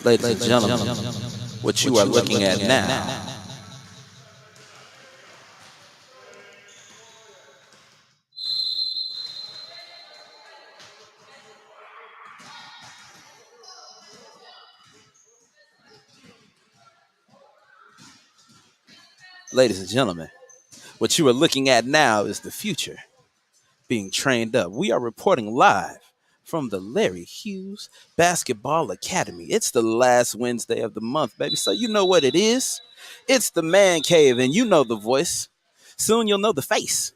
Ladies and gentlemen, what you are looking at now. Ladies and gentlemen, what you are looking at now is the future being trained up. We are reporting live from the Larry Hughes Basketball Academy. It's the last Wednesday of the month, baby. So you know what it is. It's the man cave, and you know the voice. Soon you'll know the face.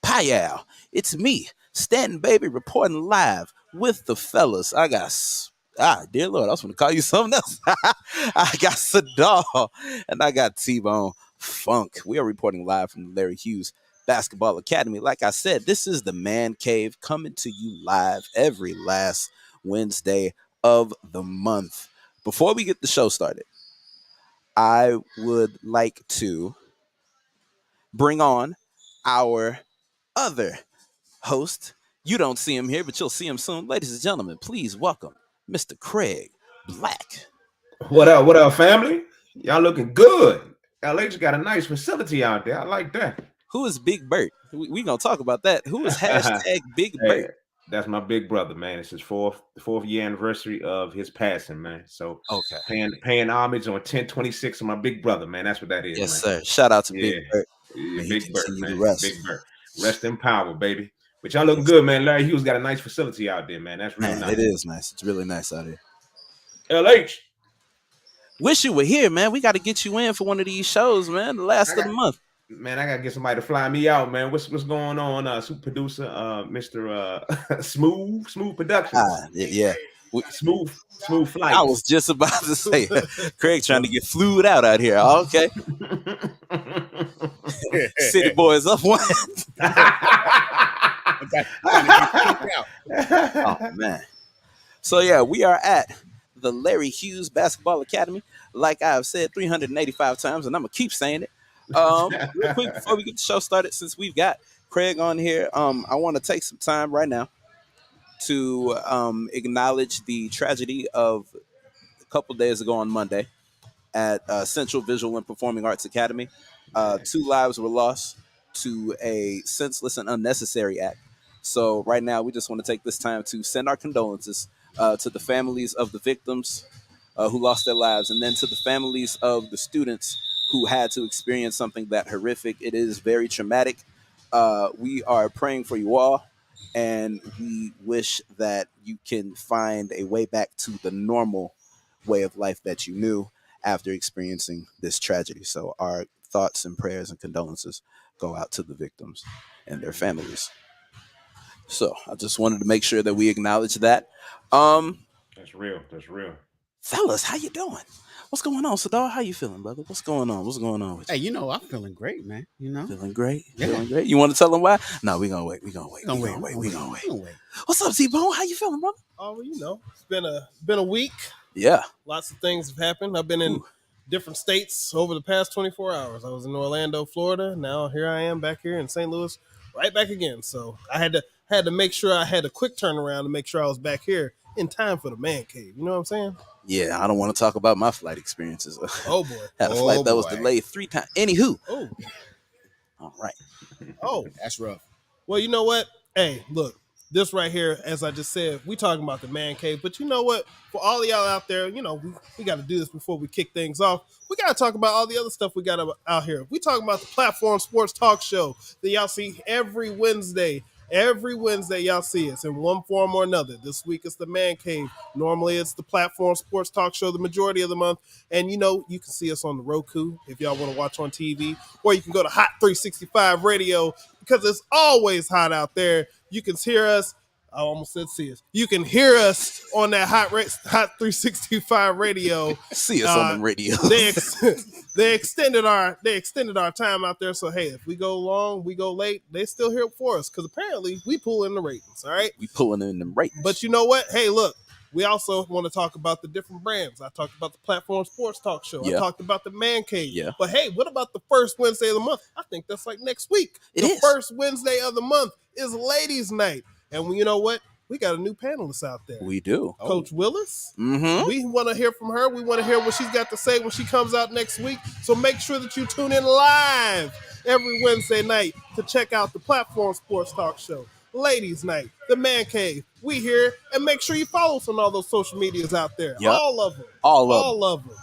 Payal. It's me, Stanton Baby, reporting live with the fellas. Dear Lord, I was going to call you something else. I got Sadal and I got T-Bone Funk. We are reporting live from the Larry Hughes Basketball Academy. Like I said, this is the Man Cave coming to you live every last Wednesday of the month. Before we get the show started, I would like to bring on our other host. You don't see him here, but you'll see him soon. Ladies and gentlemen, please welcome Mr. Craig Black. What up, family? Y'all looking good. LA's got a nice facility out there. I like that. Who is Big Bert? We gonna talk about that. Who is hashtag Big Bert? That's my big brother, man. It's his fourth year anniversary of his passing, man. So okay, paying homage on 10/26 of my big brother, man. That's what that is. Yes, man. Sir. Shout out to Big Bert. Yeah, Big Bert, man. Big Bert. Rest in power, baby. But y'all looking good, man. Larry Hughes got a nice facility out there, man. That's really nice. It is nice. It's really nice out here. LH. Wish you were here, man. We got to get you in for one of these shows, man. The last of the month. Man, I gotta get somebody to fly me out, man. What's going on? Super producer, Mr. Smoooth Productions. Yeah. Smooth flight. I was just about to say, Craig trying to get flued out here. Okay. City boys up one. Oh man. So yeah, we are at the Larry Hughes Basketball Academy. Like I've said 385 times, and I'm gonna keep saying it. Real quick before we get the show started, since we've got Craig on here, I want to take some time right now to acknowledge the tragedy of a couple days ago on Monday at Central Visual and Performing Arts Academy. 2 lives were lost to a senseless and unnecessary act. So right now, we just want to take this time to send our condolences to the families of the victims who lost their lives, and then to the families of the students who had to experience something that horrific. It is very traumatic. We are praying for you all, and we wish that you can find a way back to the normal way of life that you knew after experiencing this tragedy. So our thoughts and prayers and condolences go out to the victims and their families. So I just wanted to make sure that we acknowledge that. That's real. Fellas, how you doing? What's going on, Sadar? How you feeling, brother? What's going on with you? Hey, I'm feeling great, man. Feeling great? Yeah. Feeling great? You want to tell them why? No, we're going to wait. We're going to wait. What's up, T-Bone? How you feeling, brother? Oh, it's been a week. Yeah. Lots of things have happened. I've been in different states over the past 24 hours. I was in Orlando, Florida. Now here I am back here in St. Louis, right back again. So I had to make sure I had a quick turnaround to make sure I was back here in time for the man cave. You know what I'm saying? Yeah, I don't want to talk about my flight experiences. Oh, boy. Had a flight that was delayed 3 times. Anywho. Oh. All right. Oh. That's rough. Well, you know what? Hey, look, this right here, as I just said, we talking about the man cave. But you know what? For all of y'all out there, we got to do this before we kick things off. We got to talk about all the other stuff we got out here. We talking about the Platform Sportstalk Show that y'all see every Wednesday. Every Wednesday, y'all see us in one form or another. This week, it's the Man Cave. Normally, it's the Platform Sports Talk Show the majority of the month. And, you can see us on the Roku if y'all want to watch on TV. Or you can go to Hot 365 Radio because it's always hot out there. You can hear us. I almost said see us. You can hear us on that Hot 365 Radio. See us on the radio. They extended our time out there. So hey, if we go long, we go late, they still here for us because apparently we pull in the ratings. All right, we pulling in the ratings. But you know what? Hey, look, we also want to talk about the different brands. I talked about the Platform Sports Talk Show. Yeah. I talked about the Man Cave. Yeah. But hey, what about the first Wednesday of the month? I think that's like next week. The first Wednesday of the month is Ladies' Night. And you know what? we got a new panelist out there. We do. Coach Willis. Mm-hmm. We want to hear from her. We want to hear what she's got to say when she comes out next week. So make sure that you tune in live every Wednesday night to check out the Platform Sports Talk Show, Ladies Night, the Man Cave. We here, and make sure you follow us on all those social medias out there. Yep. All of them. All of them.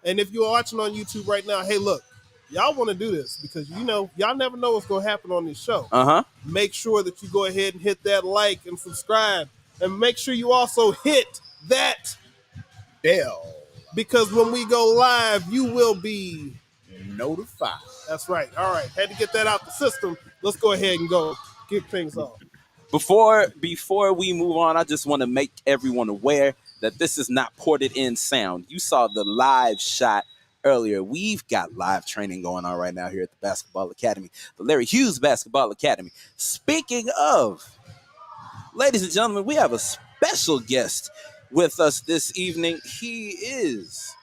And if you're watching on YouTube right now, hey, look, y'all want to do this because, y'all never know what's going to happen on this show. Uh-huh. Make sure that you go ahead and hit that like and subscribe. And make sure you also hit that bell, because when we go live, you will be notified. That's right. All right. Had to get that out the system. Let's go ahead and go kick things off. Before we move on, I just want to make everyone aware that this is not ported in sound. You saw the live shot earlier. We've got live training going on right now here at the Basketball Academy, the Larry Hughes Basketball Academy. Speaking of, ladies and gentlemen, we have a special guest with us this evening. He is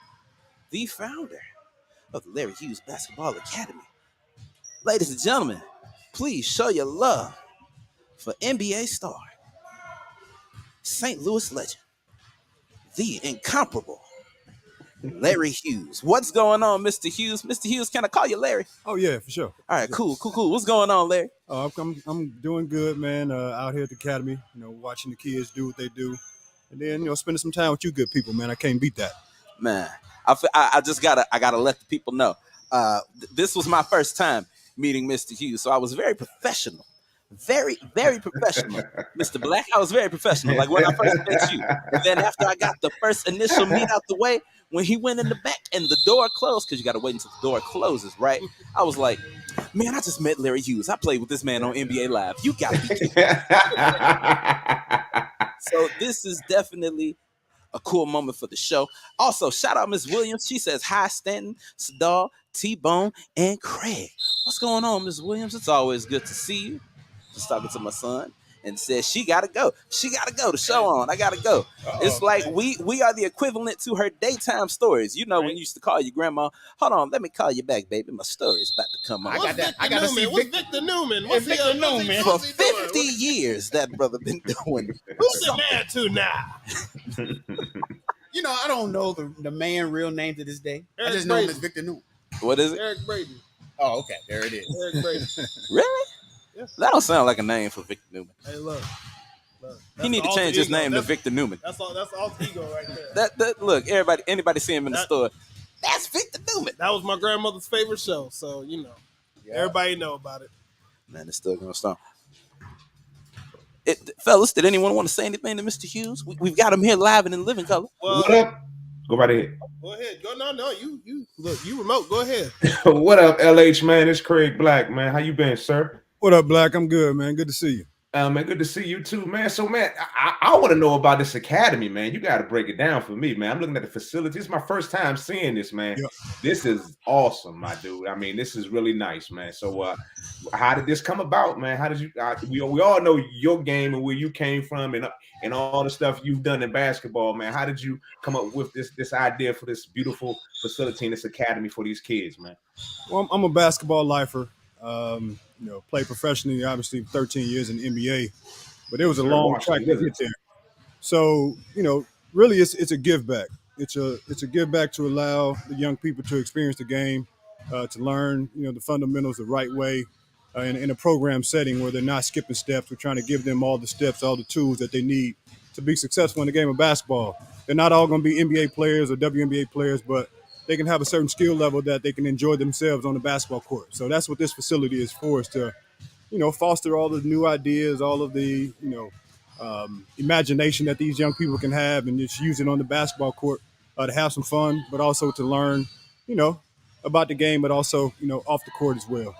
the founder of the Larry Hughes Basketball Academy. Ladies and gentlemen, please show your love for NBA star, St. Louis legend, the incomparable Larry Hughes. What's going on, Mr. Hughes? Mr. Hughes, can I call you Larry? Oh, yeah, for sure. All right, cool. What's going on, Larry? I'm doing good, man, out here at the Academy, watching the kids do what they do. And then, spending some time with you good people, man. I can't beat that. Man, I just gotta let the people know. This was my first time meeting Mr. Hughes, so I was very professional. Very, very professional. Mr. Black, I was very professional. Like when I first met you. And then after I got the first initial meet out the way, when he went in the back and the door closed, because you got to wait until the door closes, right? I was like, man, I just met Larry Hughes. I played with this man on NBA Live. You got to be kidding me. So this is definitely a cool moment for the show. Also, shout out Ms. Williams. She says, hi, Stanton, Sadal, T-Bone, and Craig. What's going on, Ms. Williams? It's always good to see you. Just talking to my son and says she gotta go. She gotta go. The show on. I gotta go. It's like we are the equivalent to her daytime stories. When you used to call your grandma, hold on, let me call you back, baby. My story's about to come on. I got to see Victor Newman. What's Victor Newman. For 50 years, that brother been doing. Who's the man to now? I don't know the man real name to this day. Eric I just know him Brady. as Victor Newman. What is it? Eric Brady. Oh, okay. There it is. Eric Brady. Really? Yes. That don't sound like a name for Victor Newman. Hey, look. He need to change his name to Victor Newman. That's all ego right there. That look, anybody see him in the store, that's Victor Newman. That was my grandmother's favorite show, so everybody know about it. Man, it's still going strong. Fellas, did anyone want to say anything to Mr. Hughes? We've got him here live and in living color. Well, What up? Go right ahead. go ahead. Go no. You look. You remote. Go ahead. What up, LH, man? It's Craig Black, man. How you been, sir? What up, Black? I'm good, man. Good to see you. Man, good to see you too, man. So, man, I want to know about this academy, man. You got to break it down for me, man. I'm looking at the facilities. It's my first time seeing this, man. Yeah. This is awesome, my dude. I mean, this is really nice, man. So, how did this come about, man? How did you? We all know your game and where you came from, and all the stuff you've done in basketball, man. How did you come up with this idea for this beautiful facility and this academy for these kids, man? Well, I'm a basketball lifer. Played professionally, obviously 13 years in the NBA, but it was a long track to get there. So, really it's a give back. It's a give back to allow the young people to experience the game, to learn, the fundamentals the right way, in a program setting where they're not skipping steps. We're trying to give them all the steps, all the tools that they need to be successful in the game of basketball. They're not all going to be NBA players or WNBA players, but they can have a certain skill level that they can enjoy themselves on the basketball court. So that's what this facility is for, is to, foster all the new ideas, all of the, imagination that these young people can have, and just use it on the basketball court to have some fun, but also to learn, about the game, but also, off the court as well.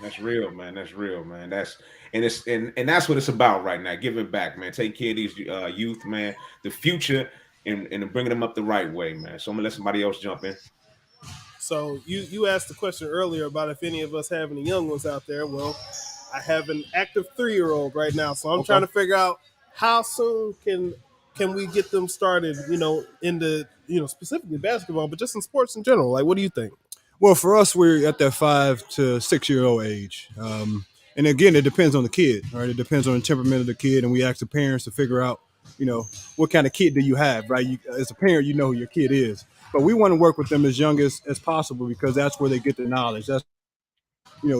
That's real, man. That's real, man. That's what it's about right now. Giving back, man. Taking care of these youth, man. The future. And bringing them up the right way, man. So I'm gonna let somebody else jump in. So you asked the question earlier about if any of us have any young ones out there. Well, I have an active 3-year-old right now, so I'm trying to figure out how soon can we get them started, into specifically basketball, but just in sports in general. Like, what do you think? Well, for us, we're at that 5 to 6 year old age. And And again, it depends on the kid, right? It depends on the temperament of the kid, and we ask the parents to figure out, what kind of kid do you have, right? As a parent, you know who your kid is. But we want to work with them as young as possible because that's where they get the knowledge. That's,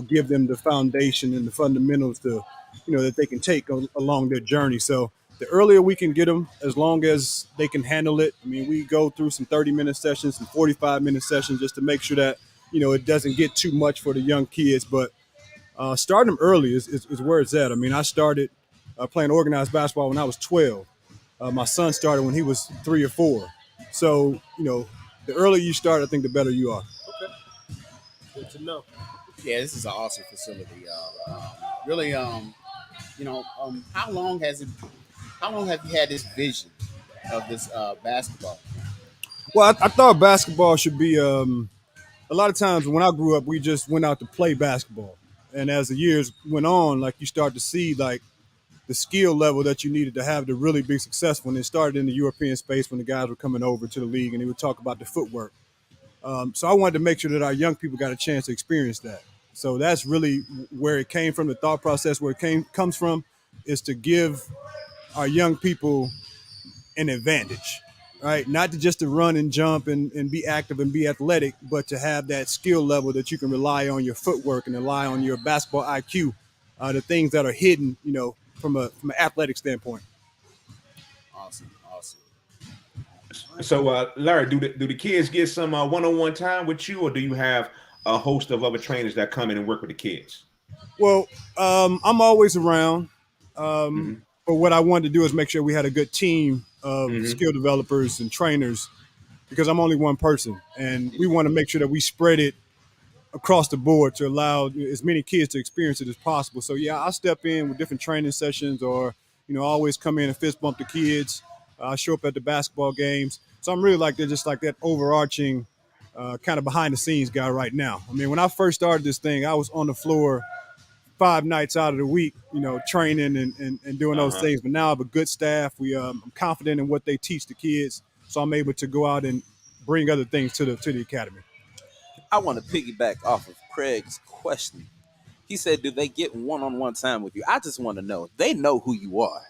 give them the foundation and the fundamentals to, that they can take along their journey. So the earlier we can get them, as long as they can handle it. I mean, we go through some 30-minute sessions, some 45-minute sessions just to make sure that, it doesn't get too much for the young kids. But starting them early is where it's at. I mean, I started playing organized basketball when I was 12. My son started when he was 3 or 4. So, the earlier you start, I think the better you are. Okay. Good to know. Yeah, this is an awesome facility. Really, how long have you had this vision of this basketball? Well, I thought basketball should be. A lot of times when I grew up, we just went out to play basketball, and as the years went on, like you start to see like the skill level that you needed to have to really be successful. And it started in the European space when the guys were coming over to the league, and they would talk about the footwork. So I wanted to make sure that our young people got a chance to experience that. So that's really where it came from. The thought process where it comes from is to give our young people an advantage, right? Not just to run and jump and be active and be athletic, but to have that skill level that you can rely on your footwork and rely on your basketball IQ, the things that are hidden, from an athletic standpoint. Awesome. So, Larry, do the kids get some one-on-one time with you, or do you have a host of other trainers that come in and work with the kids? Well, I'm always around. But what I wanted to do is make sure we had a good team of skill developers and trainers, because I'm only one person, and we want to make sure that we spread it across the board to allow as many kids to experience it as possible. So yeah, I step in with different training sessions, or always come in and fist bump the kids. I show up at the basketball games. So I'm really like that overarching kind of behind the scenes guy right now. I mean, when I first started this thing, I was on the floor 5 nights out of the week, training and doing those things. But now I have a good staff. I'm confident in what they teach the kids, so I'm able to go out and bring other things to the academy. I want to piggyback off of Craig's question. He said, do they get one-on-one time with you? I just want to know. They know who you are,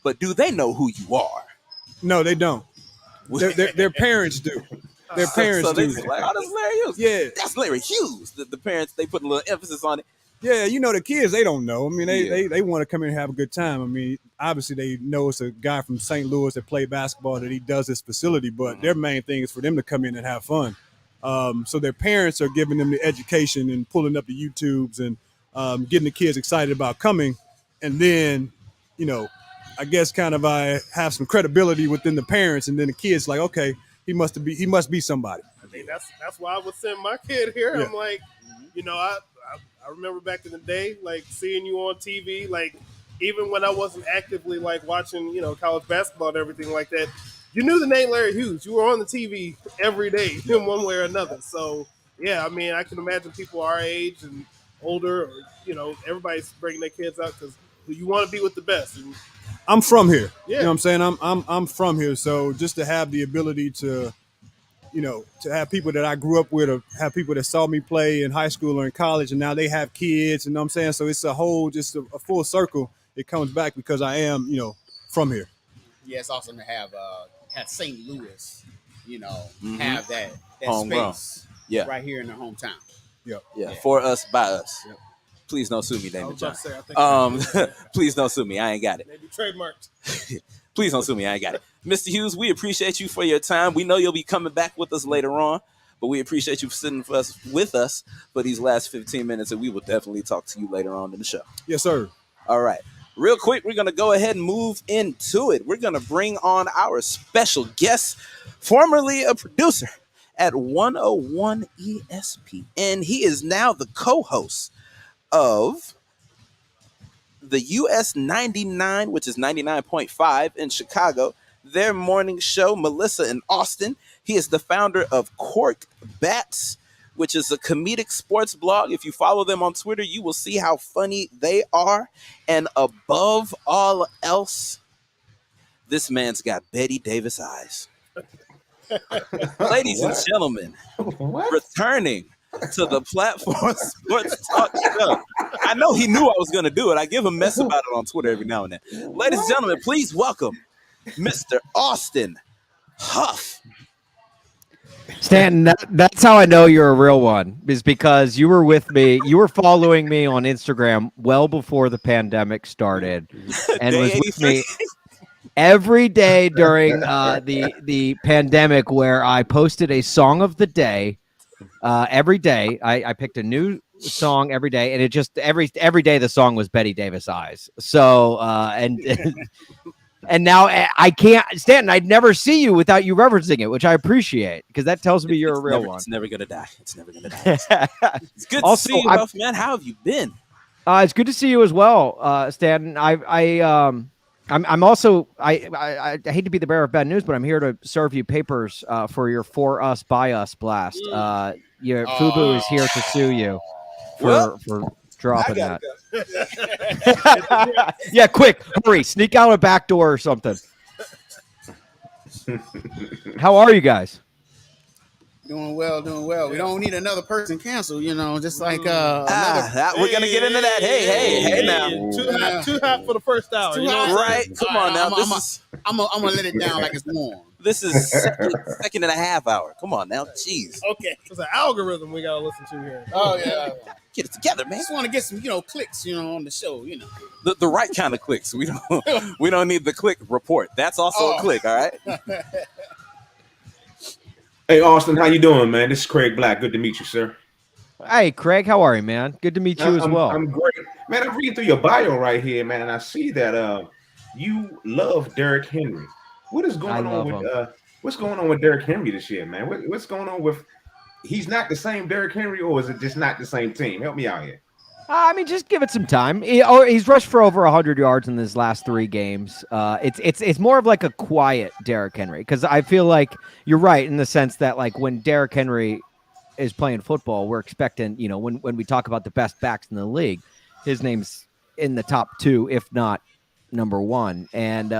but do they know who you are? No, they don't. Their parents do. Their parents so they do. like, oh, that's Larry Hughes. Yeah. That's Larry Hughes. The parents, they put a little emphasis on it. Yeah, the kids, they don't know. I mean, they want to come in and have a good time. I mean, obviously they know it's a guy from St. Louis that play basketball, that he does this facility, but their main thing is for them to come in and have fun. So their parents are giving them the education and pulling up the YouTubes and getting the kids excited about coming. And then, I guess kind of I have some credibility within the parents, and then the kids like, okay, he must be somebody. I think that's why I would send my kid here. Yeah. I'm like, I remember back in the day, like seeing you on TV, like even when I wasn't actively like watching, college basketball and everything like that, you knew the name Larry Hughes. You were on the TV every day in one way or another. So yeah, I mean, I can imagine people our age and older, or, everybody's bringing their kids out because you want to be with the best. And I'm from here. Yeah. You know what I'm saying? I'm from here. So just to have the ability to, to have people that I grew up with, or have people that saw me play in high school or in college, and now they have kids, you know what I'm saying? So it's a whole, just a full circle. It comes back because I am, from here. Yeah, it's awesome to have St. Louis, have that Homegrown. space right here in their hometown. Yeah, for us, by us. Yep. Please don't sue me, I Damon was John. about to say, I think Please don't sue me. I ain't got it. maybe trademarked. Please don't sue me. I ain't got it. Mr. Hughes, we appreciate you for your time. We know you'll be coming back with us later on, but we appreciate you for sitting with us for these last 15 minutes, and we will definitely talk to you later on in the show. Yes, sir. All right. Real quick, we're going to go ahead and move into it. We're going to bring on our special guest, formerly a producer at 101 ESPN. He is now the co-host of the US 99, which is 99.5 in Chicago, their morning show, Melissa and Austin. He is the founder of Korked Bats, which is a comedic sports blog. If you follow them on Twitter, you will see how funny they are. And above all else, this man's got Betty Davis eyes. Ladies and gentlemen, returning to the Platform Sports Talk Show, I I know he knew I was going to do it. I give him mess about it on Twitter every now and then. Ladies and gentlemen, please welcome Mr. Austin Huff. Stanton, that's how I know you're a real one, is because you were with me. You were following me on Instagram well before the pandemic started, and was with me every day during the pandemic, where I posted a song of the day every day. I picked a new song every day, and it just every day the song was Betty Davis Eyes. So and now I can't, Stanton, I'd never see you without you referencing it, which I appreciate, because that tells me you're a real one. It's never going to die. It's never going to die. It's good Also, to see you, Huff, man. How have you been? It's good to see you as well, Stanton. I'm also, I hate to be the bearer of bad news, but I'm here to serve you papers for your For Us, By Us blast. Your FUBU is here to sue you for dropping that. Yeah, quick, hurry, sneak out a back door or something. How are you guys? Doing well. We don't need another person canceled, just like we're gonna get into that. Hey now. Too hot for the first hour. Right? Come on now. I'm gonna let it down like it's warm. This is second and a half hour. Come on now. Jeez. Okay. It's an algorithm we gotta listen to here. Oh yeah. Get it together, man. Just want to get some, clicks, on the show, The right kind of clicks. We don't need the click report. That's also a click, all right? Hey, Austin, how you doing, man? This is Craig Black. Good to meet you, sir. Hey, Craig, how are you, man? Good to meet you as well. I'm great. Man, I'm reading through your bio right here, man, and I see that you love Derrick Henry. What is going on with Derrick Henry this year, man? What's going on with he's not the same Derrick Henry, or is it just not the same team? Help me out here. I mean, just give it some time. He's rushed for over 100 yards in his last 3 games. It's more of like a quiet Derrick Henry, because I feel like you're right in the sense that, like, when Derrick Henry is playing football, we're expecting, when we talk about the best backs in the league, his name's in the top 2, if not number 1. And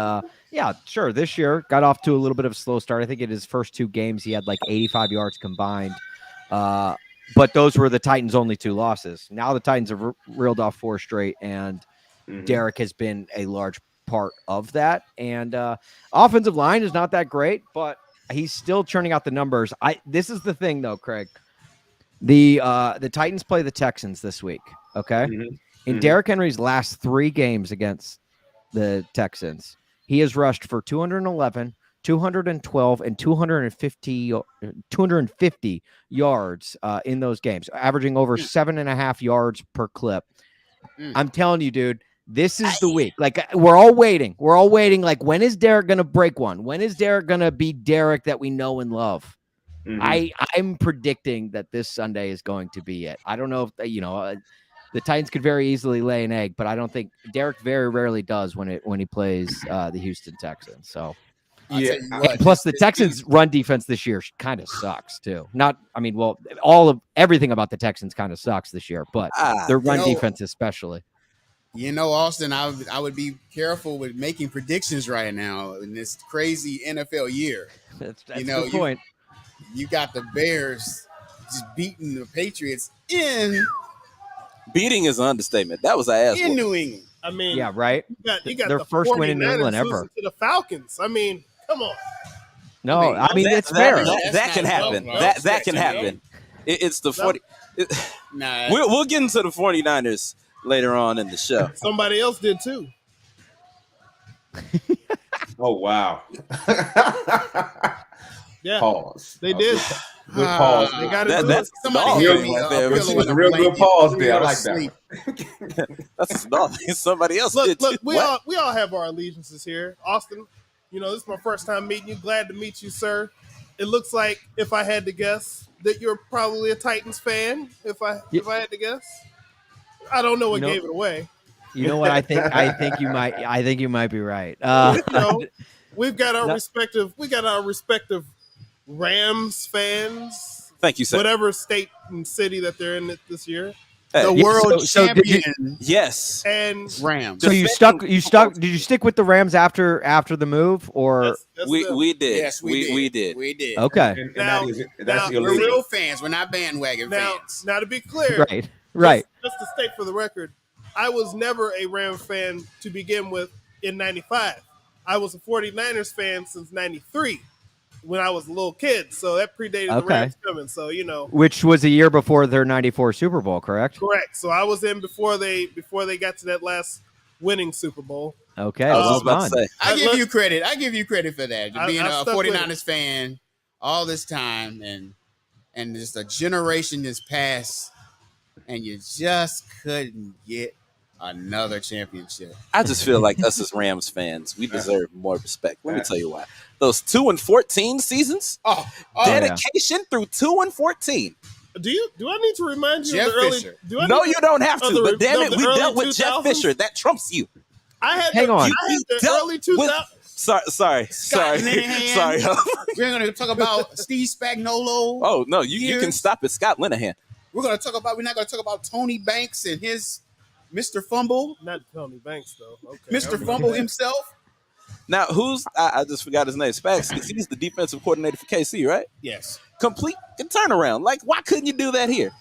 yeah, sure, this year got off to a little bit of a slow start. I think in his first 2 games he had like 85 yards combined. But those were the Titans' only 2 losses. Now the Titans have reeled off 4 straight, and Derrick has been a large part of that. And offensive line is not that great, but he's still churning out the numbers. This is the thing, though, Craig. The Titans play the Texans this week, okay? In Derrick Henry's last 3 games against the Texans, he has rushed for 211, 212, and 250 yards in those games, averaging over 7.5 yards per clip. I'm telling you, dude, this is the week. Like, we're all waiting. Like, when is Derrick going to break one? When is Derrick going to be Derrick that we know and love? I'm predicting that this Sunday is going to be it. I don't know if, the Titans could very easily lay an egg, but I don't think Derrick very rarely does when he plays the Houston Texans. So. Yeah. Plus, the Texans' run defense this year kind of sucks too. Everything about the Texans kind of sucks this year, but their run defense especially. Austin, I would be careful with making predictions right now in this crazy NFL year. That's a good point. You got the Bears just beating the Patriots in. Beating is an understatement. That was an ass in New England. I mean, yeah, right. You got their the first win in New England 49ers ever. To the Falcons. I mean, come on. No, I mean it's fair. That can happen. That can happen. It's the 40. Nah. We'll get into the 49ers later on in the show. Somebody else did too. Oh wow. Yeah. Pause. They did. Good pause. They got it. That's Somebody dog help me. right there. It was a real good pause there. I like that. That's dog. Somebody else did too. Look, we all have our allegiances here. Austin, this is my first time meeting you. Glad to meet you, sir. It looks like, if I had to guess, that you're probably a Titans fan. If I had to guess, I don't know what gave it away. You know what? I think you might be right. We've got our respective Rams fans. Thank you, sir. Whatever state and city that they're in this year. The world champion. Yes. And Rams. So you stuck. Did you stick with the Rams after the move, or we did? Yes, we did. Okay. And Now, your we're leader. real fans. We're not bandwagon fans. Now, to be clear, Right. Just to state for the record, I was never a Rams fan to begin with in 95. I was a 49ers fan since 93 when I was a little kid. So that predated the Rams coming. So, Which was a year before their 94 Super Bowl, correct? Correct. So I was in before they got to that last winning Super Bowl. Okay. I was about to say. I give you credit. I give you credit for that. Being a stuck 49ers fan all this time and just a generation has passed and you just couldn't get another championship. I just feel like us as Rams fans, we deserve more respect. Let me tell you why. Those 2-14 seasons, dedication through 2-14. Do I need to remind you Jeff of the early? Fisher. No, you don't have to. But damn it, the we early dealt with 2000s? Jeff Fisher. That trumps you. I had Hang on. the dealt early 2000s. Sorry. Linehan. Sorry. We're going to talk about Steve Spagnuolo. Oh no, you can stop it, Scott Linehan. We're not going to talk about Tony Banks and his Mr. Fumble. Not Tony Banks though. Okay. Mr. Fumble himself. Now, who's I just forgot his name. Spags. He's the defensive coordinator for KC, right? Yes. Complete turnaround. Like, why couldn't you do that here?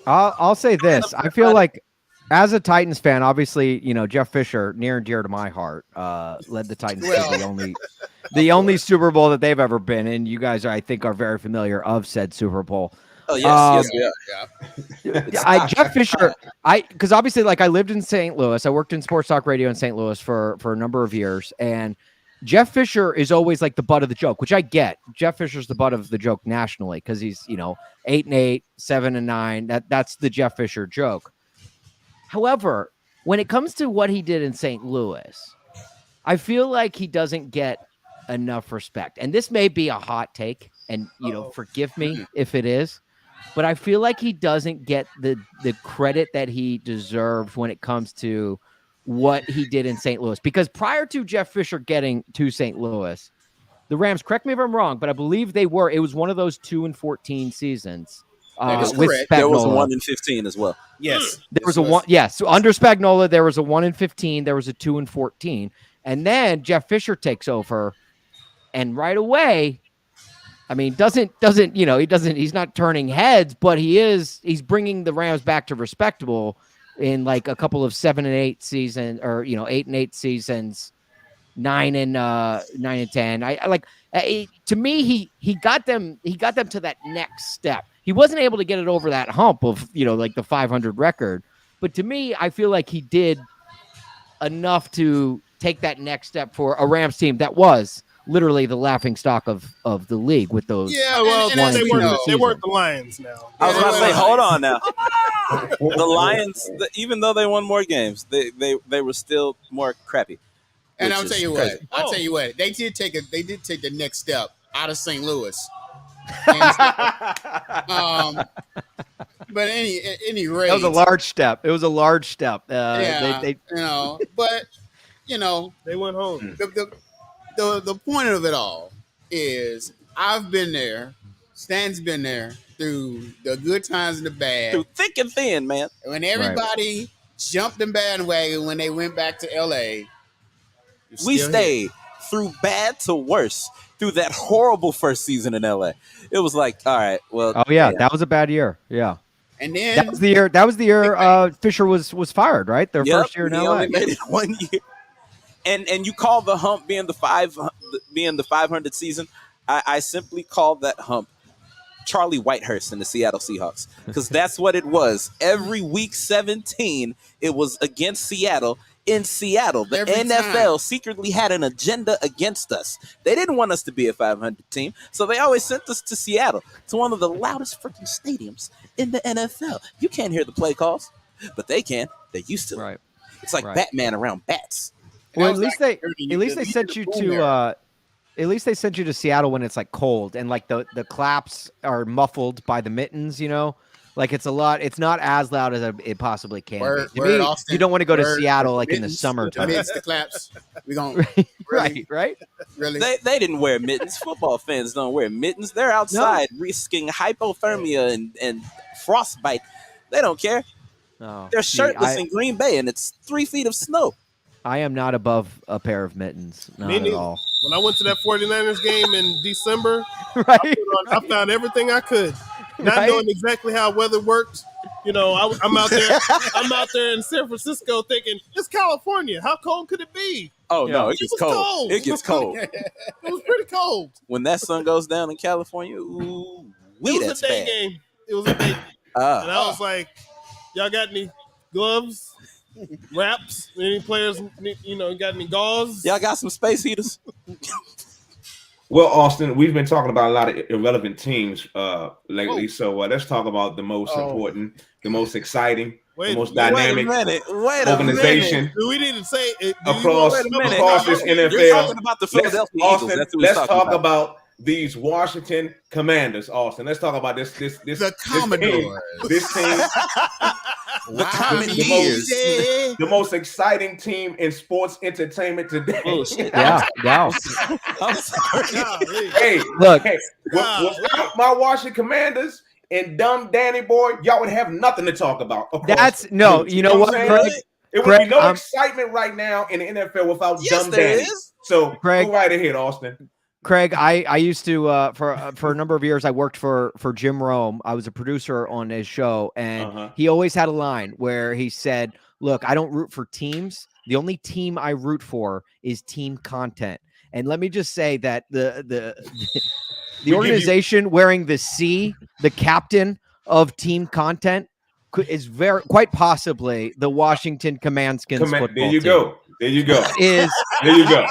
I'll say this. I feel like as a Titans fan, obviously, Jeff Fisher, near and dear to my heart, led the Titans to the only Super Bowl that they've ever been in. You guys, I think, are very familiar of said Super Bowl. Oh, yes, we are. Jeff Fisher, because obviously, I lived in St. Louis. I worked in sports talk radio in St. Louis for a number of years, and Jeff Fisher is always the butt of the joke, which I get. Jeff Fisher's the butt of the joke nationally because he's 8-8, 7-9. That's the Jeff Fisher joke. However, when it comes to what he did in St. Louis, I feel like he doesn't get enough respect. And this may be a hot take, and forgive me if it is. But I feel like he doesn't get the credit that he deserves when it comes to what he did in St. Louis. Because prior to Jeff Fisher getting to St. Louis, the Rams, correct me if I'm wrong, but I believe it was one of those 2-14 seasons. That is with correct. Spagnuolo. There was a 1-15 as well. Yes. There was a one. Yes. So under Spagnuolo, there was a 1-15. There was a 2-14. And then Jeff Fisher takes over. And right away, I mean, he's not turning heads, but he's bringing the Rams back to respectable in a couple of 7-8 seasons, or 8-8 seasons, 9-10. To me, he got them to that next step. He wasn't able to get it over that hump of the 500 record, but to me, I feel like he did enough to take that next step for a Rams team that was literally the laughing stock of the league with those. Yeah, well, they weren't the Lions now. I was about to say, hold on now. The Lions, even though they won more games, they were still more crappy. And I'll tell you what, they did take the next step out of St. Louis. And, but any rate, that was a large step. It was a large step. They went home. The point of it all is I've been there. Stan's been there through the good times and the bad. Through thick and thin, man. When everybody jumped the bandwagon when they went back to L.A., we stayed through bad to worse through that horrible first season in L.A. It was all right, well. Oh, yeah, that was a bad year. Yeah. And then that was the year Fisher was fired, right? Their first year in LA. Only made it 1 year. And you call the hump being the 500 season. I simply call that hump Charlie Whitehurst in the Seattle Seahawks, because that's what it was. Every week 17, it was against Seattle. In Seattle, the NFL secretly had an agenda against us. They didn't want us to be a 500 team, so they always sent us to Seattle, to one of the loudest freaking stadiums in the NFL. You can't hear the play calls, but they can. They used to. Right. It's like Batman around bats. Well, at least they sent you to Seattle when it's cold and the claps are muffled by the mittens, it's a lot. It's not as loud as it possibly can be. To me, Austin, you don't want to go to Seattle in the summertime. Mittens, the claps. We gonna right. Really? They didn't wear mittens. Football fans don't wear mittens. They're outside risking hypothermia and frostbite. They don't care. No, they're shirtless in Green Bay, and it's 3 feet of snow. I am not above a pair of mittens. Not at all. When I went to that 49ers game in December, right? I found everything I could. Not knowing exactly how weather worked, You know, I'm out there. I'm out there in San Francisco thinking it's California. How cold could it be? Oh no, It it gets was cold. cold. It gets cold. It was pretty cold. When that sun goes down in California, ooh, It was that's a day bad. game. It was a day game. And I was like, y'all got any gloves, wraps? Any players, got any gauze? Y'all got some space heaters? Well, Austin, we've been talking about a lot of irrelevant teams lately. So let's talk about the most important, the most exciting, the most dynamic organization Do we need to say it? across this NFL. You're talking about the Philadelphia Eagles. Austin, That's what we're let's talking talk about these Washington Commanders, Austin. Let's talk about this The Commodores. This team. The Commanders. The most exciting team in sports entertainment today. Yeah. I'm sorry. Hey, Look. without my Washington Commanders and dumb Danny Boy, y'all would have nothing to talk about. That's no. You know what, Craig? It would be no excitement right now in the NFL without dumb Danny. So Craig, go right ahead, Austin. Craig, I used to for a number of years I worked for Jim Rome. I was a producer on his show, and he always had a line where he said, "Look, I don't root for teams. The only team I root for is team content." And let me just say that the organization wearing the C, the captain of team content, is quite possibly the Washington Commandskins football There you team. go. There you go. Is there you go.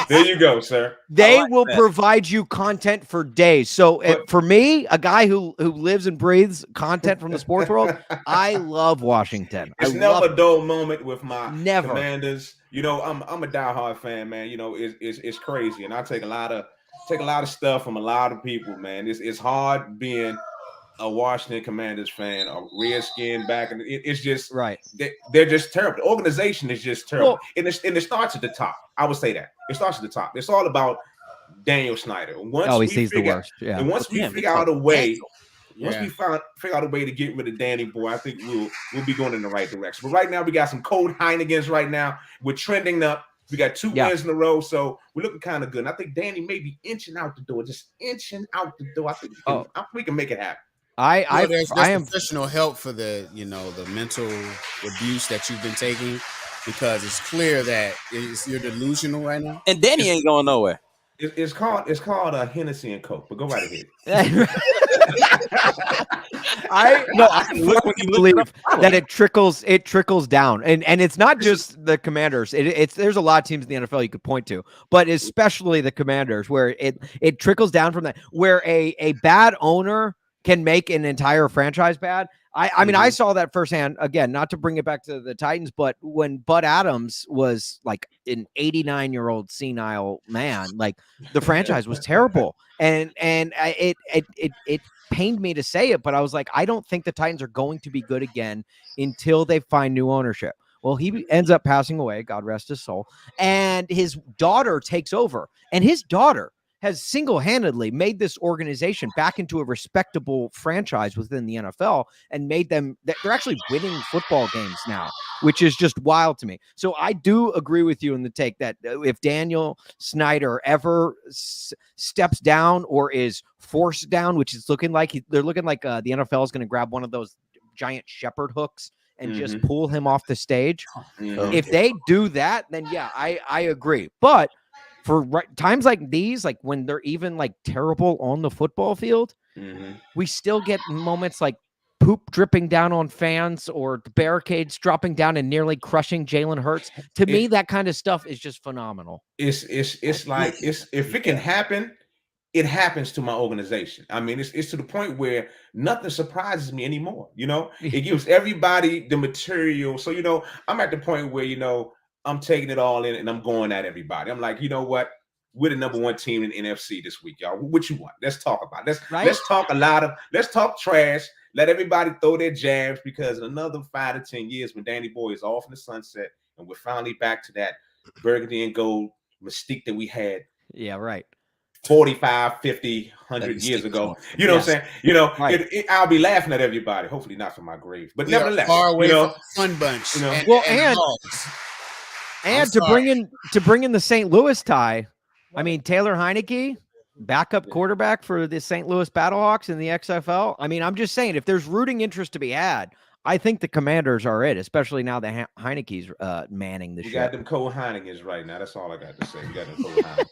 There you go, sir. They will provide you content for days. So for me, a guy who lives and breathes content from the sports world, I love Washington. It's never a dull moment with my Never. Commanders. You know, I'm a diehard fan, man. You know, it's crazy, and I take a lot of stuff from a lot of people, man. It's hard being a Washington Commanders fan, a Redskin back, and it's just right. They're just terrible. The organization is just terrible, Well, and it starts at the top. I would say that it starts at the top. It's all about Daniel Snyder. He's the worst. Yeah. And once we figure out a way, figure out a way to get rid of Danny Boy, I think we'll be going in the right direction. But right now, we got some cold Heinegens. Right now, we're trending up. We got 2 wins in a row, so we're looking kind of good. And I think Danny may be inching out the door, just inching out the door. I think we can make it happen. I am professional help for the mental abuse that you've been taking, because it's clear that you're delusional right now. And Danny ain't going nowhere. It's called a Hennessy and Coke, but go right ahead. I believe that it trickles down, and it's not just the Commanders. There's a lot of teams in the NFL you could point to, but especially the Commanders, where it trickles down from that, where a bad owner can make an entire franchise bad. I mean, I saw that firsthand. Again, not to bring it back to the Titans, but when Bud Adams was like an 89-year-old senile man, like the franchise was terrible, and it pained me to say it, but I was like, I don't think the Titans are going to be good again until they find new ownership. Well, he ends up passing away, God rest his soul, and his daughter takes over, and his daughter has single-handedly made this organization back into a respectable franchise within the NFL and made them, they're actually winning football games now, which is just wild to me. So I do agree with you in the take that if Daniel Snyder ever steps down or is forced down, which is looking like they're looking like the NFL is going to grab one of those giant shepherd hooks and just pull him off the stage. If they do that, then yeah, I agree. But for times like these, like when they're even like terrible on the football field, we still get moments like poop dripping down on fans or the barricades dropping down and nearly crushing Jalen Hurts. To me, that kind of stuff is just phenomenal. It's like if it can happen, it happens to my organization. I mean, it's to the point where nothing surprises me anymore. You know, it gives everybody the material. So I'm at the point where I'm taking it all in and I'm going at everybody. I'm like, you know what? We're the number 1 team in the NFC this week, y'all. What you want? Let's talk about it. Let's talk trash. Let everybody throw their jabs, because in another 5 to 10 years, when Danny Boy is off in the sunset and we're finally back to that burgundy and gold mystique that we had. Yeah, right. 45, 50, 100 years ago. You know what I'm saying? I'll be laughing at everybody. Hopefully not from my grave. But nevertheless, far away from the fun bunch. And to bring in the St. Louis tie, I mean, Taylor Heineke, backup quarterback for the St. Louis Battlehawks in the XFL. I mean, I'm just saying, if there's rooting interest to be had, I think the Commanders are it, especially now that Heineke's manning the We ship. got them Cole Heinekens right now. That's all I got to say. We got them Cole Heinekens.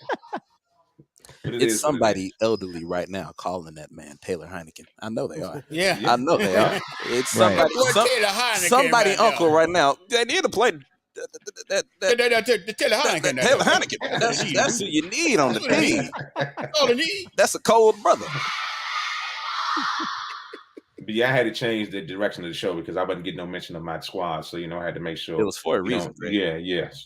It's somebody elderly right now calling that man Taylor Heineken. I know they are. Yeah. I know they are. It's Right. somebody uncle right now. They need to play that Taylor Heineken. Taylor Heineken. That's who you need on the team. All the need. That's a cold brother. But yeah, I had to change the direction of the show because I wasn't getting no mention of my squad. So, I had to make sure. It was for a reason. Yes.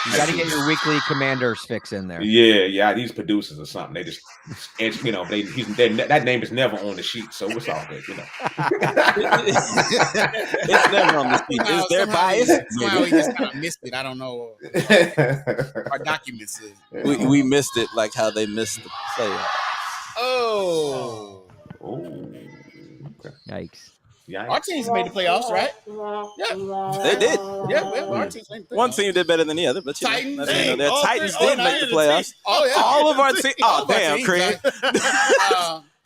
You got to get your weekly Commanders fix in there. Yeah. These producers or something, they just, that name is never on the sheet, so it's all good, It's never on the sheet. Is there bias? Somehow we just kind of missed it. I don't know. Our documents. We missed it like how they missed the playoffs. Oh. Okay. Yikes. Yeah, Our teams made the playoffs, right? Yeah. They did. Yeah, well, our teams made the playoffs. One team did better than the other, but Titans. the Titans did make the playoffs. Oh, yeah. All of our teams. Oh, All of our damn, teams, Craig.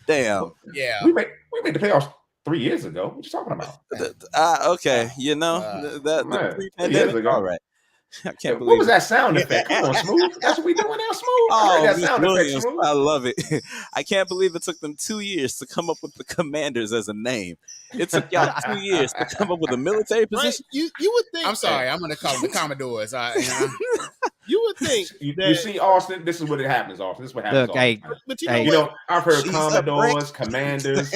Damn. Yeah. we made the playoffs 3 years ago. What you talking about? Okay. The 3 years ago. All right. I can't believe What was that sound effect? Come on, Smoooth. That's what we doing now, Smoooth. That Miss sound Williams, effect, Smoooth. I love it. I can't believe it took them 2 years to come up with the Commanders as a name. It took y'all 2 years to come up with a military position. Right? You would think. I'm sorry. I'm going to call them the Commodores. You would think. You see, Austin, this is what it happens, Austin. This is what happens. Look, hey, But I've heard She's Commodores, Commanders,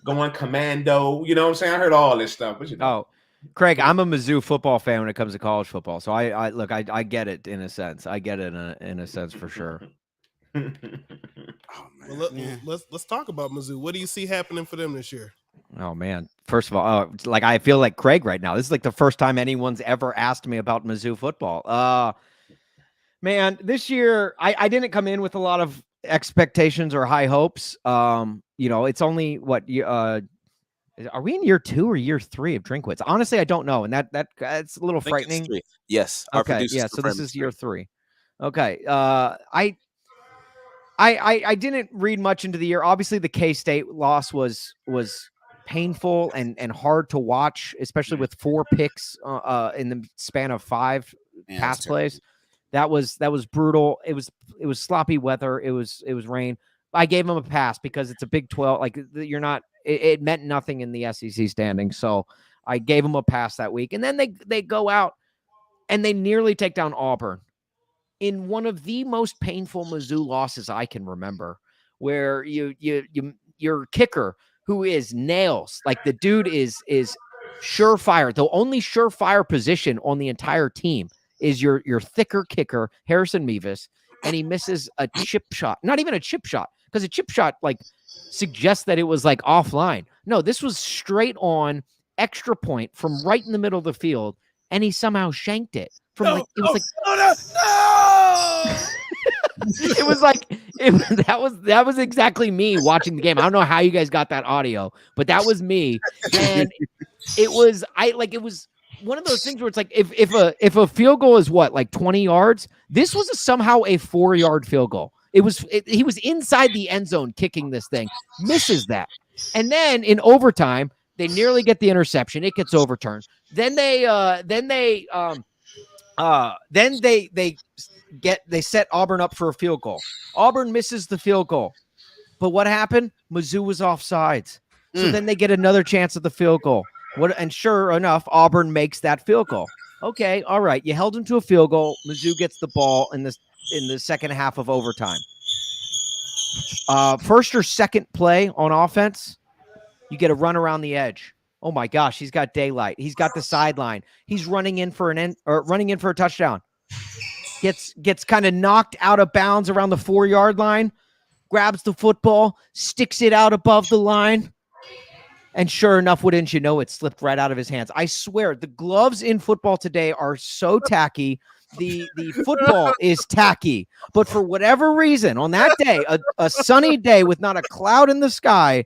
going commando. You know what I'm saying? I heard all this stuff. But Oh, Craig, I'm a Mizzou football fan when it comes to college football. So I get it in a sense. I get it in a sense for sure. Well, let's talk about Mizzou. What do you see happening for them this year? Oh man! First of all, I feel like Craig right now. This is like the first time anyone's ever asked me about Mizzou football. Man, this year I didn't come in with a lot of expectations or high hopes. It's only what are we in year 2 or year 3 of Drinkwitz? Honestly, I don't know, and that's a little frightening. Yes. Okay. Yeah. So this is year 3. Okay. I didn't read much into the year. Obviously, the K-State loss was painful and hard to watch, especially with 4 picks in the span of 5 pass plays. That was brutal. It was sloppy weather. It was rain. I gave them a pass because it's a Big 12. Like you're not. It meant nothing in the SEC standings, so I gave them a pass that week. And then they go out and they nearly take down Auburn in one of the most painful Mizzou losses I can remember, where your kicker, who is nails, like the dude is surefire. The only surefire position on the entire team is your thicker kicker, Harrison Mevis, and he misses a chip shot. Not even a chip shot, because a chip shot suggests that it was offline. No, this was straight on extra point from right in the middle of the field, and he somehow shanked it. That was exactly me watching the game. I don't know how you guys got that audio, but that was me. And it was one of those things where it's like if a field goal is 20 yards, this was somehow a 4-yard field goal. He was inside the end zone kicking this thing, misses that. And then in overtime, they nearly get the interception. It gets overturned. Then they set Auburn up for a field goal. Auburn misses the field goal. But what happened? Mizzou was offsides. So then they get another chance at the field goal. And sure enough, Auburn makes that field goal. Okay, all right. You held him to a field goal. Mizzou gets the ball in the second half of overtime. First or second play on offense, you get a run around the edge. Oh my gosh, he's got daylight. He's got the sideline. He's running in for a touchdown. Gets kind of knocked out of bounds around the 4-yard line. Grabs the football, sticks it out above the line. And sure enough, wouldn't you know, it slipped right out of his hands. I swear, the gloves in football today are so tacky. The football is tacky. But for whatever reason, on that day, a sunny day with not a cloud in the sky,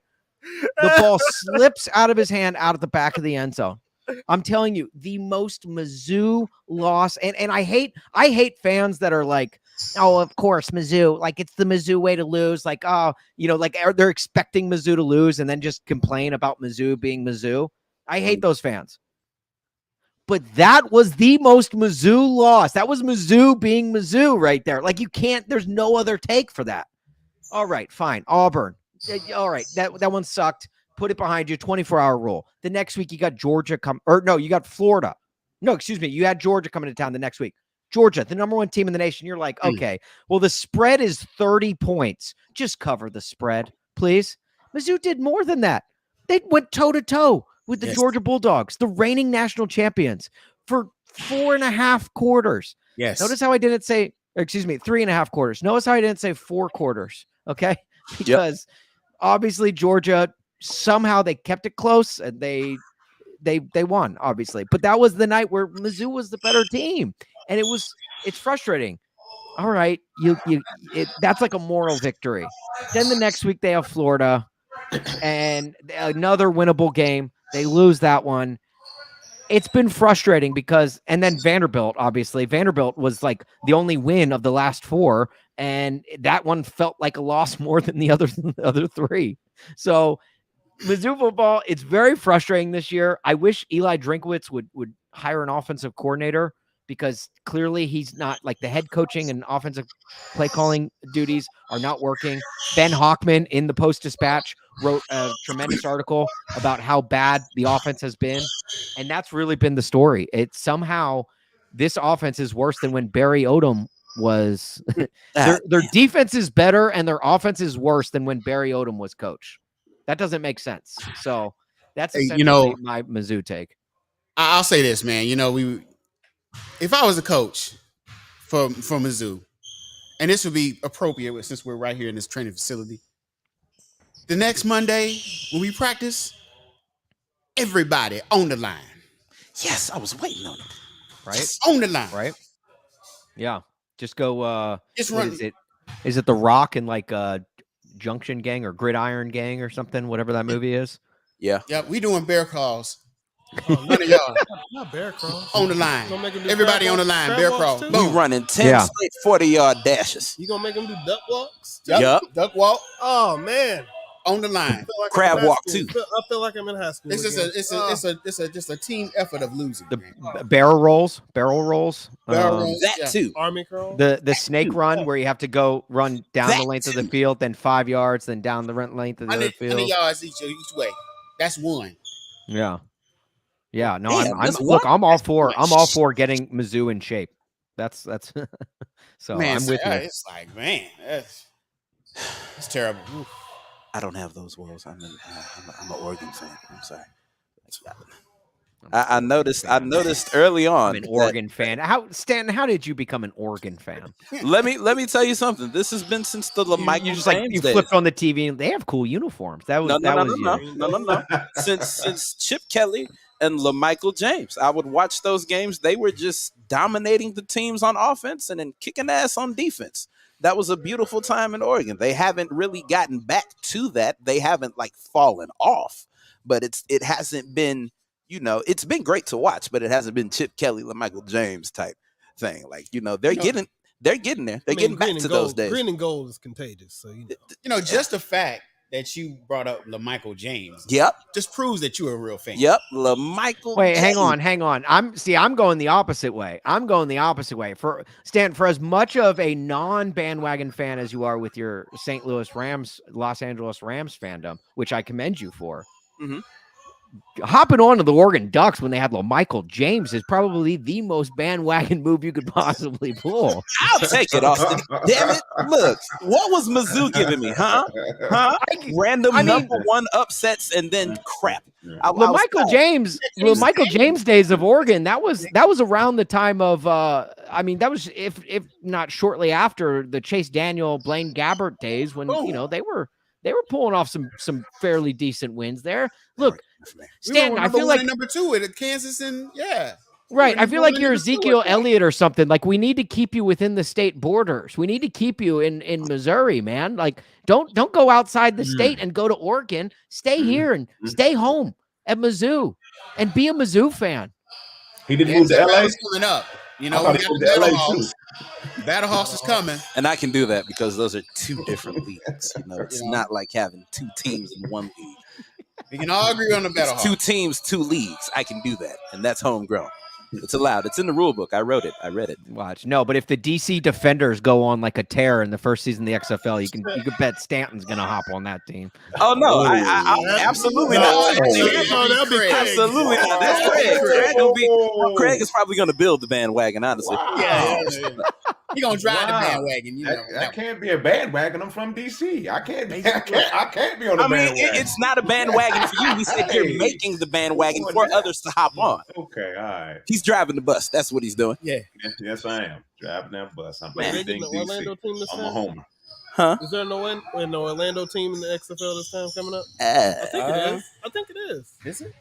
the ball slips out of his hand out of the back of the end zone. I'm telling you, the most Mizzou loss. And I hate fans that are oh, of course, Mizzou. Like, it's the Mizzou way to lose. Like, oh, like they're expecting Mizzou to lose and then just complain about Mizzou being Mizzou. I hate those fans. But that was the most Mizzou loss. That was Mizzou being Mizzou right there. Like, you can't, there's no other take for that. All right, fine. Auburn. All right, that one sucked. Put it behind you, 24-hour rule. The next week you got Georgia you got Florida. No, excuse me. You had Georgia coming to town the next week. Georgia, the number one team in the nation. You're like, okay, well, the spread is 30 points. Just cover the spread, please. Mizzou did more than that. They went toe-to-toe with the Georgia Bulldogs, the reigning national champions, for 4.5 quarters. Yes. Notice how I didn't say, 3.5 quarters. Notice how I didn't say 4 quarters, okay? Because obviously Georgia, somehow they kept it close and they won, obviously. But that was the night where Mizzou was the better team. And it's frustrating. All right, that's like a moral victory. Then the next week they have Florida and another winnable game. They lose that one. It's been frustrating and then Vanderbilt, obviously. Vanderbilt was like the only win of the last 4, and that one felt like a loss more than the other 3. So Mizzou football, it's very frustrating this year. I wish Eli Drinkwitz would hire an offensive coordinator, because clearly he's not, like, the head coaching and offensive play calling duties are not working. Ben Hockman in the Post-Dispatch wrote a tremendous article about how bad the offense has been. And that's really been the story. It's somehow this offense is worse than when Barry Odom was. Their defense is better and their offense is worse than when Barry Odom was coach. That doesn't make sense. So that's essentially my Mizzou take. I'll say this, man. If I was a coach from Mizzou, and this would be appropriate since we're right here in this training facility, the next Monday when we practice, everybody on the line. Yes, I was waiting on it. Right? Just on the line. Right? Yeah. Just go, Just what run. is it? Is it The Rock and like Junction Gang or Gridiron Gang or something, whatever that movie is? Yeah. Yeah, we doing bear calls. None of y'all Not bear crawls. on the line. You gonna make 'em do Everybody crab on the walks- line. crab Bear walks crawl. too? We Boom. running 10 Yeah. straight 40-yard dashes. You gonna make them do duck walks? Yup. Duck walk Oh man, on the line. I feel like Crab I'm in high walk, school. too. I feel like I'm in high school. It's just again. just a team effort of losing. The man. barrel rolls. Barrel rolls, That yeah. too. Army crawl. The snake run where you have to go run down the That length of the too. field, then 5 yards, then down the length of the other 100 field. yards each way. That's one. Yeah. Yeah, no, Damn, I'm that's look, one? I'm all for getting Mizzou in shape. That's so Man, I'm with you. it's like, man, it's terrible. I don't have those walls. I'm an Oregon fan. I'm sorry. I noticed early on. I'm an Oregon fan. Stanton, how did you become an Oregon fan? Let me tell you something. This has been since the LaMichael You just like James you days. flipped on the TV and they have cool uniforms. That was No. Since Chip Kelly and LaMichael James, I would watch those games. They were just dominating the teams on offense and then kicking ass on defense. That was a beautiful time in Oregon. They haven't really gotten back to that. They haven't like fallen off, but it hasn't been. It's been great to watch, but it hasn't been Chip Kelly, LaMichael James type thing. Like they're getting there. They're getting back to those days. Green and gold is contagious. So Just the fact that you brought up LaMichael James, Yep. just proves that you're a real fan. Yep. LaMichael. Wait, James. hang on. I'm going the opposite way. For Stan, for as much of a non-bandwagon fan as you are with your St. Louis Rams, Los Angeles Rams fandom, which I commend you for. Mm-hmm. Hopping on to the Oregon Ducks when they had LaMichael James is probably the most bandwagon move you could possibly pull. I'll take it, Austin. Damn it. Look, what was Mizzou giving me, huh? Random number one upsets and then crap. LaMichael James days of Oregon, that was around the time of that was if not shortly after the Chase Daniel, Blaine Gabbert days when they were pulling off some fairly decent wins there. Look, Stanton, I feel like number 2 at Kansas and right. I feel like you're Ezekiel Elliott or something. Like, we need to keep you within the state borders. We need to keep you in Missouri, man. Like, don't go outside the state and go to Oregon. Stay here and stay home at Mizzou and be a Mizzou fan. He didn't move to LA. Coming up. You I know, thought we he got moved the to LA Battlehawks. Battlehawks is coming. And I can do that because those are two different leagues. You know, it's You know. not like having two teams in one league. We can all agree on the It's two Battlehawks. teams, two leagues. I can do that, and that's homegrown. It's allowed. It's in the rule book. I wrote it. I read it. Watch. No, but if the DC Defenders go on like a tear in the first season of the XFL, you can bet Stanton's gonna hop on that team. Oh no, I absolutely No, not. that'd be Craig. Absolutely not. That's Craig. Craig is probably going to build the bandwagon. Honestly, Yeah. He gonna drive the bandwagon. You know. That can't be a bandwagon. I'm from DC. I can't be on the I mean, bandwagon. it's not a bandwagon for you. We said you're making the bandwagon for others to hop on. Okay, all right. He's driving the bus. That's what he's doing. Yes, I am. Driving that bus. I'm Man, everything the Orlando DC. team this I'm a time? homer. Huh? Is there an Orlando team in the XFL this time coming up? I think it is. Is it?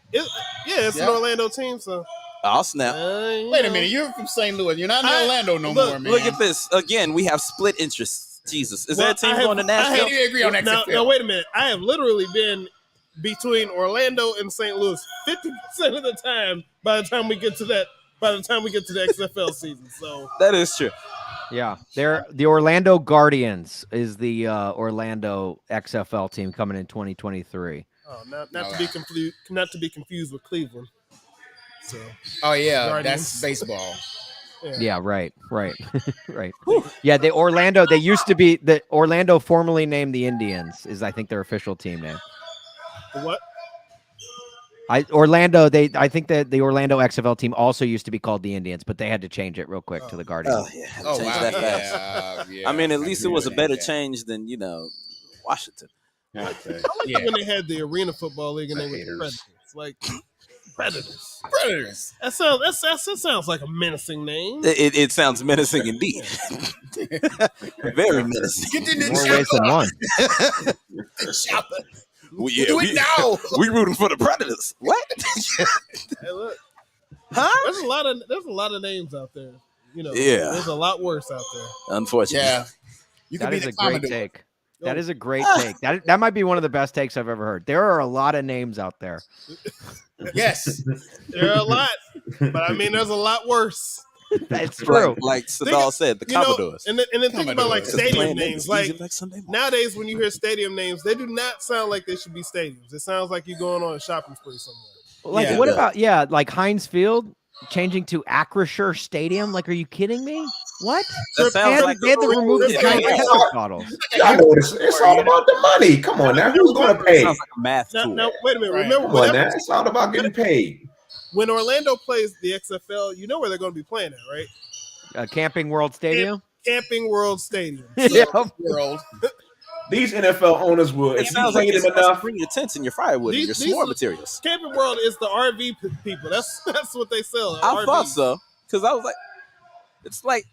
It's an Orlando team. So Oh, snap. Wait a minute, you're from St. Louis. You're not in Orlando no more, man. Look at this. Again, we have split interests. Jesus. Is there a team going to I Nashville? can't even agree on XFL. Now, wait a minute. I have literally been between Orlando and St. Louis 50% of the time. By the time we get to the XFL season, so That is true. Yeah, they're the Orlando Guardians is the Orlando XFL team coming in 2023. not to be confused with Cleveland. So Oh yeah, Guardians. that's baseball. Yeah, right. Right. Yeah, the Orlando. They used to be the Orlando, formerly named the Indians, is I think their official team name. what? I think that the Orlando XFL team also used to be called the Indians, but they had to change it real quick to the Guardians. Oh, yeah. Oh Change wow. that fast. Yeah, I mean, at least it was a better change. change than, Washington. Okay. I like when they had the Arena Football League and they were the Predators. Like Predators. Predators. That sounds like a menacing name. It sounds menacing indeed. Very menacing. Get in More the ways than one. shopper. We now. we rooting for the Predators. What? Hey, look, Huh? there's a lot of names out there. Yeah. There's a lot worse out there. Unfortunately. Yeah. You could That be is the a great Commodore. take. That is a great take. That might be one of the best takes I've ever heard. There are a lot of names out there. Yes. There are a lot, but I mean, there's a lot worse. That's true. Like Sadal said, the Commodores. And then think about like Commodores. stadium names. Like Sunday morning. nowadays, when you hear stadium names, they do not sound like they should be stadiums. It sounds like you're going on a shopping spree somewhere. Like, Yeah. what about like Heinz Field changing to Acrisure Stadium? Like, are you kidding me? What? That sounds like They had to remove the Yeah. ketchup bottles. I know it's all about the money. Come on now. Who's going to pay? Sounds like a math tool. Now, wait a minute. Right. Remember Come on now. It's all about getting paid. when Orlando plays the XFL, you know where they're going to be playing at, right? Camping World Stadium. Camping World Stadium. Yeah. World. These NFL owners will, It if you sounds like pay you're them supposed to enough, bring your tents and your firewood and your These s'more are- materials. Camping World is the RV people. That's what they sell. I RVs. thought so. Because I was like, it's like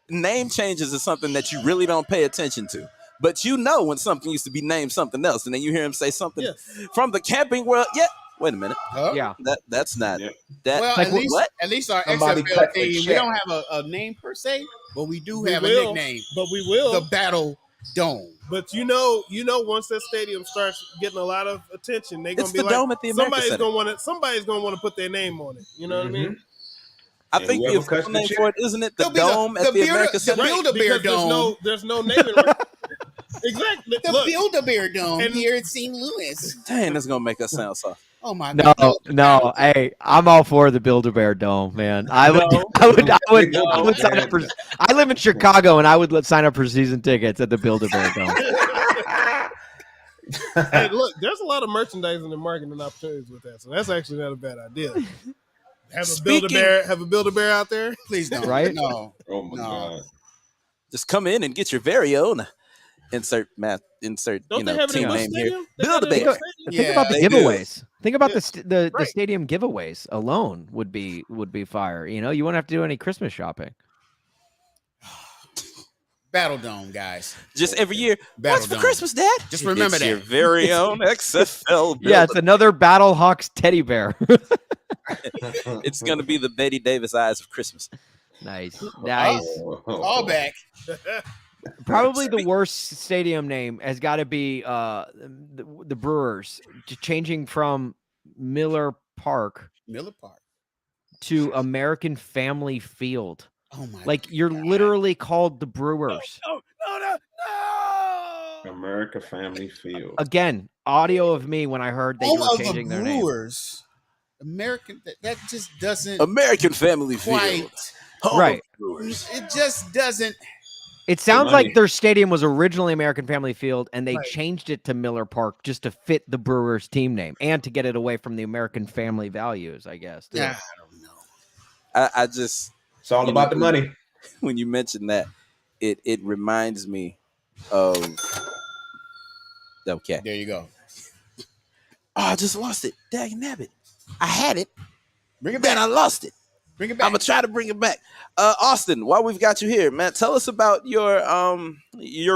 name changes is something that you really don't pay attention to. But you know when something used to be named something else, and then you hear him say something Yes. from the Camping World. Yeah. Wait a minute. Huh? Yeah. That's not Yeah. that. Well, like, at what? least our Somebody XFL cut the team, we check. don't have a name per se, but we do We have will, a nickname. but we will. The Battle Dome. But once that stadium starts getting a lot of attention, they're gonna It's be the like, Dome at the America somebody's gonna want to put their name on it. You know what I mean? I And think the whoever cuts official the name check- for it isn't it the It'll be Dome at the Build- America the Center? Build-A-Bear because Dome. there's no naming. Exactly. The Look, Build-A-Bear Dome And- here in St. Louis. Dang, that's gonna make us sound soft. Oh my No, God. no. Hey, I'm all for the Build-A-Bear Dome, man. I would sign up for. I live in Chicago, and I would sign up for season tickets at the Build-A-Bear Dome. hey, look, there's a lot of merchandising and marketing opportunities with that, so that's actually not a bad idea. Have a Build-A-Bear out there. Please don't. Right? No. oh my No. God. Just come in and get your very own. Insert Don't they have it team in my name stadium? here. They got it in Build-A-Bear. my stadium? Think about the they do. giveaways. Think about Yeah. the Right. stadium giveaways alone would be fire. You wouldn't have to do any Christmas shopping. Battle Dome, guys. Just every year. Battle What's for Dome. Christmas, Dad? Just remember It's that. your very own XFL. Yeah, it's another Battle Hawks teddy bear. It's gonna be the Betty Davis eyes of Christmas. Nice. Nice. All back. Probably the worst stadium name has got to be the Brewers changing from Miller Park Miller Park. to American Family Field. Oh my! Like you're literally called the Brewers. No. America Family Field. Again, audio of me when I heard they were changing their name. Brewers. American. That just doesn't American Family quite. Field. Home Right. of the Brewers. It just doesn't. It sounds money. like their stadium was originally American Family Field, and they Right. changed it to Miller Park just to fit the Brewers team name and to get it away from the American family values, I guess. too. I don't know. I just It's all about the money. when you mention that, it reminds me of okay. There you go. Oh, I just lost it. Dag nabbit. I had it, Bring it then back. I lost it. Bring it back. I'm gonna try to bring it back. Austin, while we've got you here, man, tell us about your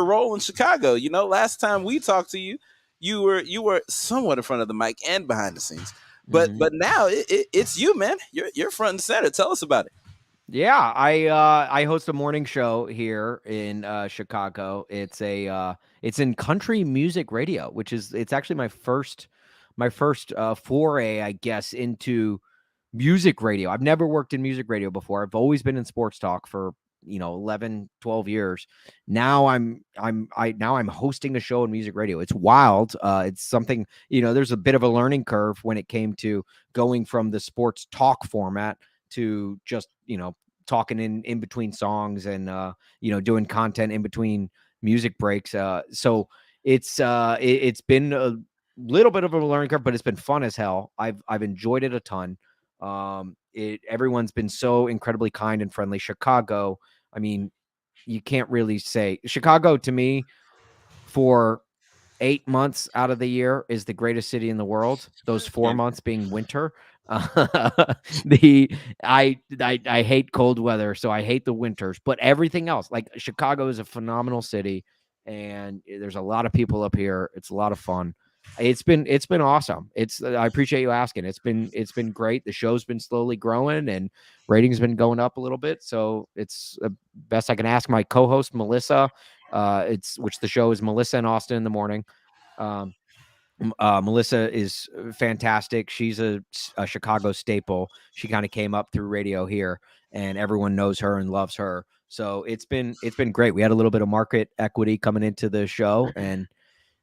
role in Chicago. You know, last time we talked to you, you were somewhat in front of the mic and behind the scenes, but now it's you, man. You're front and center. Tell us about it. Yeah, I host a morning show here in Chicago. It's in country music radio, which is it's actually my first foray, I guess, into music radio. I've never worked in music radio before. I've always been in sports talk for 11, 12 years. Now I'm hosting a show in music radio. It's wild. It's something, there's a bit of a learning curve when it came to going from the sports talk format to just, talking in between songs and, doing content in between music breaks. So it's been a little bit of a learning curve, but it's been fun as hell. I've enjoyed it a ton. Everyone's been so incredibly kind and friendly. Chicago, I mean, you can't really say Chicago to me for 8 months out of the year is the greatest city in the world. Those 4 months being winter. I hate cold weather, so I hate the winters, but everything else, like Chicago is a phenomenal city and there's a lot of people up here. It's a lot of fun. It's been awesome. I appreciate you asking. It's been great. The show's been slowly growing and ratings been going up a little bit. So it's the best I can ask my co-host Melissa. Which the show is Melissa and Austin in the morning. Melissa is fantastic. She's a Chicago staple. She kind of came up through radio here, and everyone knows her and loves her. So it's been great. We had a little bit of market equity coming into the show, and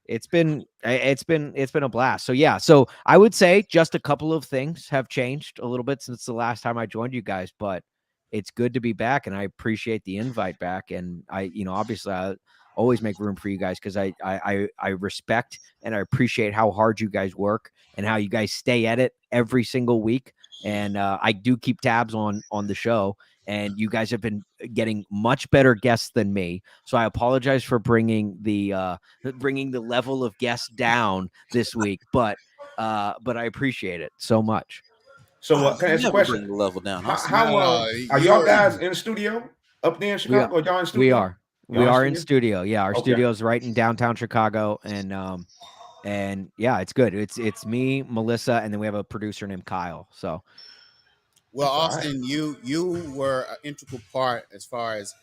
it's been a blast. So yeah, so I would say just a couple of things have changed a little bit since the last time I joined you guys, but it's good to be back, and I appreciate the invite back. And obviously I always make room for you guys because I respect and I appreciate how hard you guys work and how you guys stay at it every single week. And I do keep tabs on the show, and you guys have been getting much better guests than me. So I apologize for bringing the level of guests down this week, but I appreciate it so much. So can I ask a question? Bring the level down. How are y'all guys in the studio up there in Chicago? Y'all in studio? We are. We are in studio? studio. Yeah, our studio's right in downtown Chicago, and yeah, it's good. It's me, Melissa, and then we have a producer named Kyle. So, well, Austin, you were an integral part as far as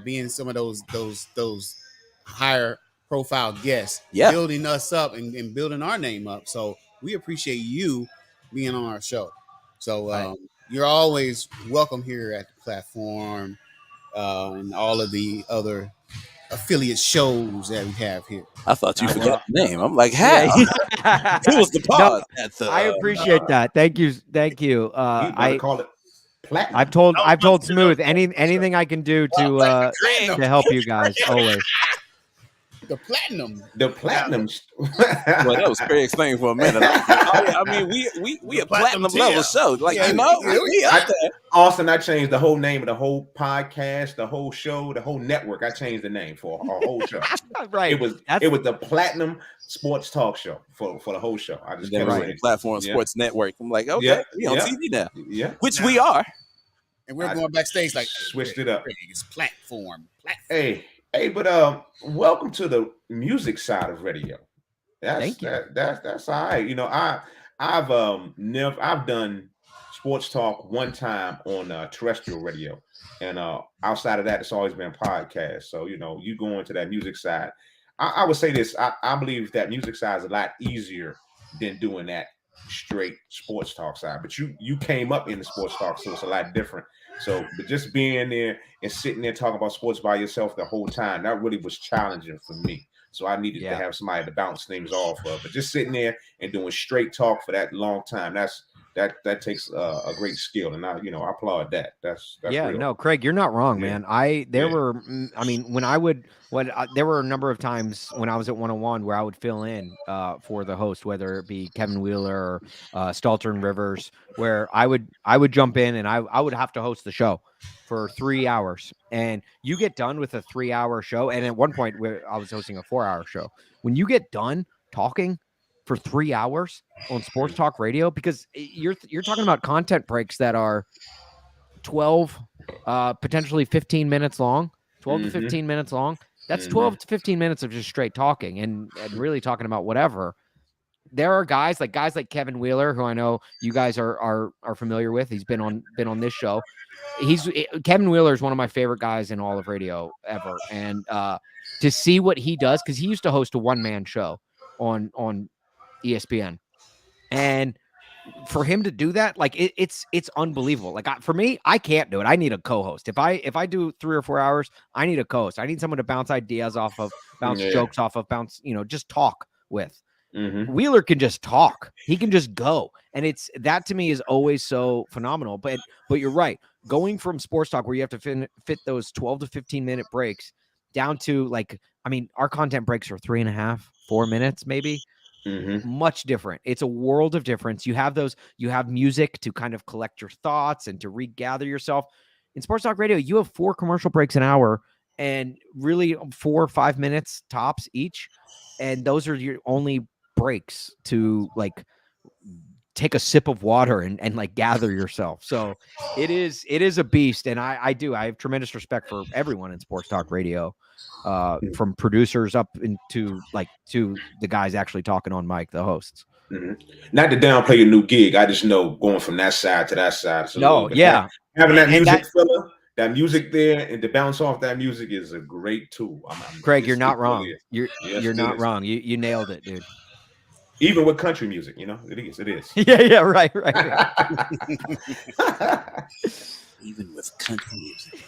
being some of those higher profile guests, building us up and building our name up. So we appreciate you being on our show. So you're always welcome here at the platform. And all of the other affiliate shows that we have here. I thought you forgot the name. I'm like, hey, who was the pause? I appreciate that. Thank you. I call it platinum. I've told Smoooth anything I can do to help you guys always. The platinum. Well, that was Craig explaining for a minute. I mean, we a platinum level show. Like, we up there. Austin, I changed the whole name of the whole podcast, the whole show, the whole network. I changed the name for our whole show. Right. It was the Platinum Sports Talk Show for the whole show. I just kept saying Platform Sports Network. I'm like, okay, we on TV now. Yeah. Which we are. And we're going backstage like switched it up. It's platform. Hey, but welcome to the music side of radio. Thank you. That's all right. I've done sports talk one time on terrestrial radio, and outside of that, it's always been podcast. So you go into that music side. I would say this. I believe that music side is a lot easier than doing that straight sports talk side. But you came up in the sports talk, so it's a lot different. So, but just being there and sitting there talking about sports by yourself the whole time, that really was challenging for me. So I needed to have somebody to bounce things off of. But just sitting there and doing straight talk for that long time, that takes a great skill, and I applaud that. That's real. No, Craig, you're not wrong, man. There were a number of times when I was at 101 where I would fill in for the host, whether it be Kevin Wheeler or Stalton Rivers, where I would jump in and I would have to host the show for 3 hours, and you get done with a 3-hour show, and at one point where I was hosting a 4-hour show, when you get done talking for 3 hours on sports talk radio, because you're talking about content breaks that are 12, potentially 15 minutes long, 12 to 15 minutes long. That's 12 to 15 minutes of just straight talking and really talking about whatever. There are guys like Kevin Wheeler, who I know you guys are familiar with. He's been on this show. Kevin Wheeler is one of my favorite guys in all of radio ever. And to see what he does, because he used to host a one-man show on ESPN, and for him to do that, like it's unbelievable. Like for me, I can't do it. I need a co-host. If I do 3 or 4 hours, I need a co-host. I need someone to bounce ideas off of, bounce jokes off of, just talk with. Wheeler can just talk. He can just go, and that to me is always so phenomenal. But you're right. Going from sports talk where you have to fit those 12 to 15 minute breaks down to our content breaks are 3.5, 4 minutes maybe. Much different. It's a world of difference. You have music to kind of collect your thoughts and to regather yourself. In sports talk radio, you have 4 commercial breaks an hour, and really 4 or 5 minutes tops each, and those are your only breaks to take a sip of water and gather yourself. So it is a beast, and I have tremendous respect for everyone in sports talk radio, from producers up into to the guys actually talking on mic, the hosts. Not to downplay your new gig, I just know going from that side to that side. Having that music filler, that music there, and to bounce off that music is a great tool. Craig, you're not wrong. You're not wrong. You nailed it, dude. Even with country music, it is. Yeah, right. Even with country music.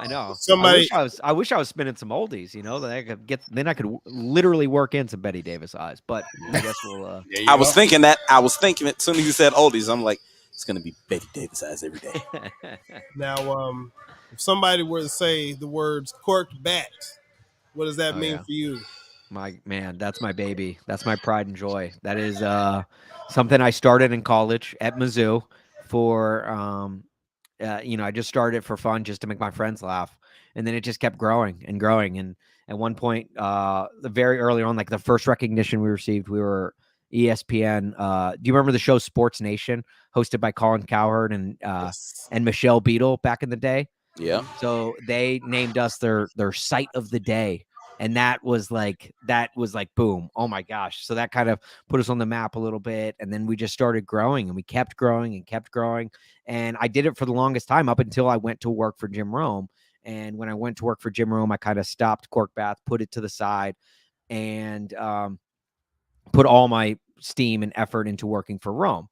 I know. I wish I was spinning some oldies, that I could get. Then I could literally work in some Betty Davis eyes. But I guess we'll. I was thinking it as soon as you said oldies. I'm like, it's gonna be Betty Davis eyes every day. Now, if somebody were to say the words "corked bats," what does that mean for you? My man, that's my baby. That's my pride and joy. That is something I started in college at Mizzou for. I just started it for fun, just to make my friends laugh, and then it just kept growing and growing. And at one point, very early on, the first recognition we received, we were ESPN. Do you remember the show Sports Nation, hosted by Colin Cowherd and Michelle Beadle back in the day? Yeah. So they named us their site of the day. And that was like boom. Oh my gosh. So that kind of put us on the map a little bit. And then we just started growing, and we kept growing and kept growing. And I did it for the longest time up until I went to work for Jim Rome. And when I went to work for Jim Rome, I kind of stopped Korked Bats, put it to the side, and put all my steam and effort into working for Rome.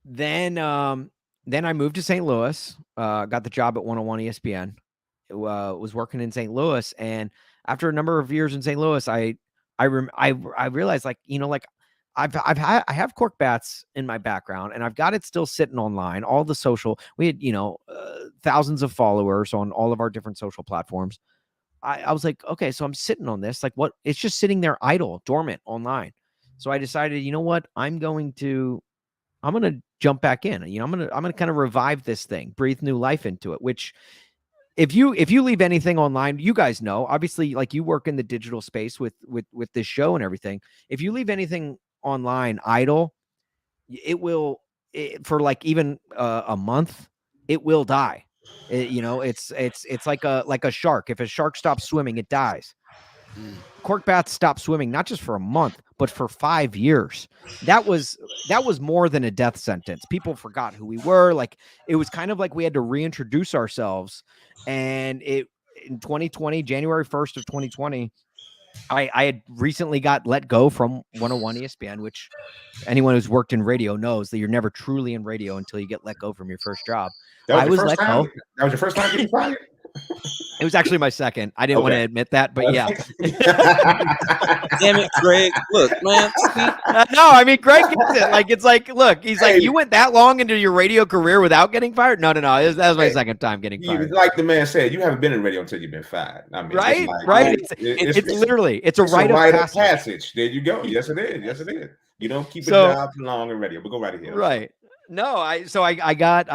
Then I moved to St. Louis, got the job at 101 ESPN. Was working in St. Louis, and after a number of years in St. Louis, I realized I have Korked Bats in my background, and I've got it still sitting online. All the social, we had thousands of followers on all of our different social platforms. I was like, okay, so I'm sitting on this, what? It's just sitting there idle, dormant online. So I decided, you know what? I'm going to jump back in. I'm gonna kind of revive this thing, breathe new life into it, which. If you leave anything online, you guys know, obviously, you work in the digital space with this show and everything. If you leave anything online idle, it will, for even a month, it will die. It's like a shark. If a shark stops swimming, it dies. Korked Bats stopped swimming, not just for a month, but for 5 years. That was more than a death sentence. People forgot who we were. It was kind of like we had to reintroduce ourselves. And in 2020, January 1st of 2020, I had recently got let go from 101 ESPN, which anyone who's worked in radio knows that you're never truly in radio until you get let go from your first job. That was I was let go. That was your first time getting fired? It was actually my second. I didn't want to admit that, but yeah. Damn it, Greg. Look, man. No, I mean, Greg gets it. Like, it's like, look, he's like, you went that long into your radio career without getting fired? No. That was my second time getting fired. Like the man said, you haven't been in radio until you've been fired. I mean, right? Like, right. It's literally, it's a rite of passage. There you go. Yes, it is. Yes, it is. You don't keep a job too long in radio, but go right ahead. Right. No, I got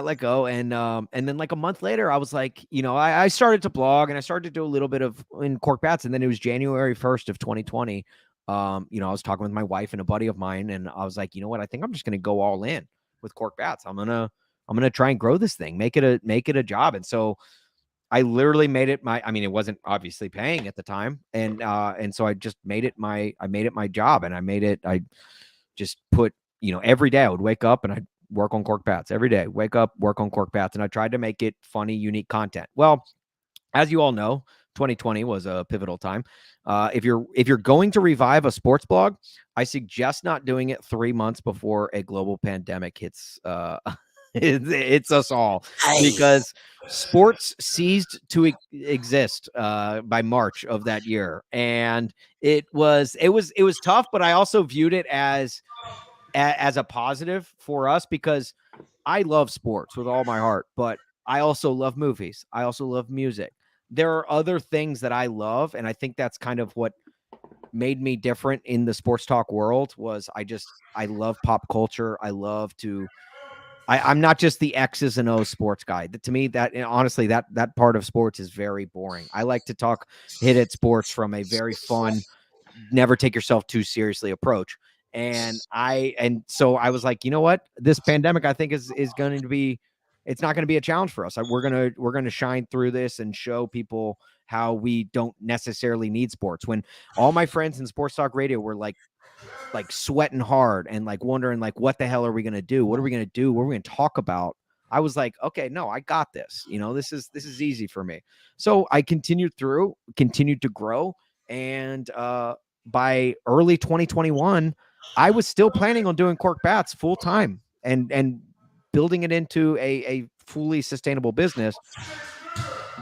let go, and then like a month later, I was like, I started to blog and I started to do a little bit of in Korked Bats, and then it was January 1st of 2020. I was talking with my wife and a buddy of mine, and I was like, you know what, I think I'm just gonna go all in with Korked Bats. I'm gonna try and grow this thing, make it a job. And so I literally made it it wasn't obviously paying at the time, and so I just made it my job, and I just put. Every day I would wake up and I'd work on Korked Bats every day, wake up, work on Korked Bats. And I tried to make it funny, unique content. Well, as you all know, 2020 was a pivotal time. If you're going to revive a sports blog, I suggest not doing it 3 months before a global pandemic hits, it's us all, because sports ceased to exist by March of that year. And it was tough, but I also viewed it as a positive for us, because I love sports with all my heart, but I also love movies. I also love music. There are other things that I love, and I think that's kind of what made me different in the sports talk world. Was I love pop culture. I love I'm not just the X's and O's sports guy. To me, honestly, that part of sports is very boring. I like to talk hit sports from a very fun, never take yourself too seriously approach. And so I was like, you know what? This pandemic, I think is going to be, it's not going to be a challenge for us. We're going to shine through this and show people how we don't necessarily need sports. When all my friends in sports talk radio were like sweating hard and like wondering like, what the hell are we going to do? What are we going to do? What are we going to talk about? I was like, okay, no, I got this. This is easy for me. So I continued to grow. And by early 2021, I was still planning on doing Korked Bats full time and building it into a fully sustainable business.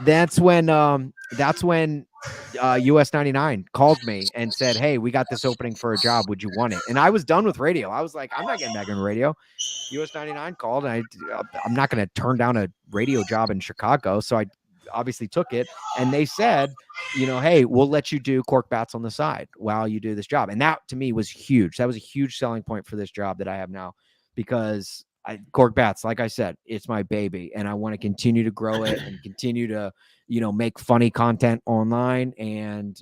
That's when US 99 called me and said, hey, we got this opening for a job. Would you want it? And I was done with radio. I was like, I'm not getting back in radio. US 99 called, and I'm not going to turn down a radio job in Chicago. So I obviously took it, and they said, hey, we'll let you do Korked Bats on the side while you do this job. And that to me was huge. That was a huge selling point for this job that I have now, because Korked Bats, like I said, it's my baby, and I want to continue to grow it and continue to, make funny content online. And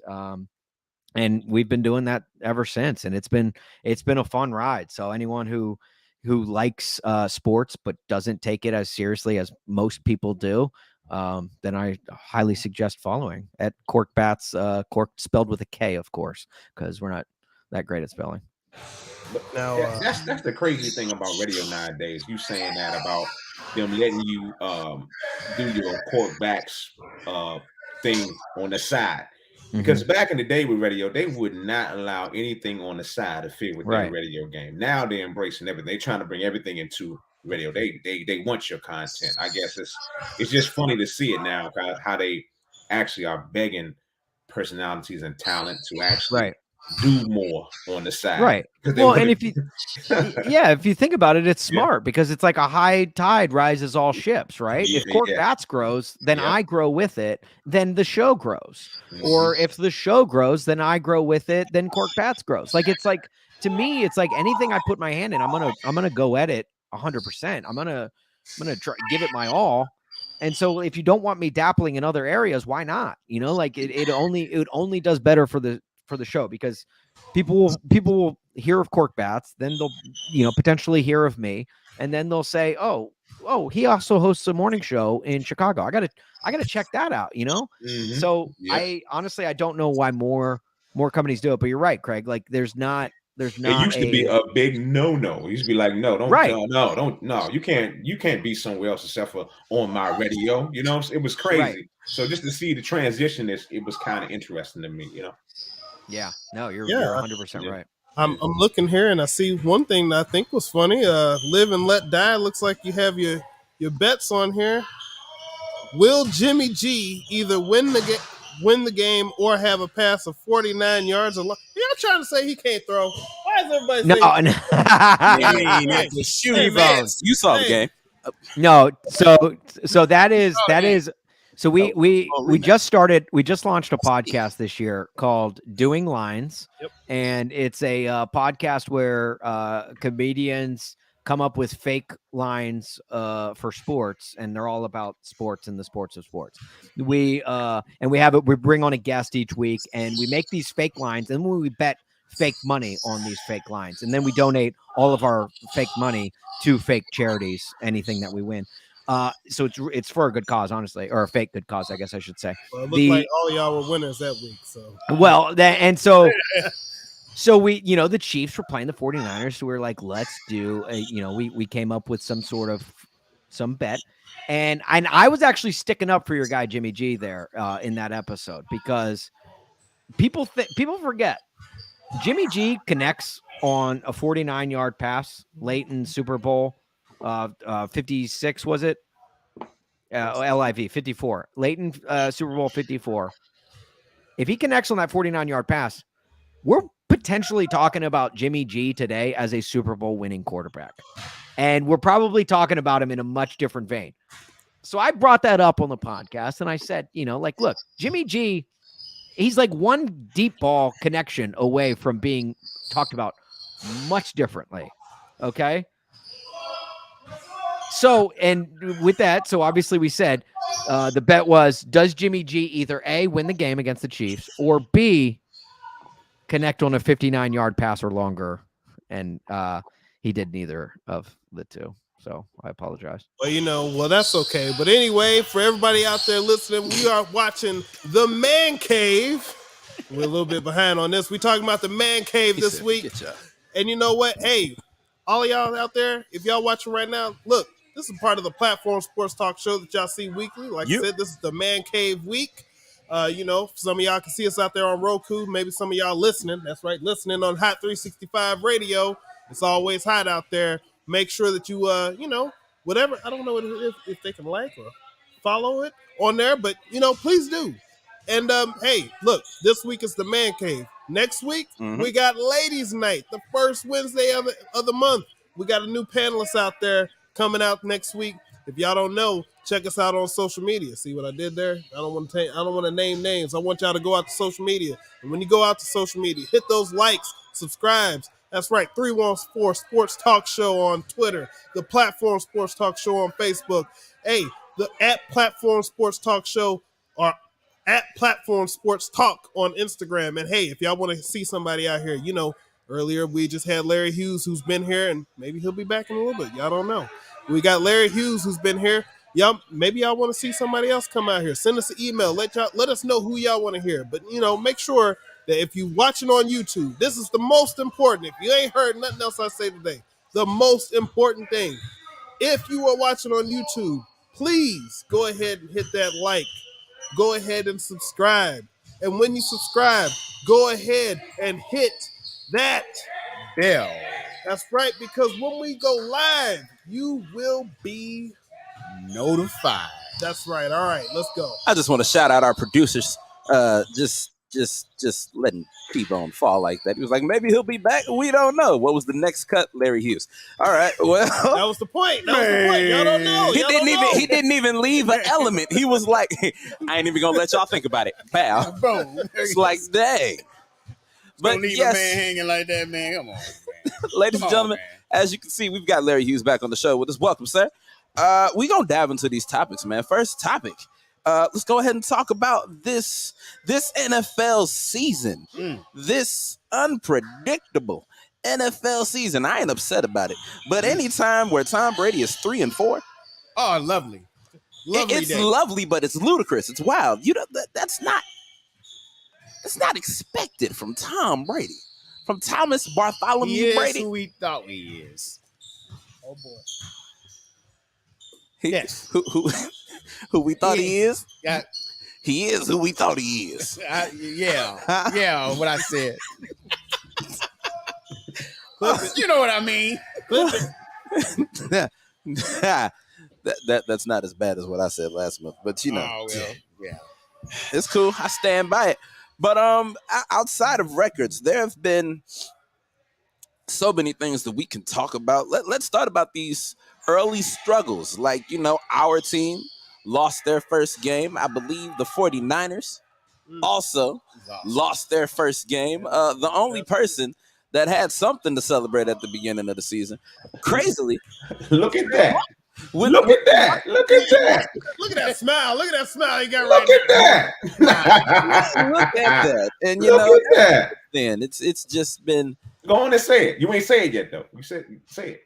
we've been doing that ever since, and it's been a fun ride. So anyone who likes sports but doesn't take it as seriously as most people do, then I highly suggest following at Korked Bats, Korked spelled with a K, of course, because we're not that great at spelling. Now, that's the crazy thing about radio nowadays. You saying that about them letting you do your Korked Bats thing on the side. Because back in the day with radio, they would not allow anything on the side to fit with their radio game. Now they're embracing everything. They're trying to bring everything into radio. They want your content. I guess it's just funny to see it now, how they actually are begging personalities and talent to actually do more on the side. Right. Well, and if you think about it, it's smart, because it's like a high tide rises all ships, right? If Korked Bats grows, then I grow with it, then the show grows. Or if the show grows, then I grow with it, then Korked Bats grows. Like, it's like, to me, it's like anything I put my hand in, I'm gonna go at it 100%. I'm gonna try give it my all. And so if you don't want me dappling in other areas, why not? Like it only does better for the show, because people will hear of Korked Bats, then they'll potentially hear of me, and then they'll say, oh, he also hosts a morning show in Chicago. I gotta check that out. So I honestly, I don't know why more companies do it, but you're right, Craig. Like there's not There's not. It used to be a big no. It used to be like, no, don't, Right. no. You can't be somewhere else except for on my radio. You know, it was crazy. Right. So just to see the transition, it was kind of interesting to me. You know. Yeah. No, you're Yeah. 100% right. I'm looking here and I see one thing that I think was funny. Live and Let Die. Looks like you have your bets on here. Will Jimmy G either win the game or have a pass of 49 yards? Y'all trying to say he can't throw? Why is everybody saying? You saw the game. No, so that is. So we just launched a podcast this year called Doing Lines. Yep. And it's a podcast where comedians come up with fake lines for sports, and they're all about sports and the sports of sports. We bring on a guest each week, and we make these fake lines, and we bet fake money on these fake lines, and then we donate all of our fake money to fake charities, anything that we win. So it's for a good cause, honestly, or a fake good cause, I guess I should say. Well, it looked like all y'all were winners that week. So we, the Chiefs were playing the 49ers, so we were like, let's do we came up with some bet. And I was actually sticking up for your guy Jimmy G there in that episode, because people forget Jimmy G connects on a 49-yard pass late in Super Bowl 56, was it? LIV 54, late in Super Bowl 54. If he connects on that 49-yard pass, we're potentially talking about Jimmy G today as a Super Bowl winning quarterback. And we're probably talking about him in a much different vein. So I brought that up on the podcast, and I said, look, Jimmy G, he's like one deep ball connection away from being talked about much differently. Okay. So, and with that, so obviously we said the bet was, does Jimmy G either A, win the game against the Chiefs, or B, connect on a 59-yard pass or longer? And he did neither of the two. So I apologize. Well, that's okay. But anyway, for everybody out there listening, we are watching The Man Cave. We're a little bit behind on this. We're talking about The Man Cave this week. And you know what? Hey, all of y'all out there, if y'all watching right now, look, this is part of the Platform Sports Talk Show that y'all see weekly. Like I said, this is the Man Cave week. Some of y'all can see us out there on Roku. Maybe some of y'all listening. That's right, listening on Hot 365 Radio. It's always hot out there. Make sure that you, whatever. I don't know if they can like or follow it on there, but, please do. And, hey, look, this week is the Man Cave. Next week, we got Ladies Night, the first Wednesday of the month. We got a new panelist out there coming out next week. If y'all don't know, check us out on social media. See what I did there? I don't want to name names. I want y'all to go out to social media. And when you go out to social media, hit those likes, subscribes. That's right, 314 Sports Talk Show on Twitter, the Platform Sports Talk Show on Facebook. Hey, the at Platform Sports Talk Show or at Platform Sports Talk on Instagram. And hey, if y'all want to see somebody out here, earlier we just had Larry Hughes, who's been here, and maybe he'll be back in a little bit. Y'all don't know. We got Larry Hughes, who's been here. Maybe y'all want to see somebody else come out here. Send us an email. Let us know who y'all want to hear. But make sure that if you're watching on YouTube, this is the most important. If you ain't heard nothing else I say today, the most important thing. If you are watching on YouTube, please go ahead and hit that like. Go ahead and subscribe. And when you subscribe, go ahead and hit that bell. That's right, because when we go live, you will be notified. That's right. All right, let's go. I just want to shout out our producers. Just letting T-Bone fall like that. He was like, maybe he'll be back. We don't know. What was the next cut? Larry Hughes. All right. Well, that was the point. Y'all don't know. He didn't even leave an element. He was like, I ain't even gonna let y'all think about it. Pow. It's like, dang. But don't leave a man hanging like that, man. Come on, man. Ladies and gentlemen, as you can see, we've got Larry Hughes back on the show with us. Welcome, sir. We're gonna dive into these topics, man. First topic. Let's go ahead and talk about this NFL season. This unpredictable NFL season. I ain't upset about it. But anytime where Tom Brady is 3-4. Oh, lovely. It's lovely, but it's ludicrous. It's wild. That's not expected from Tom Brady. from Thomas Bartholomew He is Brady. who we thought he is. Oh boy. Yes. Who we thought he is? Yeah. He is who we thought he is. Yeah, what I said. You know what I mean. That's not as bad as what I said last month, but you know, Oh, well, yeah. it's cool. I stand by it. But outside of records, there have been so many things that we can talk about. Let's start about these early struggles. Like, you know, our team lost their first game. I believe the 49ers also lost their first game. The only person that had something to celebrate at the beginning of the season. Crazily. Look at that. Look at that. Look at that. Look at that smile. Look at that smile you got Look right at that. Look at that. And you Look know, at that. then it's just been Go on and say it. You ain't say it yet, though. You said say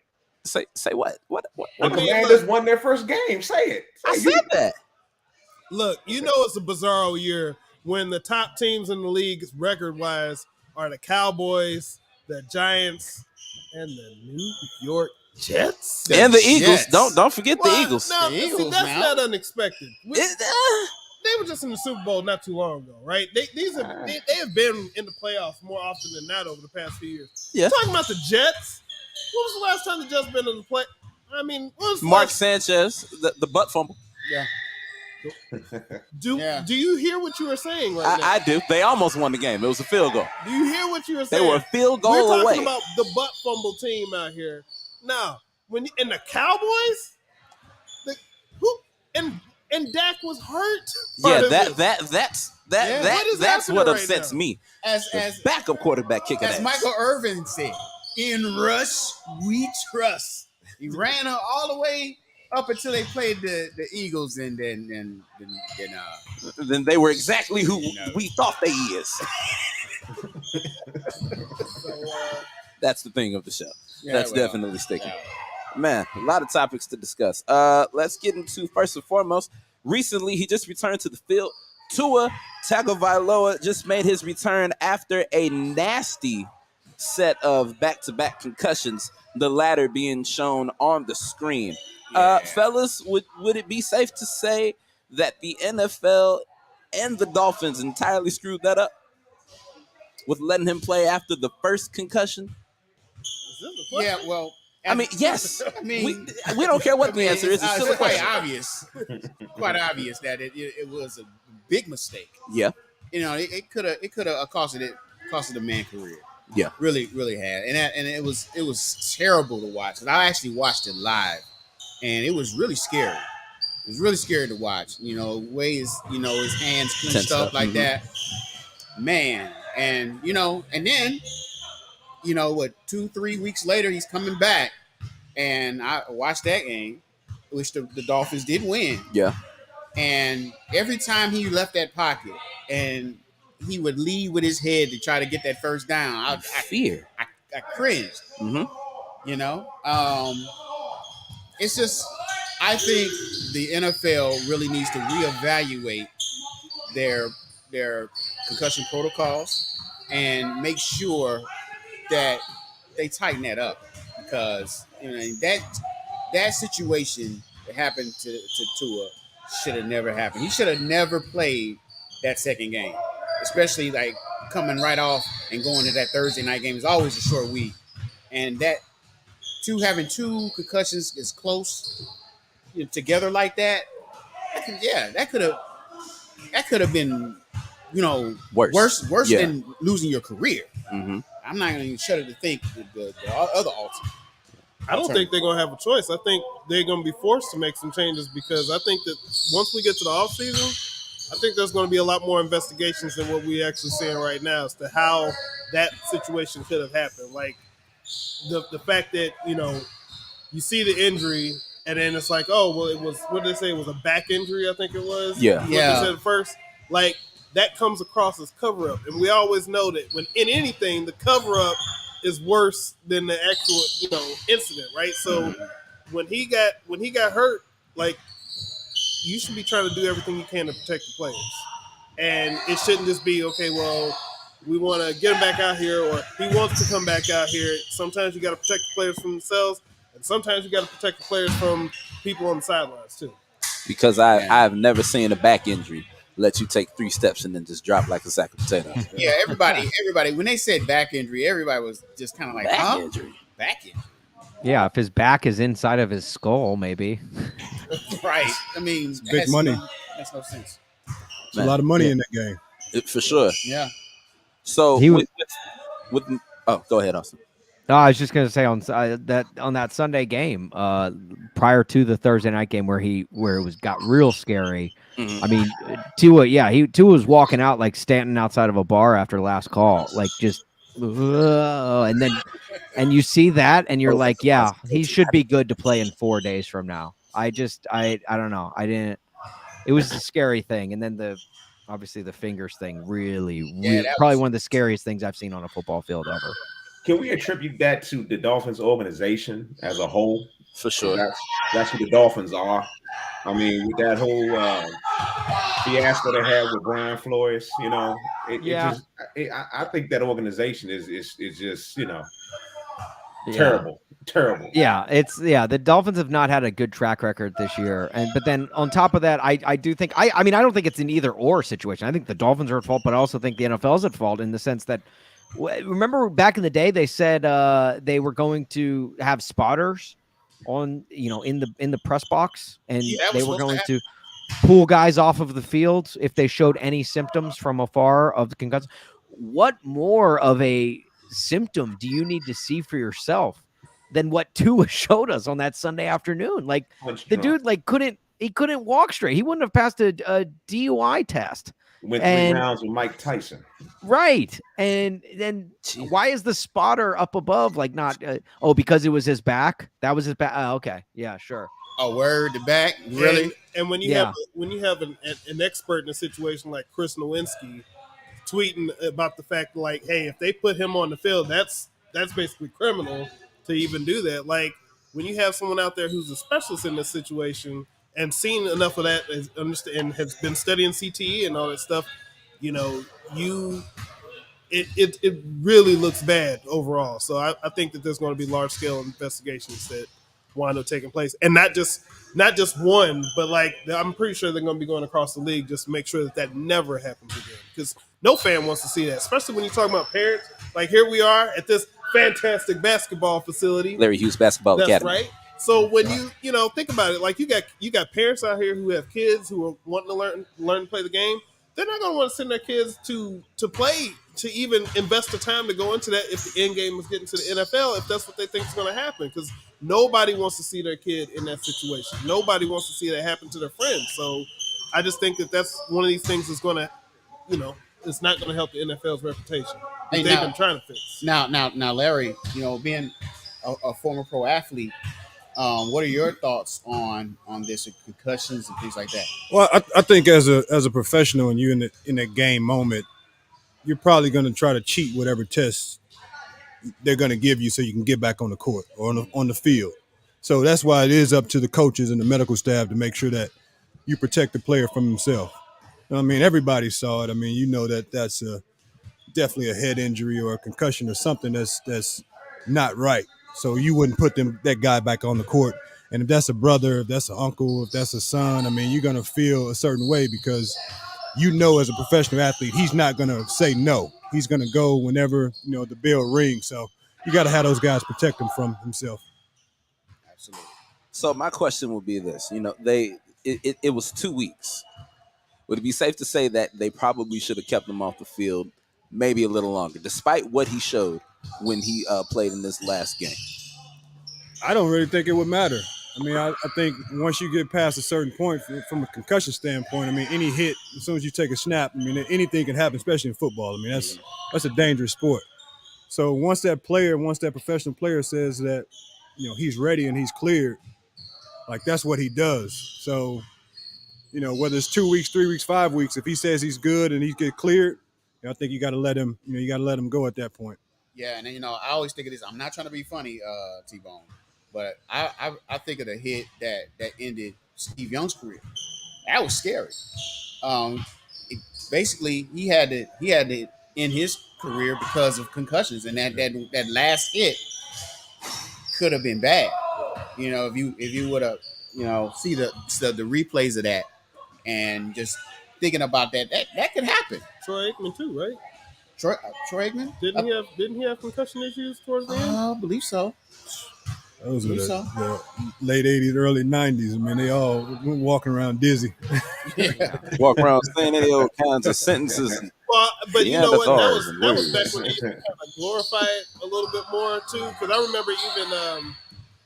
it. say what? What? The Commanders won their first game. Say it. I said that. Look, you know it's a bizarro year when the top teams in the league record-wise are the Cowboys, the Giants, and the New York Jets. And the Eagles. Jets. Don't forget the Well, Eagles. No, The see, Eagles, that's man. not unexpected. It- They were just in the Super Bowl not too long ago, right? They have been in the playoffs more often than not over the past few years. Yeah. Talking about the Jets. When was the last time the Jets been in the play? I mean, what was the Mark last- Sanchez, the butt fumble. Do you hear what you were saying right now? I do. They almost won the game. It was a field goal. Do you hear what you were They saying? were a field We're goal talking away. about the butt fumble team out here. Now, in the Cowboys, and Dak was hurt. Yeah, part of this. that's happening what right upsets now? me. As The backup quarterback kicking as ass. Michael Irvin said, in Rush we trust. He ran her all the way up until they played the Eagles, and then Then they were exactly who we thought they is. That's the thing of the show. That's definitely sticking. Man, a lot of topics to discuss. Let's get into first and foremost. Recently, he just returned to the field. Tua Tagovailoa just made his return after a nasty set of back-to-back concussions, the latter being shown on the screen. Fellas, would it be safe to say that the NFL and the Dolphins entirely screwed that up with letting him play after the first concussion? Yeah, well, I mean, yes. I mean, we don't care what the answer is. It's still a quite question. obvious. Quite obvious that it was a big mistake. Yeah. You know, it could have costed a man career. Yeah. Really had, and it was terrible to watch. And I actually watched it live, and it was really scary. It was really scary to watch. You know, ways his hands clenched up like that, man. And and then 2-3 weeks later he's coming back, and I watched that game, which the Dolphins did win. Yeah. And every time he left that pocket and he would lead with his head to try to get that first down, I cringed. Mm-hmm. It's just, I think the NFL really needs to reevaluate their concussion protocols and make sure that they tighten that up, because that situation that happened to Tua should have never happened. He should have never played that second game, especially like coming right off and going to that Thursday night game. Is always a short week, and having two concussions is close together like that. That could have been worse Yeah. than losing your career. Mm-hmm. I'm not going to shudder to think the other alternate. I don't think they're going to have a choice. I think they're going to be forced to make some changes, because I think that once we get to the offseason, I think there's going to be a lot more investigations than what we're actually seeing right now as to how that situation could have happened. Like the fact that, you see the injury and then it's like, oh, well, it was, what did they say? It was a back injury, I think it was. Yeah. What they said at first. Like, that comes across as cover-up. And we always know that when in anything, the cover-up is worse than the actual, incident, right? So when he got hurt, like, you should be trying to do everything you can to protect the players. And it shouldn't just be, okay, well, we want to get him back out here, or he wants to come back out here. Sometimes you got to protect the players from themselves, and sometimes you got to protect the players from people on the sidelines too. Because I've never seen a back injury let you take 3 steps and then just drop like a sack of potatoes. Yeah, everybody. When they said back injury, everybody was just kind of like, Back injury. Back injury. Yeah, if his back is inside of his skull, maybe. Right. I mean, It's big money. Makes no sense. It's a lot of money in that game. For sure. Yeah. So He was- go ahead, Austin. No, I was just gonna say on that Sunday game, prior to the Thursday night game where it got real scary. Mhm. I mean, Tua was walking out like standing outside of a bar after last call, like just, and you see that, and you're like, yeah, he should be good to play in 4 days from now. I don't know, it was a scary thing, and then obviously the fingers thing really probably one of the scariest things I've seen on a football field ever. Can we attribute that to the Dolphins organization as a whole? For sure. That's who the Dolphins are. I mean, with that whole fiasco they had with Brian Flores, I think that organization is just, terrible. Terrible. Yeah, the Dolphins have not had a good track record this year, but then on top of that, I do think I don't think it's an either or situation. I think the Dolphins are at fault, but I also think the NFL is at fault in the sense that, remember back in the day they said they were going to have spotters on in the press box, and they were going to pull guys off of the field if they showed any symptoms from afar of the concussion. What more of a symptom do you need to see for yourself than what Tua showed us on that Sunday afternoon? Like the dude couldn't walk straight. He wouldn't have passed a DUI test. Went 3 rounds with Mike Tyson. Right. And then why is the spotter up above? Like not, because it was his back. That was his back. Okay. Yeah, sure. Oh, word, the back. Really? And when you have an expert in a situation like Chris Nowinski tweeting about the fact, like, hey, if they put him on the field, that's basically criminal to even do that. Like, when you have someone out there who's a specialist in this situation and seen enough of that and has been studying CTE and all that stuff, it really looks bad overall. So I think that there's going to be large scale investigations that wind up taking place, and not just one, but like I'm pretty sure they're going to be going across the league just to make sure that never happens again. Because no fan wants to see that, especially when you're talking about parents. Like here we are at this fantastic basketball facility, Larry Hughes Basketball Academy. That's right. So when you think about it, like you got parents out here who have kids who are wanting to learn to play the game. They're not going to want to send their kids to play, to even invest the time to go into that if the end game is getting to the NFL, if that's what they think is going to happen. Because nobody wants to see their kid in that situation. Nobody wants to see that happen to their friends. So I just think that that's one of these things that's going to, it's not going to help the NFL's reputation. They've been trying to fix. Now, Larry, being a former pro athlete, what are your thoughts on this, concussions and things like that? Well, I think as a professional and you in that game moment, you're probably going to try to cheat whatever tests they're going to give you so you can get back on the court or on the field. So that's why it is up to the coaches and the medical staff to make sure that you protect the player from himself. I mean, everybody saw it. I mean, that's definitely a head injury or a concussion or something that's not right. So you wouldn't put that guy back on the court. And if that's a brother, if that's an uncle, if that's a son, I mean, you're going to feel a certain way because as a professional athlete, he's not going to say no. He's going to go whenever, the bell rings. So you got to have those guys protect him from himself. Absolutely. So my question would be this, it was 2 weeks. Would it be safe to say that they probably should have kept him off the field maybe a little longer, despite what he showed when he played in this last game? I don't really think it would matter. I mean, I think once you get past a certain point from a concussion standpoint, I mean, any hit, as soon as you take a snap, I mean, anything can happen, especially in football. I mean, that's a dangerous sport. So once that professional player says that, he's ready and he's cleared, like that's what he does. So, whether it's 2 weeks, 3 weeks, 5 weeks, if he says he's good and he get cleared, I think you got to let him, go at that point. Yeah, and I always think of this. I'm not trying to be funny, T-Bone, but I think of the hit that ended Steve Young's career. That was scary. Basically, he had to in his career because of concussions, and that last hit could have been bad. You know, if you would have, you know, see the replays of that and just thinking about that could happen. Troy Aikman too, right? Troy Aikman? Didn't he have concussion issues towards the end? I believe so. Those were the late 80s, early 90s. I mean, they all were walking around dizzy. Walk around saying any old kinds of sentences. Well, but you know what? That was back words. when they used to kind of glorify it a little bit more too. Because I remember even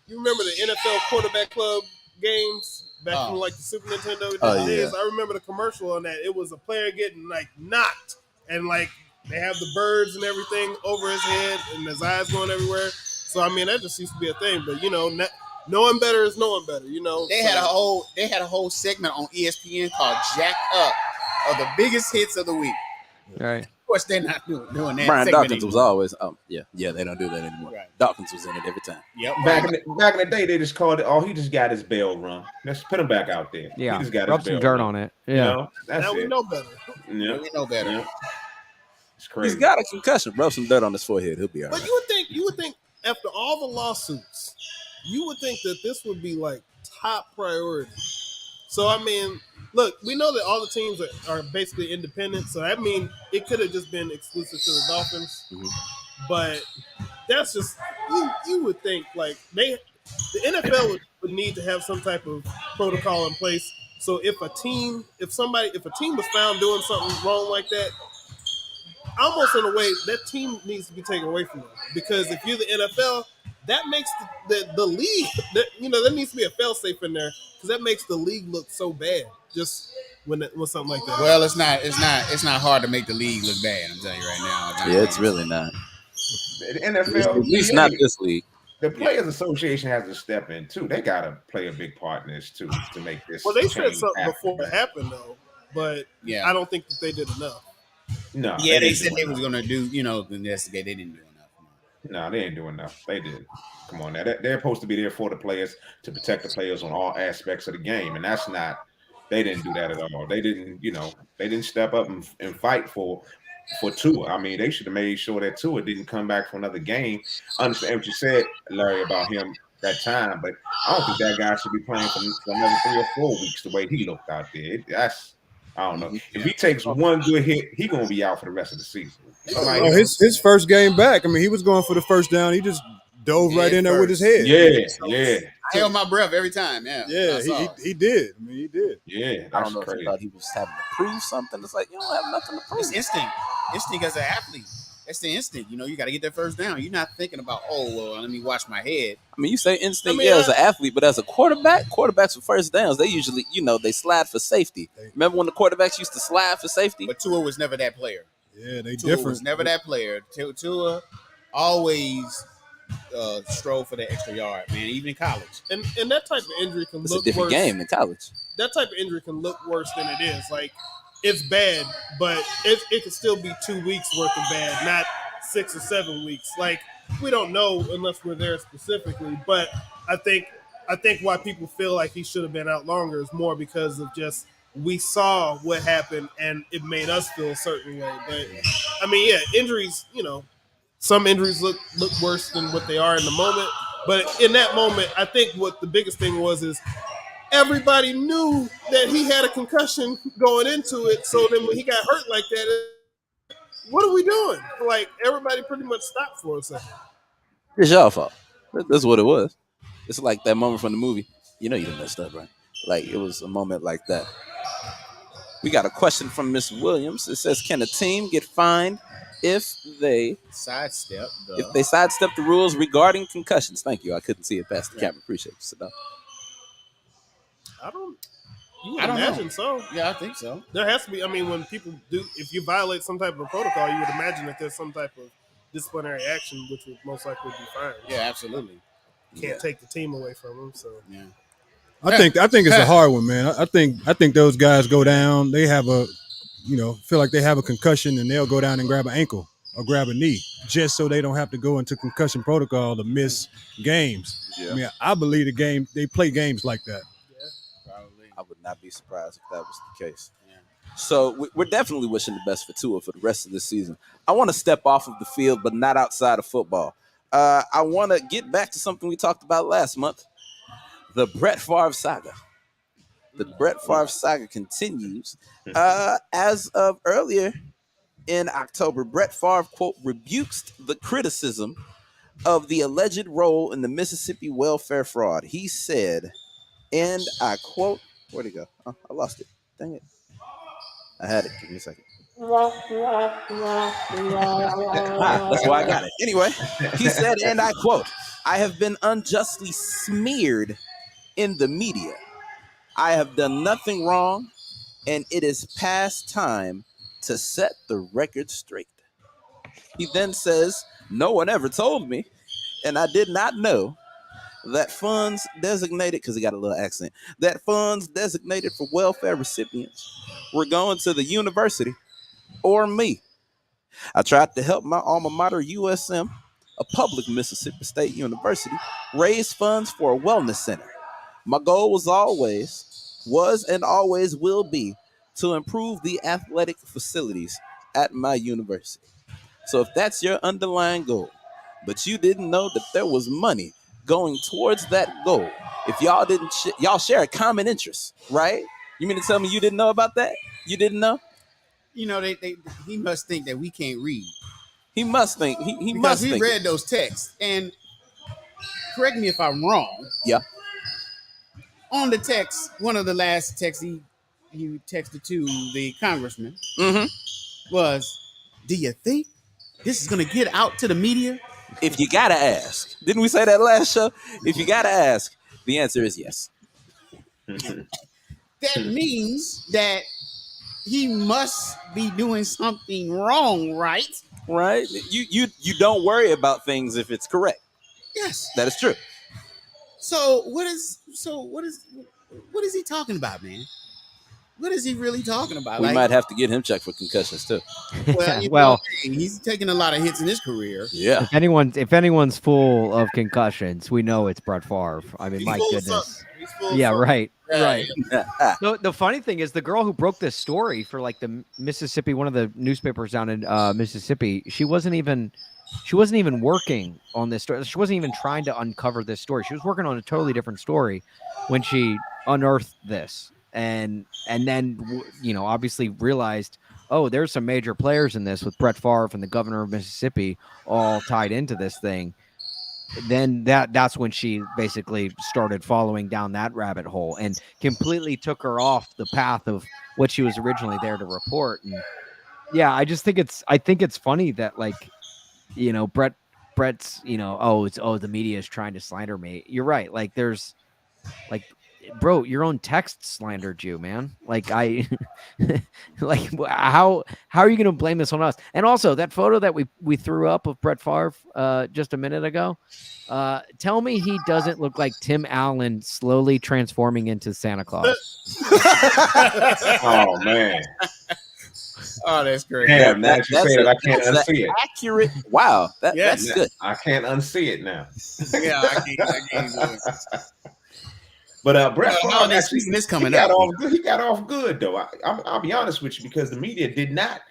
you remember the NFL Quarterback Club games back from like the Super Nintendo days. I remember the commercial on that. It was a player getting like knocked, and like they have the birds and everything over his head, and his eyes going everywhere. So I mean, that just used to be a thing. But you know, knowing better is knowing better. You know, they had a whole segment on ESPN called "Jack Up" of the biggest hits of the week. Right. Of course, they're not doing that. Brian Dawkins anymore. was always they don't do that anymore. Right. Dawkins was in it every time. Yep. Back in the day, they just called it. Oh, he just got his bell run. Let's put him back out there. Yeah. He just got Rub his some bell dirt run. on it. Yeah. You know, that's now it. we know better. Yeah. We know better. Yeah. It's crazy. He's got a concussion. Rub some dirt on his forehead. He'll be all right. But you would think after all the lawsuits, you would think that this would be like top priority. So I mean, look, we know that all the teams are basically independent. So I mean, it could have just been exclusive to the Dolphins. Mhm. But that's just you would think like the NFL would need to have some type of protocol in place. So if a team was found doing something wrong like that, almost in a way that team needs to be taken away from them. Because if you're the NFL, that makes the league there needs to be a fail-safe in there, because that makes the league look so bad just when something like that. Well, it's not hard to make the league look bad. I'm telling you right now. Yeah, it's really not. The NFL, At least not this league. The Players Association has to step in too. They got to play a big part in this too to make this. Well, they said change something happen, before man. it happened though, but Yeah. I don't think that they did enough. No. Yeah, they didn't said do they enough. was gonna do, investigate. They didn't do enough. No, they ain't doing enough. They did. Come on now. They're supposed to be there for the players, to protect the players on all aspects of the game. And that's not, they didn't do that at all. They didn't step up and fight for Tua. I mean, they should have made sure that Tua didn't come back for another game. I understand what you said, Larry, about him that time, but I don't think that guy should be playing for another 3 or 4 weeks the way he looked out there. I don't know. If he takes one good hit, he's going to be out for the rest of the season. His first game back, I mean, he was going for the first down. He just dove right in there with his head. Yeah. I held my breath every time. Yeah, he did. I mean, he did. Yeah, I that's don't know if crazy. he thought he was having to prove something. It's like, you don't have nothing to prove. It's instinct as an athlete. That's the instinct. You got to get that first down. You're not thinking about, let me watch my head. I mean, you say instinct, as an athlete, but as a quarterbacks for first downs, they usually, they slide for safety. Remember when the quarterbacks used to slide for safety? But Tua was never that player. Yeah, they Tua different. was never that player. Tua always strove for the extra yard, man, even in college. And that type of injury can It's look a different worse. game in college. That type of injury can look worse than it is. Like, it's bad, but it could still be 2 weeks worth of bad, not 6 or 7 weeks. Like, we don't know unless we're there specifically. But I think why people feel like he should have been out longer is more because of just we saw what happened and it made us feel a certain way. But I mean, injuries, some injuries look worse than what they are in the moment. But in that moment, I think what the biggest thing is everybody knew that he had a concussion going into it. So then when he got hurt like that, what are we doing? Like, everybody pretty much stopped for a second. It's your fault. That's what it was. It's like that moment from the movie. You done messed up, right? Like, it was a moment like that. We got a question from Miss Williams. It says, can a team get fined if they sidestep the rules regarding concussions? Thank you. I couldn't see it past the camera. Appreciate you, Sadal. I don't imagine know. So. Yeah, I think so. There has to be. I mean, when people do, if you violate some type of protocol, you would imagine that there's some type of disciplinary action, which would most likely be fine. Yeah, absolutely. Can't take the team away from them. So yeah. I think it's a hard one, man. I think those guys go down. They have feel like they have a concussion, and they'll go down and grab an ankle or grab a knee just so they don't have to go into concussion protocol to miss games. Yeah. I mean, I believe they play games like that. I would not be surprised if that was the case. Yeah. So we're definitely wishing the best for Tua for the rest of the season. I want to step off of the field, but not outside of football. I want to get back to something we talked about last month, the Brett Favre saga. The Brett Favre saga continues. As of earlier in October, Brett Favre, quote, rebukes the criticism of the alleged role in the Mississippi welfare fraud. He said, and I quote, where'd it go? Oh, I lost it. Dang it. I had it. Give me a second. That's why I got it. Anyway, he said, and I quote, I have been unjustly smeared in the media. I have done nothing wrong, and it is past time to set the record straight. He then says, no one ever told me, and I did not know that funds designated, because he got a little accent, that funds designated for welfare recipients were going to the university or me. I tried to help my alma mater, USM, a public Mississippi State University, raise funds for a wellness center. My goal was and always will be to improve the athletic facilities at my university. So if that's your underlying goal, but you didn't know that there was money going towards that goal, if y'all didn't, y'all share a common interest, right? You mean to tell me you didn't know about that? You didn't know? You know, he must think that we can't read. He must think. He because must we think. read those texts. And correct me if I'm wrong. Yeah. On the text, one of the last texts he texted to the congressman was, do you think this is going to get out to the media? If you got to ask. Didn't we say that last show? If you got to ask, the answer is yes. That means that he must be doing something wrong, right? Right? You don't worry about things if it's correct. Yes. That is true. So what is he talking about, man? What is he really talking about? We might have to get him checked for concussions too. Well, he's taking a lot of hits in his career. Yeah. If anyone's full of concussions, we know it's Brett Favre. I mean, my goodness. Yeah, right. Right. The funny thing is, the girl who broke this story for like the Mississippi, one of the newspapers down in Mississippi, she wasn't even working on this story. She wasn't even trying to uncover this story. She was working on a totally different story when she unearthed this, and then obviously realized, oh, there's some major players in this with Brett Favre and the governor of Mississippi all tied into this thing. Then that's when she basically started following down that rabbit hole and completely took her off the path of what she was originally there to report. And yeah, I think it's funny that Brett's the media is trying to slander me. You're right. Like there's bro, your own text slandered you, man. How are you going to blame this on us? And also that photo that we threw up of Brett Favre just a minute ago, tell me he doesn't look like Tim Allen slowly transforming into Santa Claus. Oh man. Oh, that's great. Yeah, now that you say it, I can't unsee it. Accurate. Wow. That's good. I can't unsee it now. Yeah, I can't do it. But Brett Favre actually this coming he got up. He got off good though. I'll be honest with you, because the media did not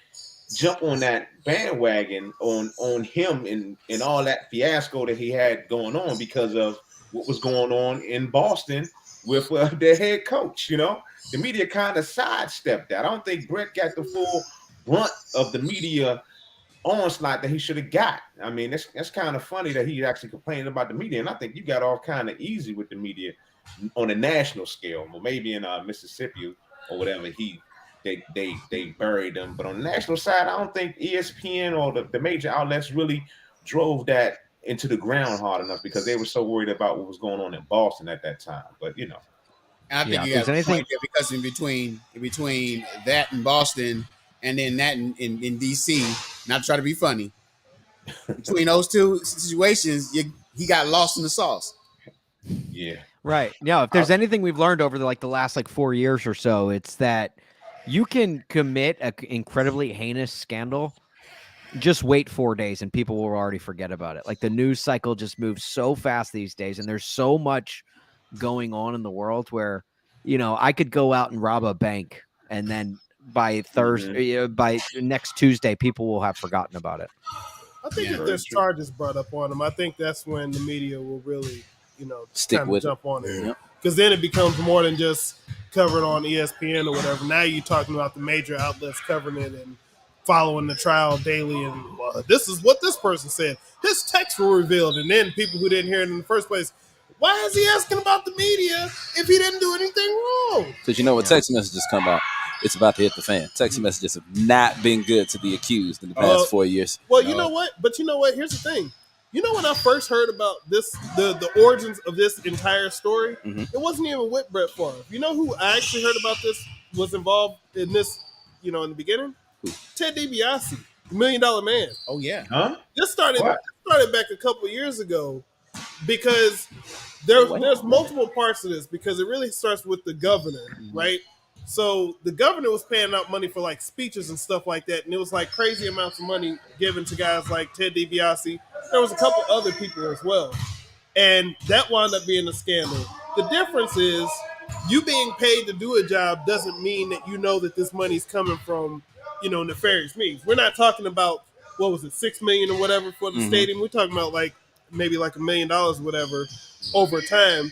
jump on that bandwagon on him and all that fiasco that he had going on because of what was going on in Boston with their head coach. The media kind of sidestepped that. I don't think Brett got the full brunt of the media onslaught that he should have got. I mean, that's kind of funny that he actually complained about the media, and I think you got off kind of easy with the media on a national scale. Well, maybe in Mississippi or whatever, they buried them, but on the national side, I don't think ESPN or the major outlets really drove that into the ground hard enough because they were so worried about what was going on in Boston at that time. But I think you have a point there, because in between that in Boston and then that in DC, not to try to be funny, between those two situations, he got lost in the sauce. Yeah. Right. Yeah. If there's anything we've learned over the last 4 years or so, it's that you can commit an incredibly heinous scandal. Just wait 4 days and people will already forget about it. Like the news cycle just moves so fast these days, and there's so much going on in the world where, I could go out and rob a bank and then by Thursday, by next Tuesday, people will have forgotten about it. I think if there's charges brought up on him, I think that's when the media will really, Stick with jump on it. Yep. Because then it becomes more than just covered on ESPN or whatever. Now you're talking about the major outlets covering it and following the trial daily. And this is what this person said. His texts were revealed. And then people who didn't hear it in the first place, why is he asking about the media if he didn't do anything wrong? Because when text messages come out, it's about to hit the fan. Text messages have not been good to the accused in the past 4 years. Well, you know what? But you know what? Here's the thing. When I first heard about this, the origins of this entire story, it wasn't even with Brett Favre. You know who I actually heard about this was involved in this, in the beginning? Who? Ted DiBiase, $1 Million Man. Oh yeah. Huh? This started back a couple of years ago because there's multiple parts of this because it really starts with the governor, right? So the governor was paying out money for like speeches and stuff like that, and it was like crazy amounts of money given to guys like Ted DiBiase. There was a couple other people as well, and that wound up being a scandal. The difference is you being paid to do a job doesn't mean that you know that this money's coming from, nefarious means. We're not talking about what was it, $6 million or whatever for the stadium. We're talking about maybe $1 million or whatever over time.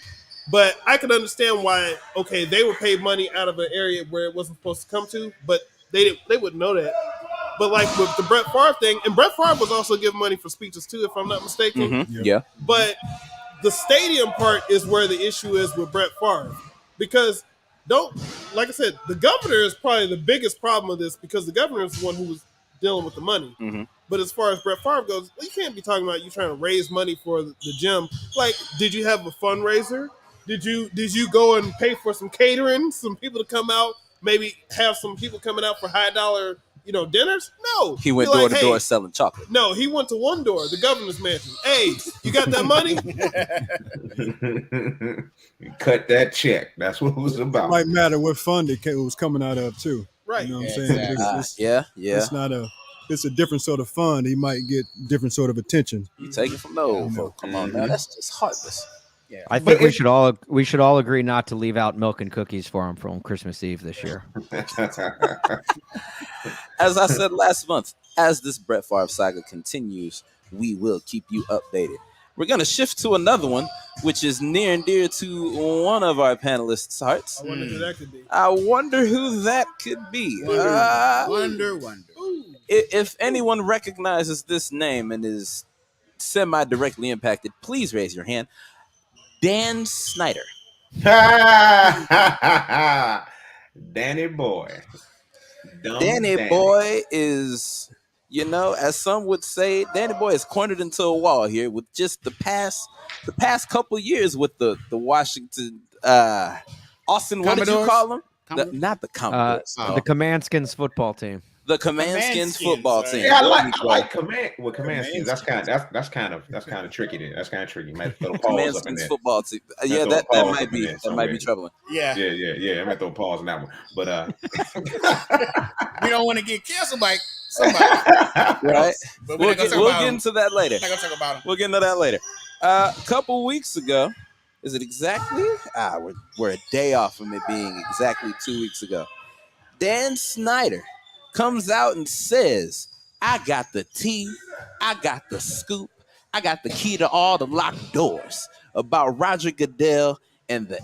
But I could understand why, okay, they were paid money out of an area where it wasn't supposed to come to, but they wouldn't know that. But like with the Brett Favre thing, and Brett Favre was also given money for speeches too, if I'm not mistaken. Yeah. But the stadium part is where the issue is with Brett Favre. Because like I said, the governor is probably the biggest problem of this because the governor is the one who was dealing with the money. But as far as Brett Favre goes, you can't be talking about you trying to raise money for the gym. Like, did you have a fundraiser? Did you go and pay for some catering, some people to come out, maybe have some people coming out for high dollar, dinners? No. He went door to door selling chocolate. No, he went to one door, the governor's mansion. Hey, you got that money? Cut that check. That's what it was about. It might matter what fund it was coming out of too. Right. You know what I'm saying? It's not it's a different sort of fund. He might get different sort of attention. You take it from the old folk. Come on now. That's just heartless. Yeah. I think we should all agree not to leave out milk and cookies for him from Christmas Eve this year. As I said last month, as this Brett Favre saga continues, we will keep you updated. We're going to shift to another one, which is near and dear to one of our panelists' hearts. I wonder who that could be. I wonder who that could be. Wonder. If anyone recognizes this name and is semi-directly impacted, please raise your hand. Dan Snyder. Danny Boy. Danny Boy is, as some would say, Danny Boy is cornered into a wall here with just the past couple years with the Washington Austin. What did you call them? Not the Commodores. The Commandskins football team. The Commandskins football team. Yeah, I like Commandskins. That's kind of tricky. That's kind of tricky. Might throw a pause up in there. Football team. Yeah, that might be troubling. Yeah. I might throw a pause on that one. But we don't want to get canceled by somebody, right? But we'll get into that later. We're not gonna talk about him. We'll get into that later. A couple weeks ago, is it exactly? We're a day off from it being exactly 2 weeks ago. Dan Snyder comes out and says, I got the tea, I got the scoop, I got the key to all the locked doors about Roger Goodell and the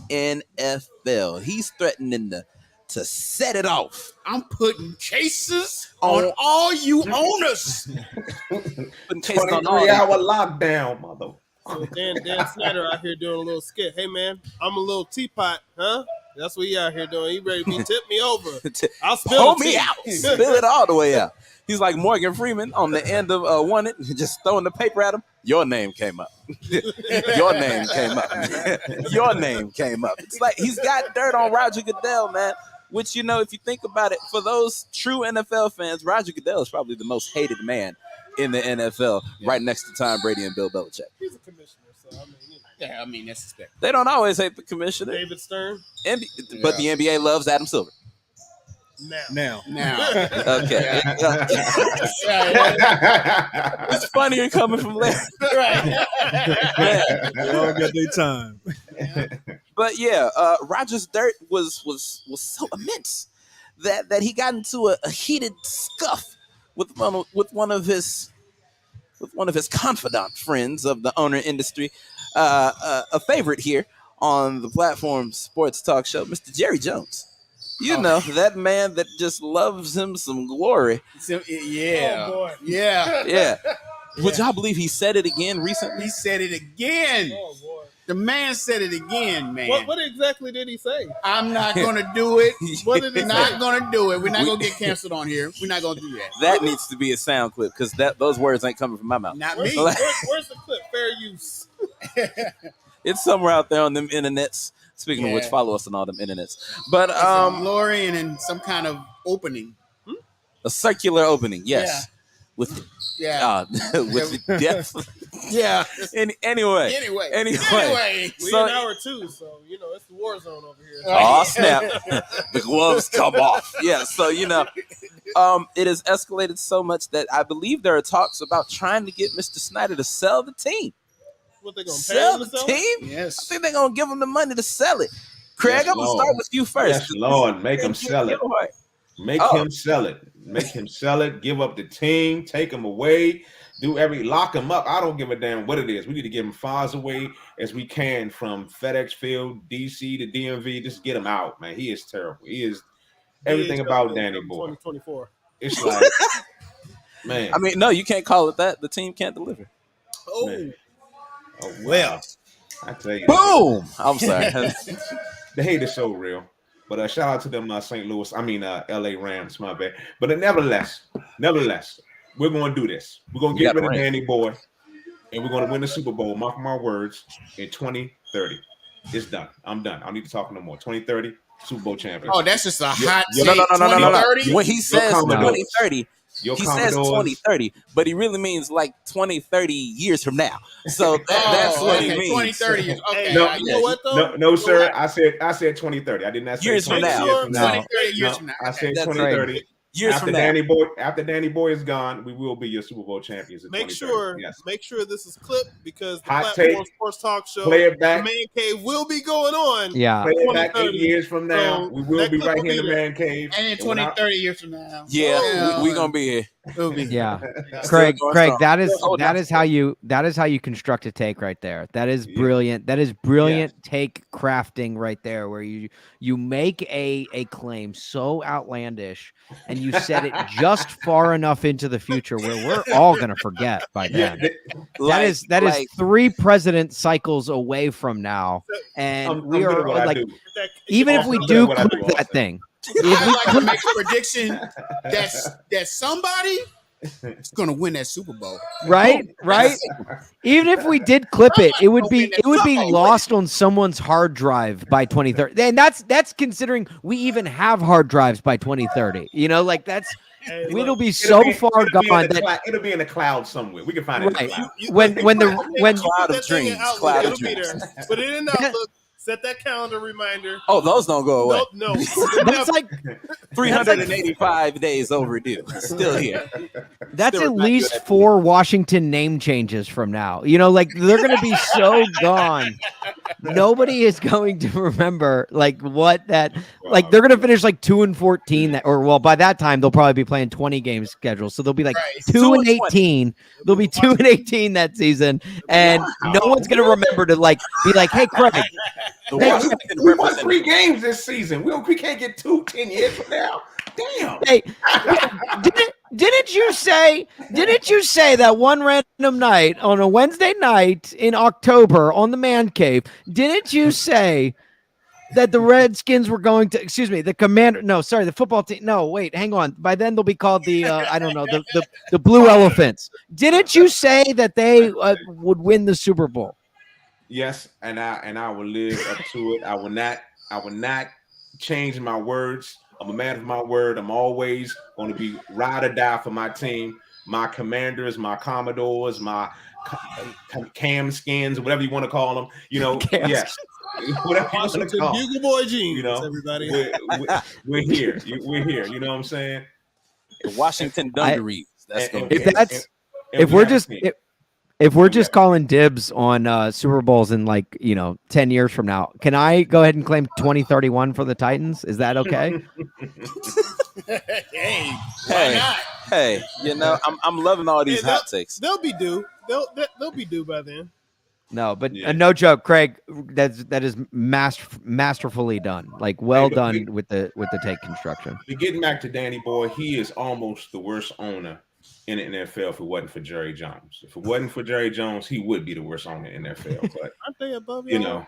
NFL. He's threatening to set it off. I'm putting cases on all you owners. Putting cases on all 23-hour lockdown, mother. So Dan Snyder out here doing a little skit. Hey, man, I'm a little teapot, huh? That's what he out here doing. He ready to tip me over. I'll spill me out. Spill it all the way out. He's like Morgan Freeman on the end of One It, just throwing the paper at him. Your name came up. Your name came up. Your name came up. It's like he's got dirt on Roger Goodell, man. Which, if you think about it, for those true NFL fans, Roger Goodell is probably the most hated man in the NFL, right next to Tom Brady and Bill Belichick. He's a commissioner, so that's suspect. They don't always hate the commissioner. David Stern. But the NBA loves Adam Silver. Now. Okay. It's funnier coming from Larry. Right. They all got their time. But yeah, Roger's dirt was so immense that he got into a heated scuff with one of his confidant friends of the owner industry, a favorite here on the Platform Sports Talk Show, Mr. Jerry Jones. You know, that man that just loves him some glory. Yeah. Oh, boy. Yeah. Yeah. Would y'all believe he said it again recently? He said it again. Oh boy. The man said it again, man. What exactly did he say? I'm not gonna do it. What did he We're say? not gonna do it. We're not gonna get canceled on here. We're not gonna do that. That needs to be a sound clip because those words ain't coming from my mouth. Not Where's, me. where's the clip? Fair use. It's somewhere out there on them internets. Speaking of which, Yeah. follow us on all them internets. But glory and in some kind of opening. a circular opening, yes. Yeah. With Yeah. with the depth. Yeah. Anyway. Anyway. We So- in hour 2, so you know it's the war zone over here. Oh snap! The gloves come off. Yeah, so it has escalated so much that I believe there are talks about trying to get Mr. Snyder to sell the team. What they gonna pay Sell him the to sell it? team? I Yes. think they're gonna give him the money to sell it. Craig, Yes, I'm gonna Lord. start with you first. Yes, Lord, make him sell it. Make him sell it. Make him sell it. Give up the team. Take him away. Lock him up. I don't give a damn what it is. We need to get him far as away as we can from FedEx Field, DC to DMV. Just get him out, man. He is terrible. He is everything about Danny Boy. 2024. It's like, man. I mean, no, you can't call it that. The team can't deliver. Man. Oh, wow. Well. I tell you. Boom! I'm sorry. The hate is so real. But shout out to them LA Rams, my bad. But nevertheless, we're going to do this. We're going to get rid of Danny Boy, and we're going to win the Super Bowl, mark my words, in 2030. It's done. I'm done. I don't need to talk no more. 2030, Super Bowl champion. Oh, that's just a hot take. No. 2030? When he says Commodores. 2030, he says 2030, but he really means like 20, 30 years from now. So that's what he means. 2030 is okay. Hey, No, you know what though? No, sir. I said 2030. I did not say Years from 20 now. years from now. 2030 years from now. I said That's 2030. Years after from now. After Danny Boy is gone, we will be your Super Bowl champions. In Make 2030. sure, Yes. make sure this is clipped because the Hot Platform take. Sports Talk Show, Play it back. the Man Cave will be going on. Yeah. Play it back 2030. 8 years from now. So We will that be clip right will here in be the there. man cave. And in when I- 20, 30 years from now. Yeah, we're gonna be here. It'll be Yeah. Still Craig, going strong. that Still is how you construct a take right there. That is brilliant. That is brilliant take crafting right there, where you make a claim so outlandish and you set it just far enough into the future where we're all gonna forget by then. That is 3 president cycles away from now, and we are like, even if we do clip that thing. I like to make a prediction that somebody is going to win that Super Bowl. Right. Even if we did clip it, it would be lost on someone's hard drive by 2030. And that's considering we even have hard drives by 2030. You know, like that's it'll be so far gone that it'll be in the cloud somewhere. We can find it in the right. cloud. When Cloud of dreams. Cloud of It'll be dreams. there. But it in Outlook. Set that calendar reminder. Oh, those don't go away. No. that's like 385 days overdue. Still here. that's Still at not least good at 4 Washington name changes from now. You know, like they're going to be so gone. Nobody is going to remember like what that like they're going to finish like 2-14 by that time they'll probably be playing 20 games scheduled. So they'll be like 2-18. They'll be 2-18 that season and no one's going to remember to like be like, "Hey Craig, We won 3 games this season. We can't get 10 years from now. Damn. hey, didn't you say that one random night on a Wednesday night in October on the Man Cave, didn't you say that the Redskins were going to, the football team. No, wait, hang on. By then they'll be called the, the Blue Elephants. Didn't you say that they would win the Super Bowl? Yes, and I will live up to it. I will not change my words. I'm a man of my word. I'm always going to be ride or die for my team, my Commanders, my Commodores, my cam skins, whatever you want to call them. You know, yes. Whatever you want to call them. Bugle Boy jeans, You know, everybody. we're here. We're here. You know what I'm saying? The Washington Dungarees. That's going to And- be If it. that's And if we we're have a just team. if if we're just calling dibs on Super Bowls in 10 years from now, can I go ahead and claim 2031 for the Titans? Is that okay? Hey, I'm loving all these hot takes. They'll be due. They'll be due by then. No, but no joke, Craig. That is masterfully done. Like done with the take construction. Getting back to Danny Boy, he is almost the worst owner in the NFL if it wasn't for Jerry Jones. If it wasn't for Jerry Jones, he would be the worst owner in the NFL. But aren't they above damn.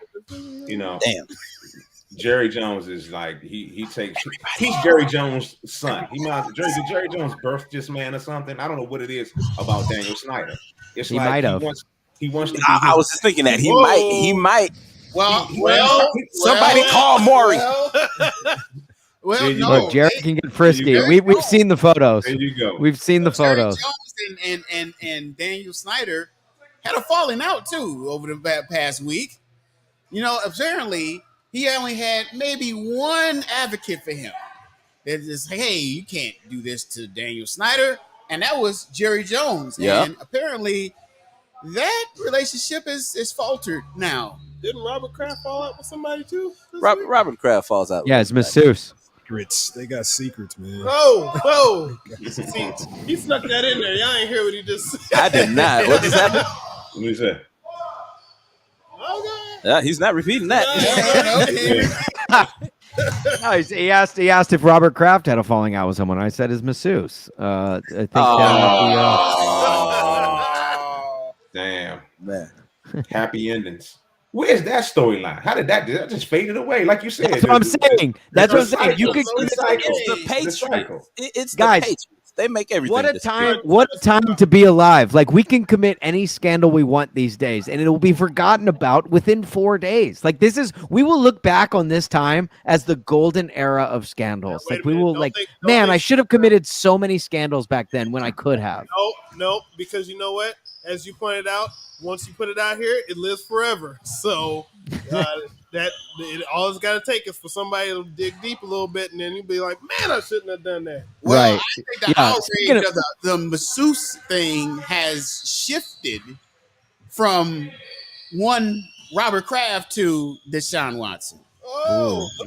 Jerry Jones is like he's Jerry Jones' son. Did Jerry Jones birth this man or something? I don't know what it is about Daniel Snyder. It's he might have. He wants to. I was just thinking that he might. Somebody call Maury. No, Jerry can get frisky. We've seen the photos. There you go. We've seen the photos. Jerry Jones and Daniel Snyder had a falling out too over the past week. Apparently he only had maybe one advocate for him. That is, hey, you can't do this to Daniel Snyder, and that was Jerry Jones. Yeah. And apparently that relationship is faltered now. Didn't Robert Kraft fall out with somebody too? Robert Kraft falls out. Yeah, it's masseuse. Secrets. They got secrets, man. Whoa. See, he snuck that in there. Y'all ain't hear what he just said. I did not. What just happened? What did he say? Okay. Yeah, he's not repeating that. No, he asked if Robert Kraft had a falling out with someone. I said his masseuse. I think damn, man. Happy endings. Where's that storyline? How did that just faded away? Like you said. That's what I'm saying. That's what I'm saying. You could. It's the Patriots. It's the Guys, Patriots. They make everything. What a time! What a time to be alive! Like, we can commit any scandal we want these days, and it will be forgotten about within 4 days. Like, we will look back on this time as the golden era of scandals. Now, like, we will I should have committed so many scandals back then when I could have. No, because you know what? As you pointed out, once you put it out here, it lives forever. So all it's got to take is for somebody to dig deep a little bit, and then you'll be like, man, I shouldn't have done that. Well, right. I think the outrage of the masseuse thing has shifted from one Robert Kraft to Deshaun Watson.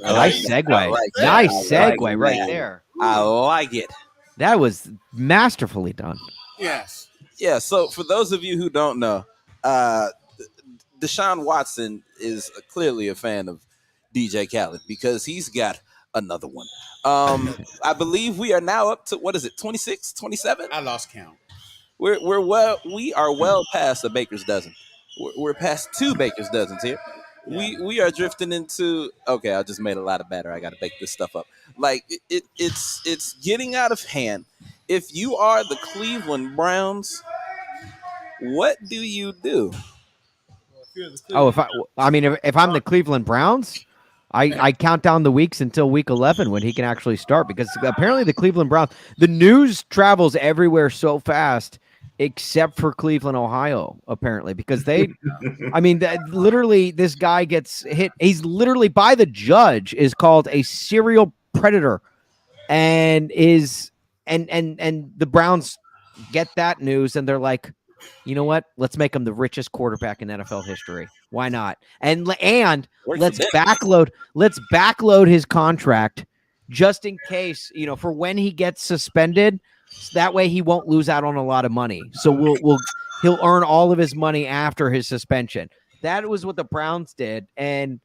Nice segue. Nice segue right there. I like it. That was masterfully done. Yes. Yeah, so for those of you who don't know, Deshaun Watson is clearly a fan of DJ Khaled because he's got another one. I believe we are now up to, 26, 27? I lost count. We are well past a baker's dozen. We're past 2 baker's dozens here. Yeah. We are drifting into, okay, I just made a lot of batter. I got to bake this stuff up. Like, it's getting out of hand. If you are the Cleveland Browns, what do you do? If I'm the Cleveland Browns, I count down the weeks until week 11 when he can actually start, because apparently the Cleveland Browns, the news travels everywhere so fast except for Cleveland, Ohio, apparently, because literally this guy gets hit. He's literally, by the judge, is called a serial predator, and the Browns get that news, and they're like, you know what? Let's make him the richest quarterback in NFL history. Why not? And let's backload his contract just in case, for when he gets suspended. So that way he won't lose out on a lot of money. So he'll earn all of his money after his suspension. That was what the Browns did, and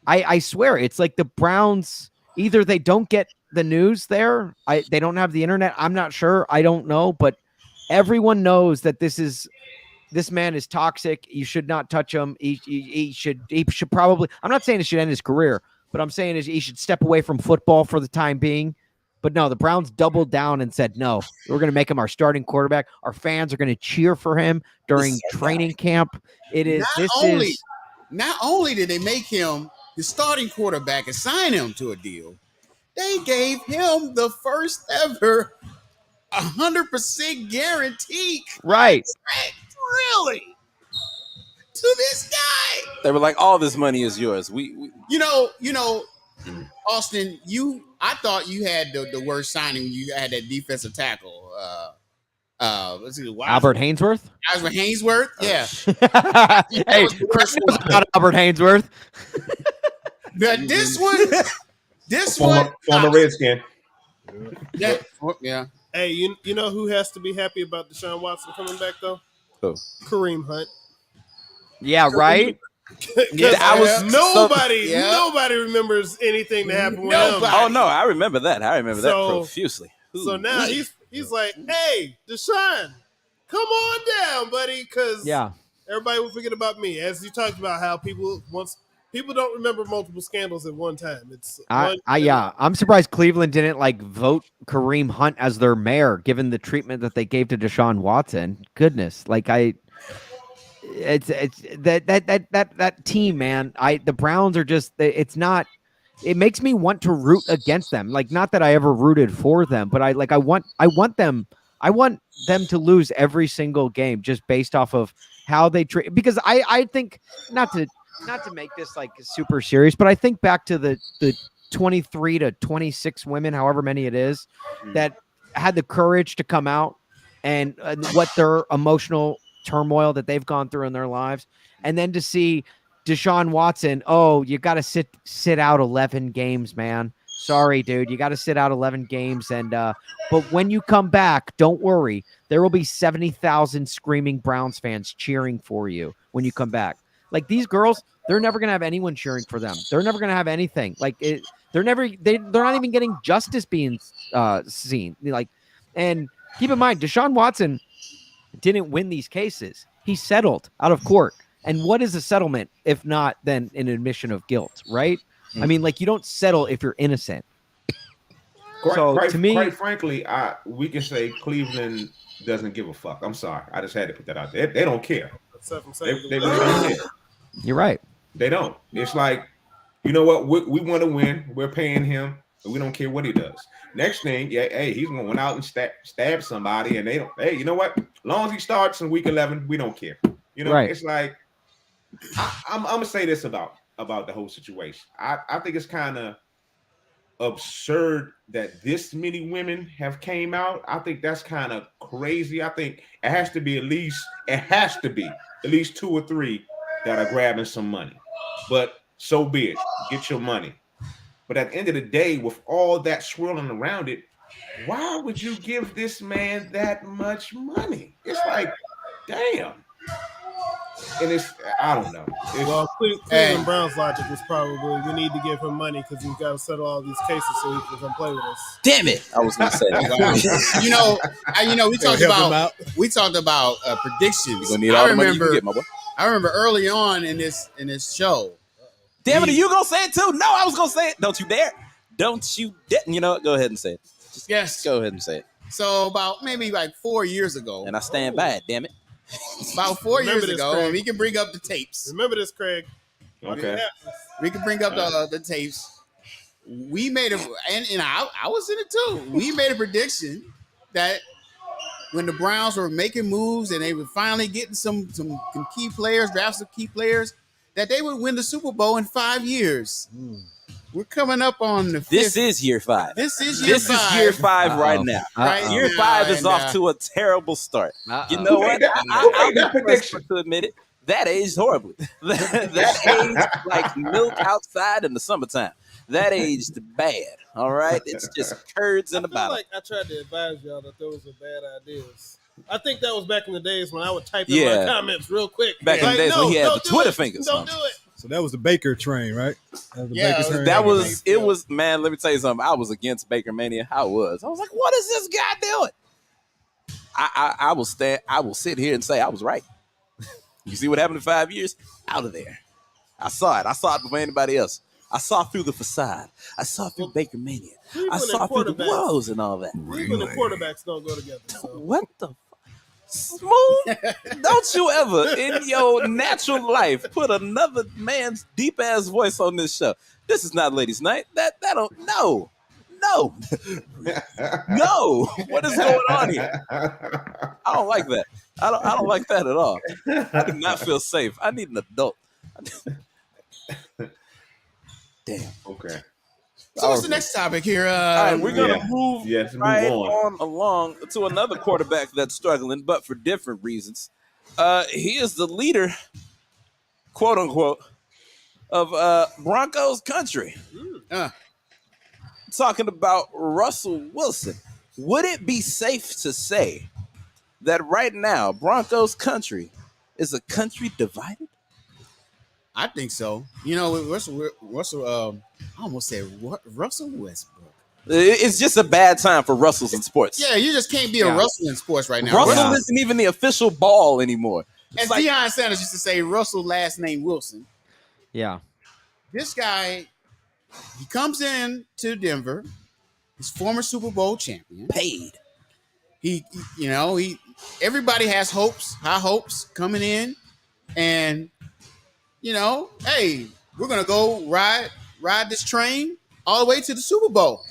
I swear it's like the Browns, either they don't get the news there, they don't have the internet. I'm not sure. I don't know, but everyone knows that this man is toxic. You should not touch him. He should probably, I'm not saying he should end his career, but I'm saying he should step away from football for the time being. But no, the Browns doubled down and said, no, we're going to make him our starting quarterback. Our fans are going to cheer for him during training camp. Not only did they make him the starting quarterback and sign him to a deal, they gave him the first ever 100% guaranteed. Right. Really? To this guy. They were like, all this money is yours. We Austin, I thought you had the worst signing when you had that defensive tackle let's see, Albert Hainsworth. Albert Hainsworth. Yeah. Hey, not Albert Hainsworth. But this one, former Redskin. yeah. Hey, you know who has to be happy about Deshaun Watson coming back though? Who? Kareem Hunt. Yeah, right. Nobody remembers anything that happened with him. Oh no, I remember that. I remember that profusely. So now he's like, hey, Deshaun, come on down, buddy, because everybody will forget about me. As you talked about how people don't remember multiple scandals at one time. I'm surprised Cleveland didn't vote Kareem Hunt as their mayor, given the treatment that they gave to Deshaun Watson. Goodness, it's that team, man. The Browns are just, it's not. It makes me want to root against them. Not that I ever rooted for them, but I want them to lose every single game just based off of how they treat. Because I think not to make this super serious, but I think back to the 23 to 26 women, however many it is, that had the courage to come out and what their emotional turmoil that they've gone through in their lives, and then to see Deshaun Watson, you got to sit out 11 games, man. Sorry, dude, you got to sit out 11 games, and but when you come back, don't worry, there will be 70,000 screaming Browns fans cheering for you when you come back. These girls, they're never gonna have anyone cheering for them. They're never gonna have anything. They're not even getting justice being seen. And keep in mind, Deshaun Watson didn't win these cases. He settled out of court. And what is a settlement if not then an admission of guilt, right? I mean, you don't settle if you're innocent. Quite frankly, we can say Cleveland doesn't give a fuck. I'm sorry. I just had to put that out there. They don't care. They really don't care. You're right. They don't. It's you know what? We want to win. We're paying him, and we don't care what he does. Next thing, he's going to went out and stab somebody, and they don't. Hey, you know what? As long as he starts in week 11, we don't care. Right. It's I'm gonna say this about the whole situation. I think it's kind of absurd that this many women have came out. I think that's kind of crazy. I think it has to be at least 2 or 3 that are grabbing some money. But so be it. Get your money. But at the end of the day, with all that swirling around it, why would you give this man that much money? It's damn. And I don't know. Cleveland Browns logic is probably we need to give him money because he's got to settle all these cases so he can come play with us. Damn it! I was gonna say that. we talked about predictions. You're gonna need all the money you can get, my boy. I remember early on in this show. Damn it! Are you gonna say it too? No, I was gonna say it. Don't you dare! Don't you dare! You know what? Go ahead and say it. Just go ahead and say it. So about maybe 4 years ago, and I stand by it. Damn it! About 4 years ago, and we can bring up the tapes. Remember this, Craig. Okay. We can bring up the tapes. We made and I was in it too. We made a prediction that when the Browns were making moves and they were finally getting some key players, draft some key players, that they would win the Super Bowl in 5 years. We're coming up on the 5th. This is year 5. This is year 5. This is year 5 right now. Year 5 is off to a terrible start. You know what? I'll be the first to admit it. That aged horribly. That aged like milk outside in the summertime. That aged bad. All right? It's just curds in the bottle. I tried to advise y'all that those were bad ideas. I think that was back in the days when I would type in my comments real quick. Back in the days when he had the Twitter fingers. Don't do it. So that was the Baker train, right? It was, man, let me tell you something. I was against Baker Mania. I was like, what is this guy doing? I will sit here and say I was right. You see what happened in 5 years? Out of there. I saw it before anybody else. I saw through the facade. I saw through Baker Mania. I saw through the woes and all that. Even the quarterbacks don't go together. So. What the Smooth? Don't you ever in your natural life put another man's deep ass voice on this show. This is not ladies' night. That don't no. No. What is going on here? I don't like that. I don't like that at all. I do not feel safe. I need an adult. Damn. Okay. So what's the next topic here? All right, we're gonna move move right on. on along to another quarterback that's struggling, but for different reasons. He is the leader, quote unquote, of Broncos country. Talking about Russell Wilson. Would it be safe to say that right now Broncos country is a country divided? I think so. You know, Russell I almost said Russell Westbrook. It's just a bad time for Russells in sports. Yeah, you just can't be a Russell in sports right now. Russell isn't even the official ball anymore. As Deion Sanders used to say, Russell last name Wilson. Yeah. This guy, he comes in to Denver. He's former Super Bowl champion. Paid. He everybody has high hopes coming in, and hey, we're gonna go ride this train all the way to the Super Bowl.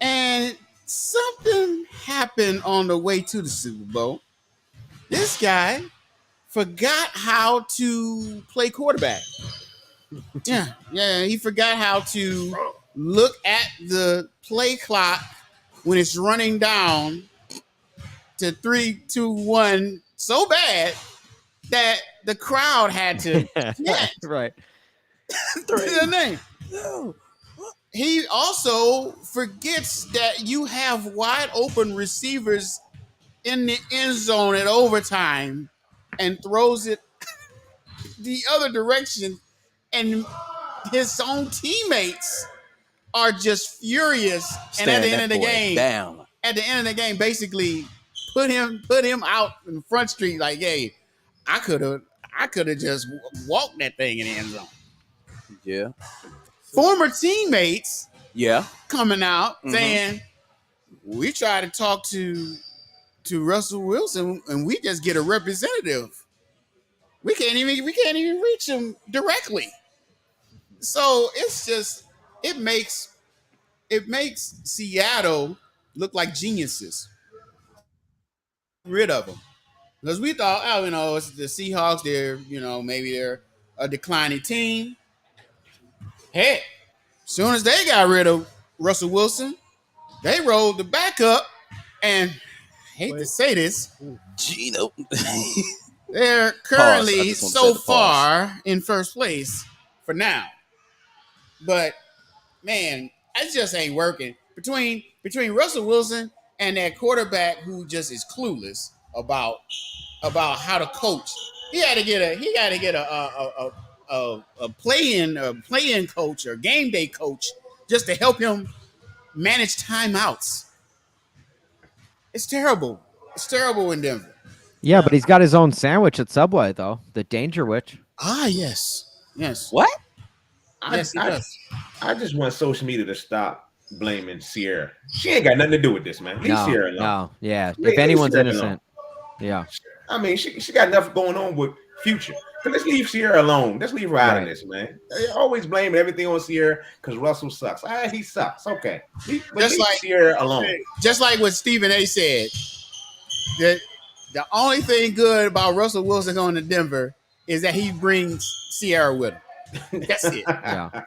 And something happened on the way to the Super Bowl. This guy forgot how to play quarterback. Yeah, he forgot how to look at the play clock when it's running down to 3, 2, 1 so bad that the crowd had to right. the name. He also forgets that you have wide open receivers in the end zone at overtime and throws it the other direction, and his own teammates are just furious. And at the end of the game, basically put him out in Front Street like, hey, I could have just walked that thing in the end zone. Yeah. Former teammates coming out saying, we try to talk to Russell Wilson and we just get a representative. We can't even reach him directly. So it makes Seattle look like geniuses. Rid of them. Because we thought, it's the Seahawks, maybe they're a declining team. Heck, as soon as they got rid of Russell Wilson, they rolled the backup, and I hate to say this, Gino. They're currently so far in first place for now. But man, it just ain't working. Between Russell Wilson and that quarterback who just is clueless about how to coach. He got to get a play-in coach or game day coach just to help him manage timeouts. It's terrible. It's terrible in Denver. Yeah, but he's got his own sandwich at Subway, though. The Danger Witch. Ah, yes. What? Yes, he does. I just want social media to stop blaming Sierra. She ain't got nothing to do with this, man. Leave Sierra alone. No, yeah. If anyone's innocent, yeah. I mean, she got enough going on with Future. But let's leave Sierra alone. Let's leave her out of this, man. They always blame everything on Sierra because Russell sucks. He sucks. Okay. Leave Sierra alone. Just like what Stephen A. said, that the only thing good about Russell Wilson going to Denver is that he brings Sierra with him. That's it. Yeah.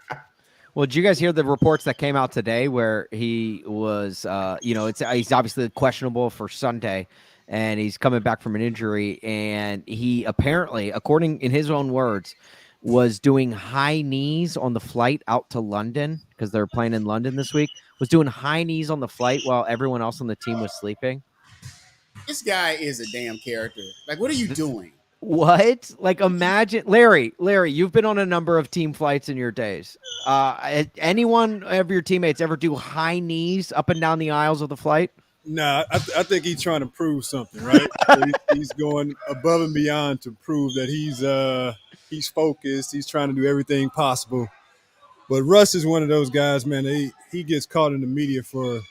Well, did you guys hear the reports that came out today where he was, he's obviously questionable for Sunday, and he's coming back from an injury, and he apparently, according in his own words, was doing high knees on the flight out to London because they're playing in London this week, was doing high knees on the flight while everyone else on the team was sleeping. This guy is a damn character. Like, what are you doing? What? Like, imagine, Larry, you've been on a number of team flights in your days. Anyone of your teammates ever do high knees up and down the aisles of the flight? Nah, I think he's trying to prove something, right? So he's going above and beyond to prove that he's focused. He's trying to do everything possible. But Russ is one of those guys, man. He gets caught in the media for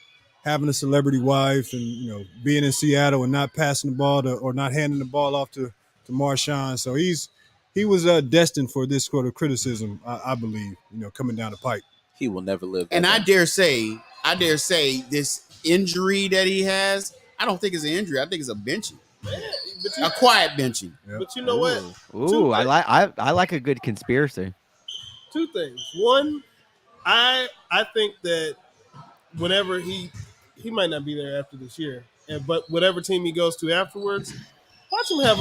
having a celebrity wife and being in Seattle and not passing the ball or not handing the ball off to Marshawn. So he was destined for this sort of criticism, I believe, coming down the pipe. He will never live. And I dare say this injury that he has, I don't think it's an injury. I think it's a benching. A quiet benching. Yep. But you know what? Ooh, I like a good conspiracy. Two things. One, I think that whenever he might not be there after this year, but whatever team he goes to afterwards, watch him have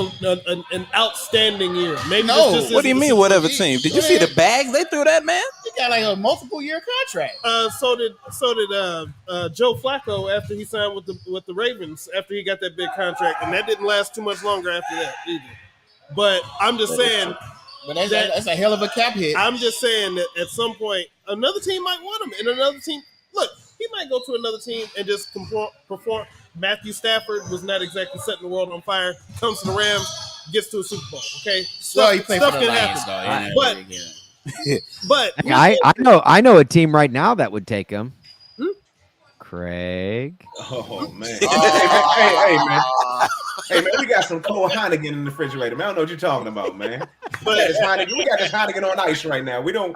an outstanding year. Maybe No. this just What do you isn't- mean, whatever team? Did you see the bags they threw that man? He got like a multiple year contract. So did Joe Flacco after he signed with the Ravens after he got that big contract, and that didn't last too much longer after that either. But I'm just saying. But that's a hell of a cap hit. I'm just saying that at some point another team might want him, and another team. Look, he might go to another team and just perform. Matthew Stafford was not exactly setting the world on fire. Comes to the Rams, gets to a Super Bowl. Okay, Well, he played for the can Lions, happen. though. But I know a team right now that would take him. Craig. Oh man. Hey man. Hey man, we got some cold Heineken in the refrigerator, man. I don't know what you're talking about, man. We got this Heineken on ice right now. We don't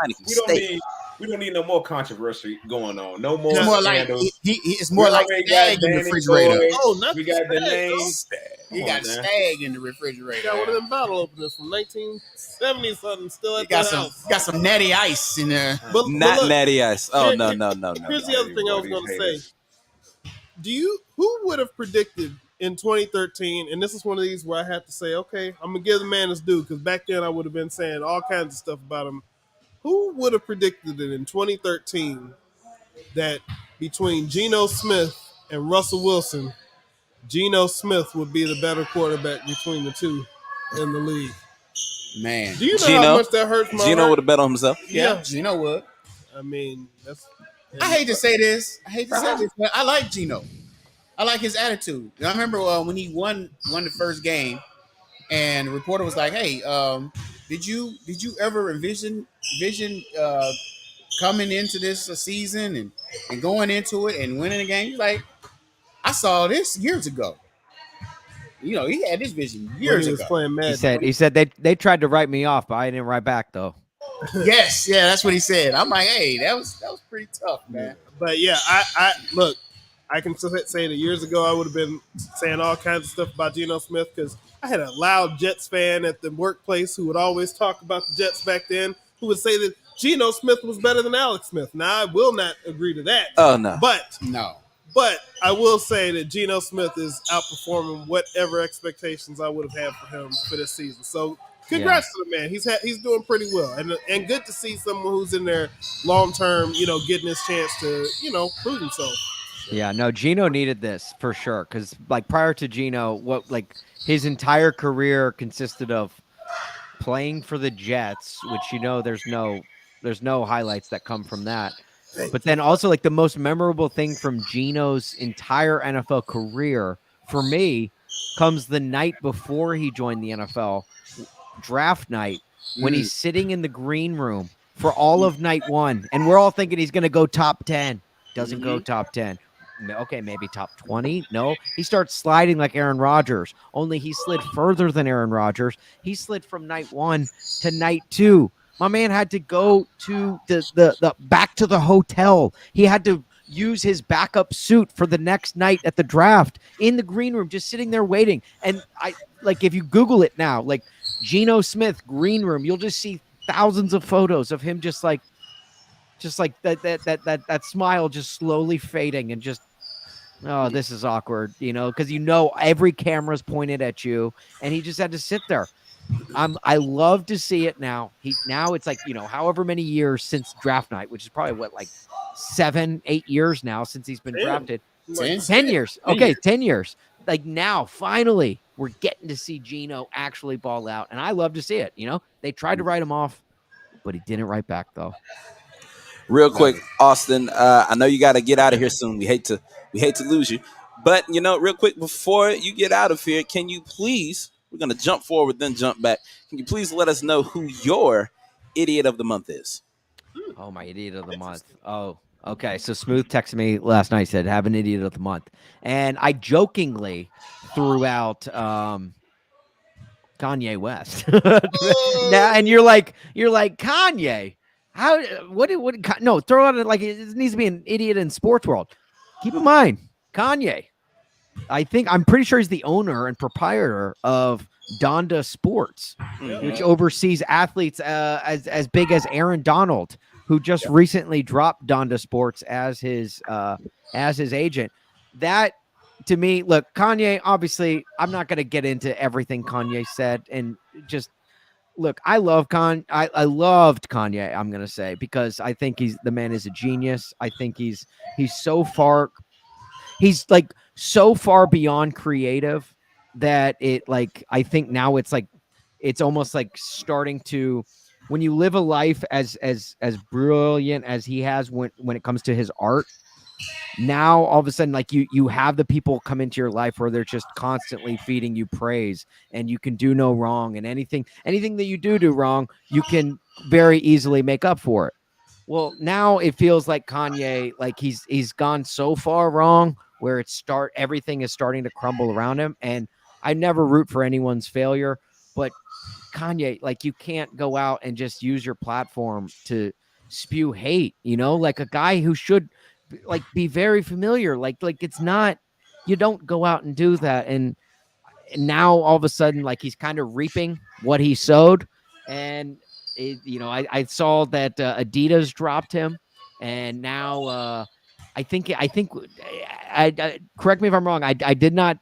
need no more controversy going on. No more. It's more like it's more like stag in the refrigerator. We got the name. You got stag in the refrigerator. Got one of them bottle openers from 1970 something still at the house. Got some natty ice in there. But Not look, natty ice. Oh, no. Here's the other thing I was going to say. Who would have predicted in 2013, and this is one of these where I have to say, okay, I'm going to give the man his due, because back then I would have been saying all kinds of stuff about him. Who would have predicted it in 2013 that between Geno Smith and Russell Wilson, Geno Smith would be the better quarterback between the two in the league? Man. Do you know how much that hurts my Geno heart? would have bet on himself. Yeah, Geno would. I mean, I hate to say this, but I like Geno. I like his attitude. I remember when he won the first game, and the reporter was like, "Hey, did you ever envision coming into this season and going into it and winning a game?" He's like, "I saw this years ago." You know, he had this vision years ago. Playing Madden. He said they tried to write me off, but I didn't write back though. Yes, yeah, that's what he said. I'm like, hey, that was pretty tough, man. But yeah, I look. I can say that years ago I would have been saying all kinds of stuff about Geno Smith, because I had a loud Jets fan at the workplace who would always talk about the Jets back then, who would say that Geno Smith was better than Alex Smith. Now, I will not agree to that. Oh, no. But I will say that Geno Smith is outperforming whatever expectations I would have had for him for this season. So congrats to the man. He's doing pretty well. And good to see someone who's in there long term, getting his chance to, prove himself. Yeah, no, Geno needed this for sure, because prior to Geno, his entire career consisted of playing for the Jets, which there's no highlights that come from that. But then also the most memorable thing from Geno's entire NFL career for me comes the night before he joined the NFL, draft night, when he's sitting in the green room for all of night one, and we're all thinking he's going to go top 10. Doesn't go top 10. Okay, maybe top 20. No, he starts sliding like Aaron Rodgers, only he slid further than Aaron Rodgers. He slid from night 1 to night 2. My man had to go to the back to the hotel. He had to use his backup suit for the next night at the draft in the green room, just sitting there waiting. And if you Google it now, Geno Smith green room, you'll just see thousands of photos of him just like that smile just slowly fading and just, oh, this is awkward, because every camera's pointed at you, and he just had to sit there. I love to see it now. Now it's however many years since draft night, which is probably 7-8 years now since he's been drafted. 10 years. Okay, 10 years. Now, finally, we're getting to see Geno actually ball out, and I love to see it. They tried to write him off, but he didn't write back though. Real quick, Austin, I know you got to get out of here soon. We hate to lose you. But, real quick, before you get out of here, can you please, we're going to jump forward, then jump back. Can you please let us know who your idiot of the month is? Oh, my idiot of the month. Oh, okay. So Smoooth texted me last night, said, have an idiot of the month. And I jokingly threw out Kanye West. Now, and you're like, Kanye? How? What? No, throw out it needs to be an idiot in sports world. Keep in mind, Kanye. I'm pretty sure he's the owner and proprietor of Donda Sports, which oversees athletes as big as Aaron Donald, who just recently dropped Donda Sports as his agent. That, to me, look, Kanye, obviously, I'm not going to get into everything Kanye said, and just look, I loved Kanye, I'm going to say, because I think the man is a genius. I think he's so far beyond creative that I think now it's almost like starting to, when you live a life as brilliant as he has when it comes to his art, now all of a sudden, like you have the people come into your life where they're just constantly feeding you praise, and you can do no wrong, and anything that you do wrong, you can very easily make up for it. Well, now it feels like Kanye, like he's gone so far wrong where everything is starting to crumble around him. And I never root for anyone's failure, but Kanye, like, you can't go out and just use your platform to spew hate, like a guy who should be very familiar. Like it's not, you don't go out and do that. And now all of a sudden, like, he's kind of reaping what he sowed. And I saw that Adidas dropped him, and now I think I correct me if I'm wrong. I did not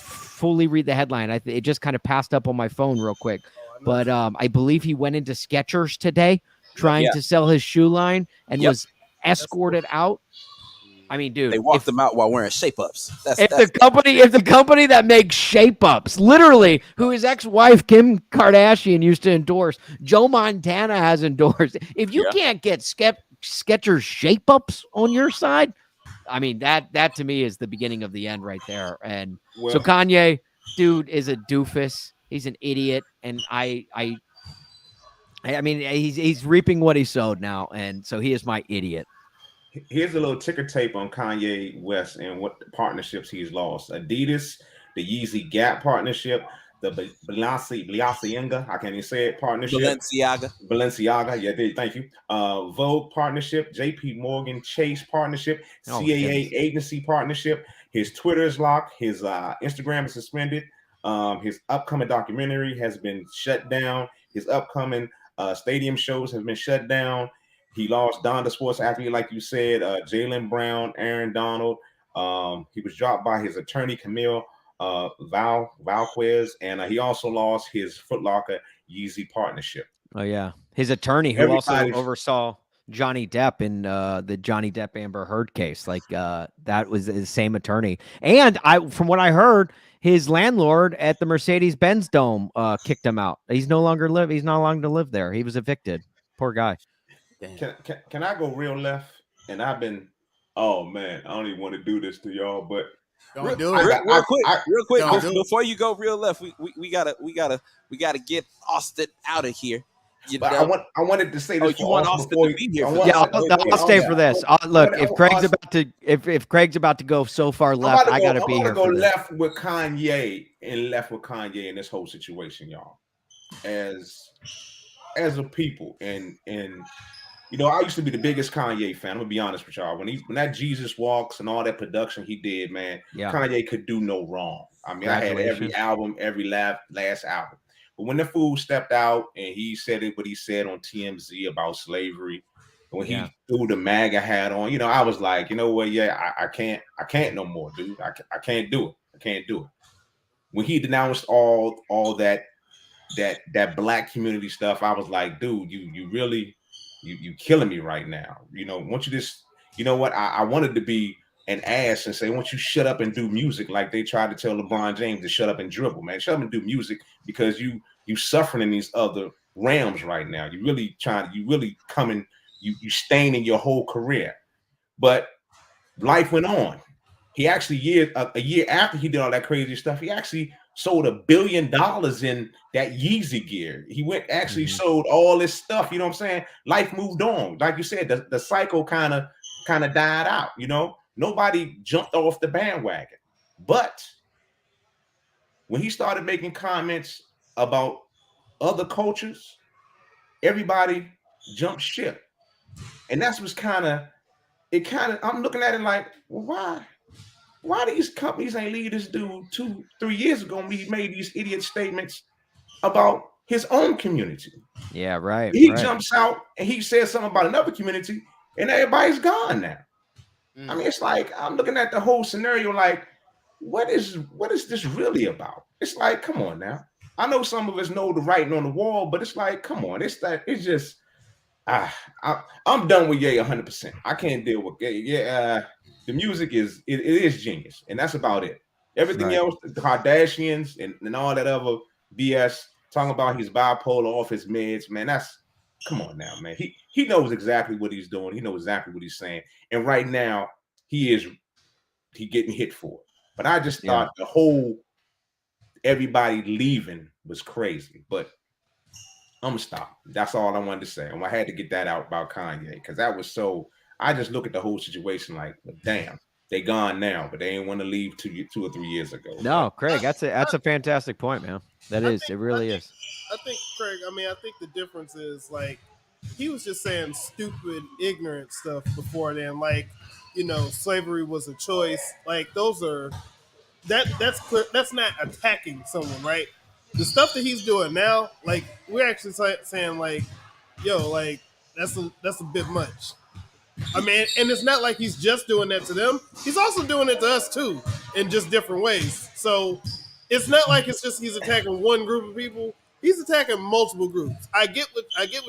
fully read the headline. It just kind of passed up on my phone real quick. But I believe he went into Skechers today trying to sell his shoe line and was escorted out. I mean, dude, they walked him out while wearing shape-ups. If the company that makes shape-ups, literally, who his ex-wife Kim Kardashian used to endorse, Joe Montana has endorsed. If you can't get Skechers shape-ups on your side, I mean, that to me is the beginning of the end right there. And so Kanye, dude, is a doofus. He's an idiot, and I mean, he's reaping what he sowed now, and so he is my idiot. Here's a little ticker tape on Kanye West and what partnerships he's lost. Adidas, the Yeezy Gap partnership, the Balenciaga, I can't even say it, partnership. Balenciaga, yeah, thank you. Vogue partnership, JP Morgan Chase partnership, CAA agency partnership. His Twitter is locked. His Instagram is suspended. His upcoming documentary has been shut down. His upcoming stadium shows have been shut down. He lost Donda Sports Academy, like you said, Jaylen Brown, Aaron Donald. He was dropped by his attorney, Camille Valquez, and he also lost his Foot Locker Yeezy partnership. Oh, yeah. His attorney, who also oversaw Johnny Depp in the Johnny Depp Amber Heard case. Like, that was the same attorney. And from what I heard, his landlord at the Mercedes-Benz Dome kicked him out. He's no longer to live there. He was evicted. Poor guy. Can I go real left? And I've been, oh man, I don't even want to do this to y'all, but real quick, before you go real left, we gotta get Austin out of here. I wanted to say this. Oh, you want Austin to be here? I'll stay for this. Look, if Craig's about to go so far left, I gotta be here. Go left with Kanye in this whole situation, y'all. As a people, and I used to be the biggest Kanye fan. I'm gonna be honest with y'all. When that Jesus Walks and all that production he did, man, Kanye could do no wrong. I mean, I had every album, every last album. But when the fool stepped out and he said what he said on TMZ about slavery, when he threw the MAGA hat on, I was like, you know what? Yeah, I can't no more, dude. I can't do it. I can't do it. When he denounced all that black community stuff, I was like, dude, you really you killing me right now. Once you just, what? I wanted to be an ass and say, once you shut up and do music, like they tried to tell LeBron James to shut up and dribble, man. Shut up and do music, because you suffering in these other realms right now. You really coming, you staining your whole career. But life went on. He actually a year after he did all that crazy stuff, he actually sold $1 billion in that Yeezy gear. He sold all this stuff. You know what I'm saying? Life moved on. Like you said, the cycle kind of died out. Nobody jumped off the bandwagon. But when he started making comments about other cultures, everybody jumped ship. And that's what's I'm looking at it like, well, why these companies ain't leave this dude 2-3 years ago when he made these idiot statements about his own community? Yeah, right. He right. jumps out and he says something about another community, and everybody's gone now. I mean, it's like I'm looking at the whole scenario like, what is this really about? It's like, come on now. I know some of us know the writing on the wall, but it's like, come on, it's just I'm done with Ye 100%. I can't deal with Ye. Yeah, the music is it is genius, and that's about it. Everything else, the Kardashians and all that other BS talking about he's bipolar off his meds, man. That's come on now, man. He knows exactly what he's doing. He knows exactly what he's saying, and right now he getting hit for it. But I just thought the whole everybody leaving was crazy. But I'm gonna stop. That's all I wanted to say. And I had to get that out about Kanye because that was so. I just look at the whole situation like, damn, they gone now, but they ain't want to leave 2 or 3 years ago. No, Craig, that's a fantastic point, man. It really is. I think, Craig. I mean, I think the difference is like he was just saying stupid, ignorant stuff before then. Like, slavery was a choice. Like those are that's clear. That's not attacking someone, right? The stuff that he's doing now, like we're actually saying, like, yo, like that's a bit much. I mean, and it's not like he's just doing that to them. He's also doing it to us too, in just different ways. So it's not like it's just he's attacking one group of people. He's attacking multiple groups. I get what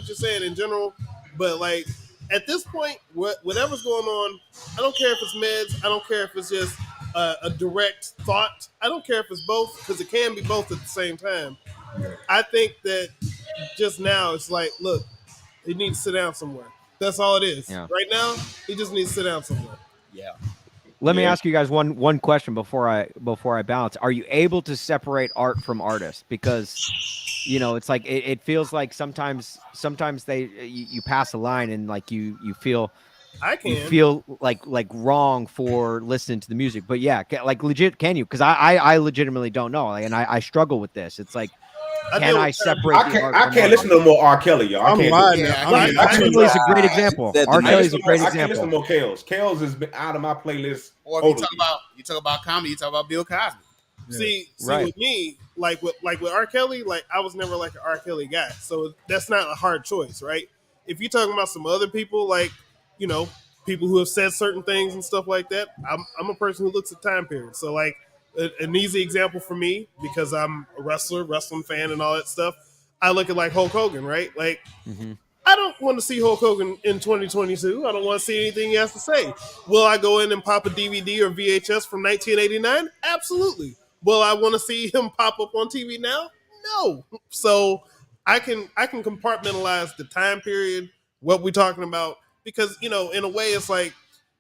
you're saying in general, but like at this point, whatever's going on, I don't care if it's meds. I don't care if it's just a direct thought. I don't care if it's both because it can be both at the same time. I think that just now it's like, look, he needs to sit down somewhere. That's all it is. Yeah. Right now, he just needs to sit down somewhere. Yeah. Let me ask you guys one question before I bounce. Are you able to separate art from artist? Because it's like it feels like sometimes you pass a line and like you feel like wrong for listening to the music. But yeah, like legit, can you? Because I legitimately don't know, and I struggle with this. It's like, can I separate? I can't listen to more R. Kelly, y'all. R. Kelly's a great example. R. Kelly's a great example. I can't listen to more Kales. Kales has been out of my playlist. Or if you talk about comedy, you talk about Bill Cosby. Yeah. See, with me, like with R. Kelly, like I was never like an R. Kelly guy, so that's not a hard choice, right? If you're talking about some other people, like people who have said certain things and stuff like that, I'm a person who looks at time periods. So like an easy example for me, because I'm a wrestling fan and all that stuff, I look at like Hulk Hogan, right? Like I don't want to see Hulk Hogan in 2022. I don't want to see anything he has to say. Will I go in and pop a DVD or VHS from 1989? Absolutely. Will I want to see him pop up on TV now? No. So I can compartmentalize the time period, what we're talking about, because in a way it's like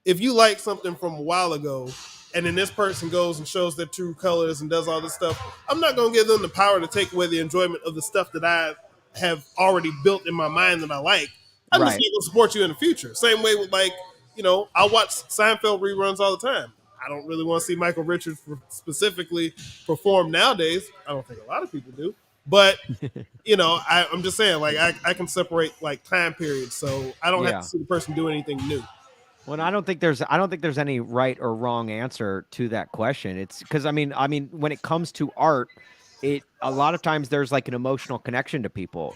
if you like something from a while ago and then this person goes and shows their true colors and does all this stuff, I'm not going to give them the power to take away the enjoyment of the stuff that I have already built in my mind that I like. I'm just going to support you in the future. Same way with I watch Seinfeld reruns all the time. I don't really want to see Michael Richards specifically perform nowadays. I don't think a lot of people do. But, I'm just saying, like, I can separate, like, time periods, so I don't have to see the person do anything new. Well, I don't think there's any right or wrong answer to that question. It's because, I mean, when it comes to art, a lot of times there's, like, an emotional connection to people,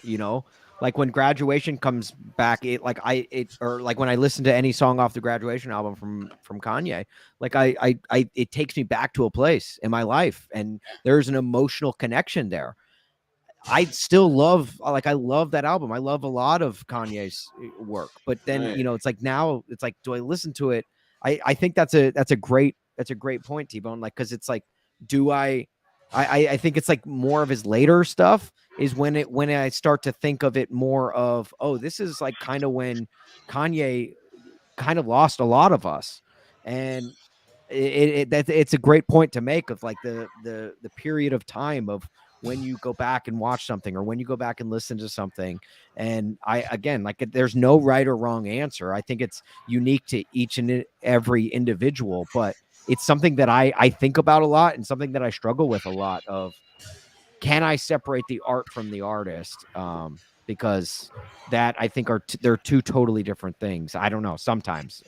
Like, when Graduation comes back, or like when I listen to any song off the Graduation album from Kanye, like it takes me back to a place in my life, and there's an emotional connection there. I still love that album. I love a lot of Kanye's work, but then it's like now it's like, do I listen to it? I think that's a great point, T-Bone. Like, because it's like, do I think it's like more of his later stuff is when I start to think of it more of, oh, this is like kind of when Kanye kind of lost a lot of us, and it's a great point to make of like the period of time of when you go back and watch something or when you go back and listen to something. And there's no right or wrong answer. I think it's unique to each and every individual, but it's something that I think about a lot and something that I struggle with a lot of, can I separate the art from the artist? Because that I think they're two totally different things. I don't know sometimes,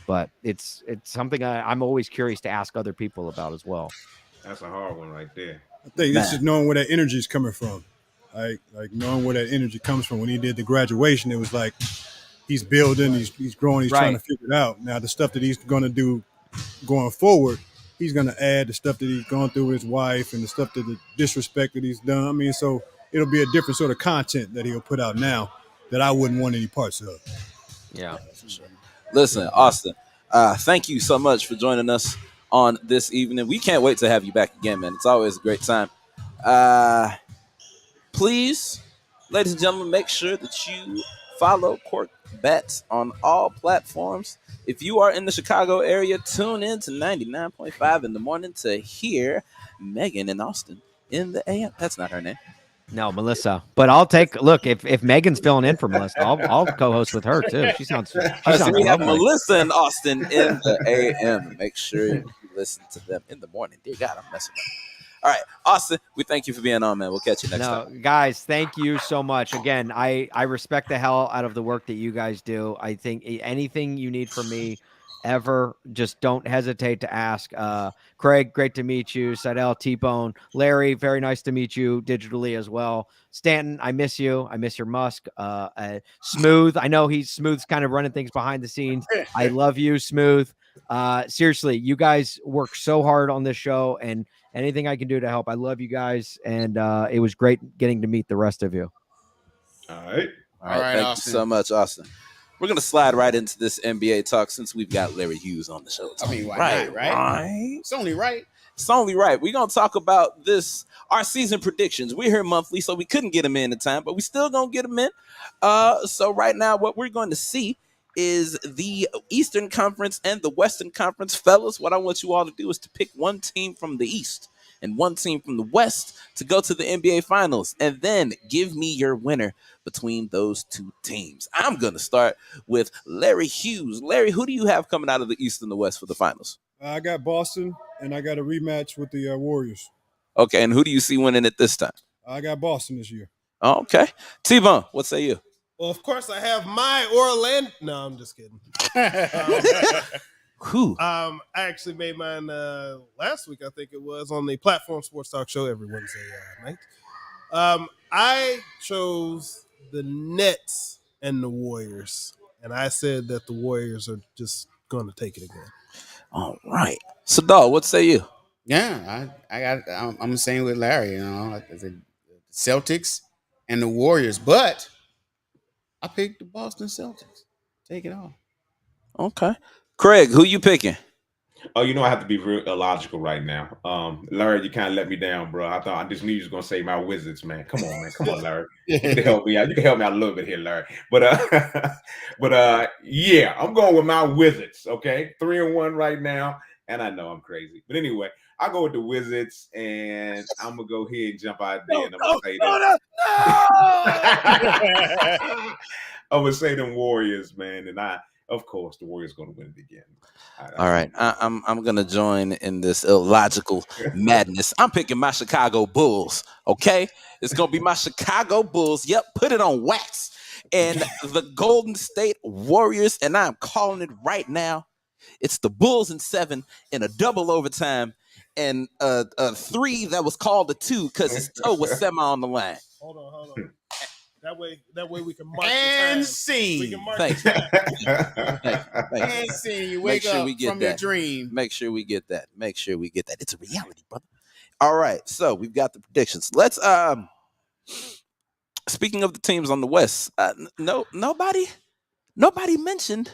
but it's something I'm always curious to ask other people about as well. That's a hard one right there. I think it's just knowing where that energy is coming from. Like knowing where that energy comes from. When he did the graduation, it was like he's building, he's growing, he's trying to figure it out. Now the stuff that he's going to do going forward, he's going to add the stuff that he's gone through with his wife and the stuff that the disrespect that he's done. I mean, so it'll be a different sort of content that he'll put out now that I wouldn't want any parts of. Yeah, for sure. Listen, Austin, thank you so much for joining us on this evening. We can't wait to have you back again, man. It's always a great time. Please, ladies and gentlemen, make sure that you follow Korked Bats on all platforms. If you are in the Chicago area, tune in to 99.5 in the morning to hear Megan and Austin in the AM. That's not her name. No, Melissa. But I'll take look if Megan's filling in for Melissa, I'll co-host with her too. She sounds. So we have Melissa and Austin in the AM. Make sure you listen to them in the morning. Dear God, I'm messing up. All right, Austin, we thank you for being on, man. We'll catch you next time. Guys, thank you so much. Again, I respect the hell out of the work that you guys do. I think anything you need from me ever, just don't hesitate to ask. Craig, great to meet you. Seidel, T-Bone, Larry, very nice to meet you digitally as well. Stanton, I miss you. I miss your Musk. Smoooth, I know Smooth's kind of running things behind the scenes. I love you, Smoooth. Seriously, you guys work so hard on this show, and anything I can do to help. I love you guys, and it was great getting to meet the rest of you. All right. Thank Austin. you so much, Austin. We're going to slide right into this NBA talk since we've got Larry Hughes on the show. I mean, why not, right? It's only right. It's only right. We're going to talk about our season predictions. We're here monthly, so we couldn't get them in time, but we still going to get them in. So right now, what we're going to see is the Eastern Conference and the Western Conference. Fellas, what I want you all to do is to pick one team from the East and one team from the West to go to the NBA Finals, and then give me your winner between those two teams. I'm going to start with Larry Hughes. Larry, who do you have coming out of the East and the West for the Finals? I got Boston, and I got a rematch with the Warriors. Okay, and who do you see winning it this time? I got Boston this year. Okay. T-Bone, what say you? Well, of course, I have my Orlando. No, I'm just kidding. Who? I actually made mine last week, I think it was, on the Platform Sportstalk Show every Wednesday night. I chose the Nets and the Warriors, and I said that the Warriors are just going to take it again. All right. So, dog, what say you? Yeah, I'm the same with Larry. You know, the Celtics and the Warriors, but I picked the Boston Celtics. Take it off. Okay. Craig, who you picking? Oh, I have to be real illogical right now. Larry, you kind of let me down, bro. I thought I just knew you was gonna say my Wizards, man. Come on, man. Come on, Larry. You can help me out. You can help me out a little bit here, Larry. But yeah, I'm going with my Wizards. Okay, 3-1 right now, and I know I'm crazy, but anyway, I'll go with the Wizards, and I'm gonna go ahead and jump out there, and I'm gonna say that. I'm gonna say them Warriors, man, and of course, the Warriors going to win it again. All right, I'm going to join in this illogical madness. I'm picking my Chicago Bulls, okay? It's going to be my Chicago Bulls. Yep, put it on wax. And the Golden State Warriors, and I'm calling it right now. It's the Bulls in 7 in a double overtime and a 3 that was called a 2 because his toe was semi on the line. Hold on. That way we can mark and the time. scene. We can mark Thank the you. time. Thank you. And scene. You wake up from your dream. Make sure we get that. It's a reality, brother. All right, so we've got the predictions. Let's speaking of the teams on the West, nobody mentioned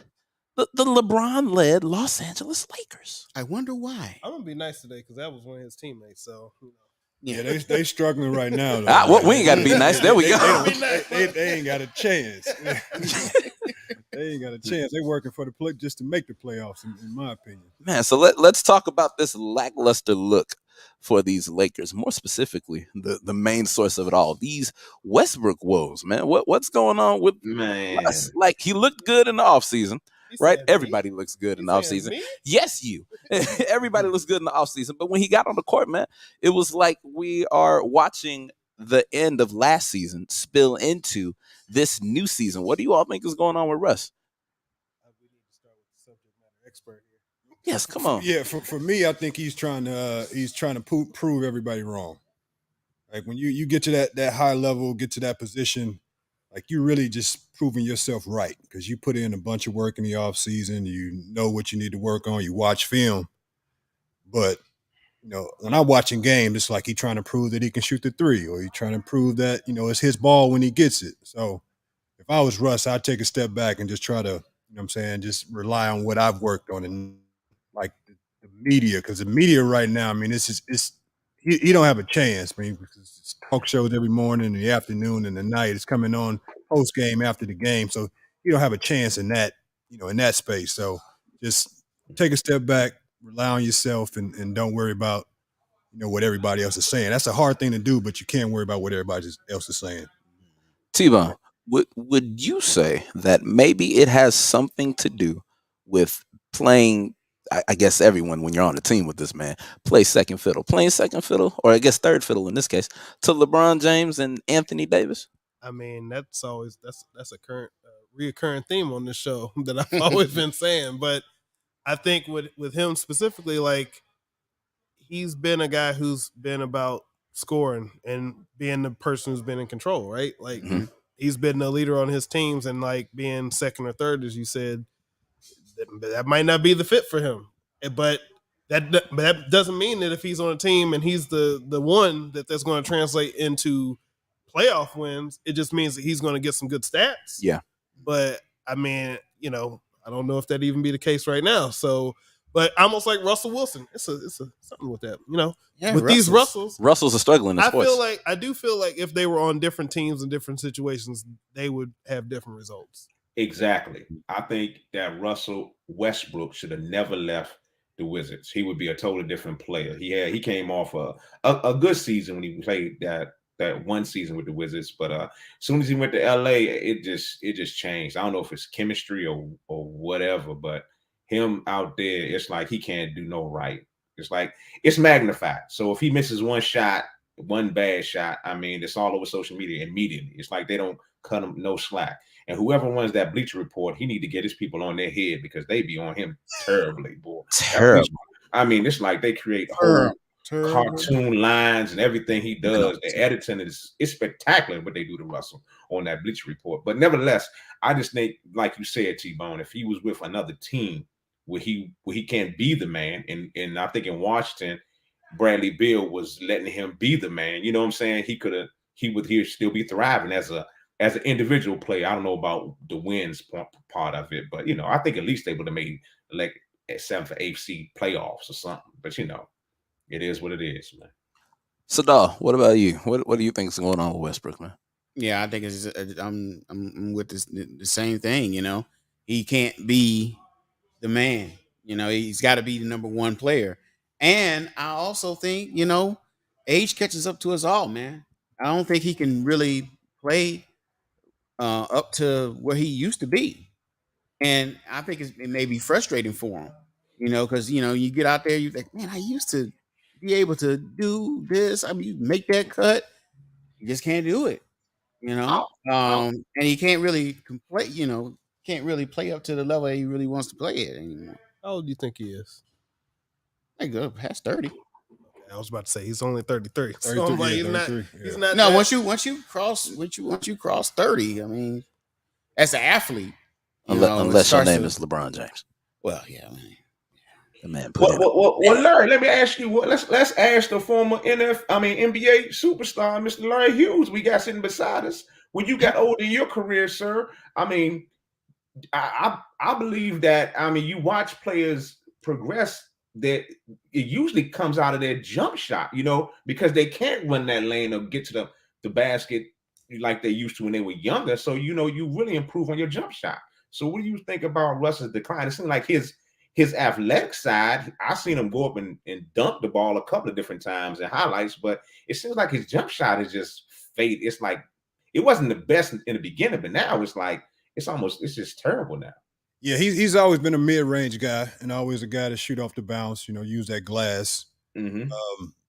the LeBron-led Los Angeles Lakers. I wonder why. I'm gonna be nice today because that was one of his teammates. So Yeah, they struggling right now. Though, we ain't got to be nice. There we go. They ain't got a chance. They ain't got a chance. They're working for the play just to make the playoffs, in my opinion. Man, so let's talk about this lackluster look for these Lakers. More specifically, the main source of it all, these Westbrook woes, man. What's going on with Russ? Like, he looked good in the offseason. Right? Everybody looks good in the offseason. Yes, you. Everybody looks good in the offseason. But when he got on the court, man, it was like we are watching the end of last season spill into this new season. What do you all think is going on with Russ? we need to start with the subject matter expert here. Yes, come on. Yeah, for me, I think he's trying to prove everybody wrong. Like when you get to that high level, get to that position, like you really just proving yourself right because you put in a bunch of work in the off season. You know what you need to work on. You watch film, but when I'm watching games, it's like he trying to prove that he can shoot the three, or he trying to prove that it's his ball when he gets it. So if I was Russ, I'd take a step back and just try to, what I'm saying, just rely on what I've worked on and like the media, because the media right now, I mean, he don't have a chance. I mean, because it's talk shows every morning, in the afternoon, and the night. It's coming on post game after the game, so you don't have a chance in that, in that space. So just take a step back, rely on yourself, and don't worry about what everybody else is saying. That's a hard thing to do, but you can't worry about what everybody else is saying. T-Bone, would you say that maybe it has something to do with playing? I guess everyone, when you're on a team with this man, plays second fiddle, playing second fiddle, or I guess third fiddle in this case, to LeBron James and Anthony Davis. I mean, that's a current reoccurring theme on this show that I've always been saying. But I think with him specifically, like he's been a guy who's been about scoring and being the person who's been in control, right? Like he's been the leader on his teams, and like being second or third, as you said, that might not be the fit for him. But that doesn't mean that if he's on a team and he's the one that's going to translate into playoff wins, it just means that he's going to get some good stats. Yeah. But I mean, I don't know if that even be the case right now. So, but almost like Russell Wilson, it's a something with that, Yeah, with these Russells are struggling. I do feel like if they were on different teams in different situations, they would have different results. Exactly. I think that Russell Westbrook should have never left the Wizards. He would be a totally different player. He came off a good season when he played that one season with the Wizards, but as soon as he went to LA, it just changed. I don't know if it's chemistry or whatever, but him out there, it's like he can't do no right. It's like it's magnified. So if he misses one bad shot, I mean, it's all over social media immediately. It's like they don't cut him no slack. And whoever runs that Bleacher Report, he need to get his people on their head because they be on him terribly, boy. Terrible. I mean, it's like they create whole cartoon lines and everything he does. The editing is spectacular what they do to Russell on that Bleacher Report. But nevertheless, I just think, like you said, T-Bone, if he was with another team where he can't be the man, and I think in Washington, Bradley Beal was letting him be the man. You know what I'm saying? He would still be thriving as an individual player. I don't know about the wins part of it, but I think at least they would have made like a 7th or 8th seed playoffs or something. But it is what it is, man. So, Daw, what about you? What do you think is going on with Westbrook, man? Yeah, I think I'm with the same thing. He can't be the man. He's got to be the number one player. And I also think age catches up to us all, man. I don't think he can really play up to where he used to be, and I think it may be frustrating for him. Because you get out there, you think, man, I used to be able to do this. I mean, you make that cut, you just can't do it. And he can't really play. Can't really play up to the level he really wants to play it anymore. How old do you think he is? Like past 30. I was about to say he's only 33. 33, So I'm like, yeah, he's not. No, that- once you cross 30, I mean, as an athlete, Unless your name is LeBron James. Well, yeah, man. The man put in. Well, Larry, let me ask you. Let's ask the former NBA superstar, Mr. Larry Hughes. We got sitting beside us. When you got older in your career, sir, I mean, I believe that. I mean, you watch players progress. That it usually comes out of their jump shot, because they can't run that lane or get to the basket like they used to when they were younger. So you really improve on your jump shot. So what do you think about Russell's decline? It seems like his athletic side, I've seen him go up and dunk the ball a couple of different times in highlights, but it seems like his jump shot is just fade. It's like it wasn't the best in the beginning, but now it's like it's just terrible now. Yeah, he's always been a mid-range guy and always a guy to shoot off the bounce, use that glass. Mm-hmm.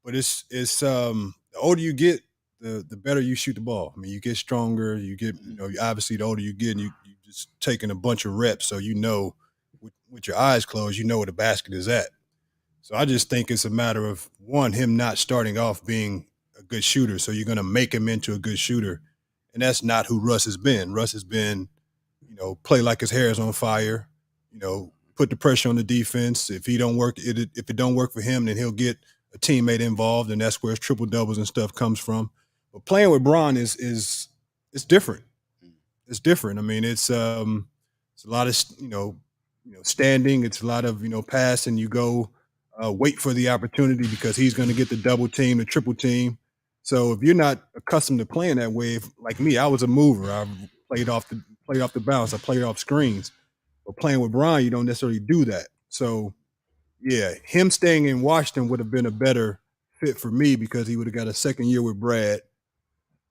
But it's the older you get, the better you shoot the ball. I mean, you get stronger. You get, obviously the older you get, and you just taking a bunch of reps, so with your eyes closed, where the basket is at. So I just think it's a matter of him not starting off being a good shooter, so you're going to make him into a good shooter. And that's not who Russ has been. Russ has been, play like his hair is on fire, put the pressure on the defense. If it don't work for him, then he'll get a teammate involved, and that's where his triple doubles and stuff comes from. But playing with Bron is different. It's different. I mean, it's a lot of standing. It's a lot of passing. You go wait for the opportunity because he's going to get the double team, the triple team. So if you're not accustomed to playing that way, like me, I was a mover. I played off the bounce. I played off screens. But playing with Bron, you don't necessarily do that. So yeah, him staying in Washington would have been a better fit for me because he would have got a second year with Brad.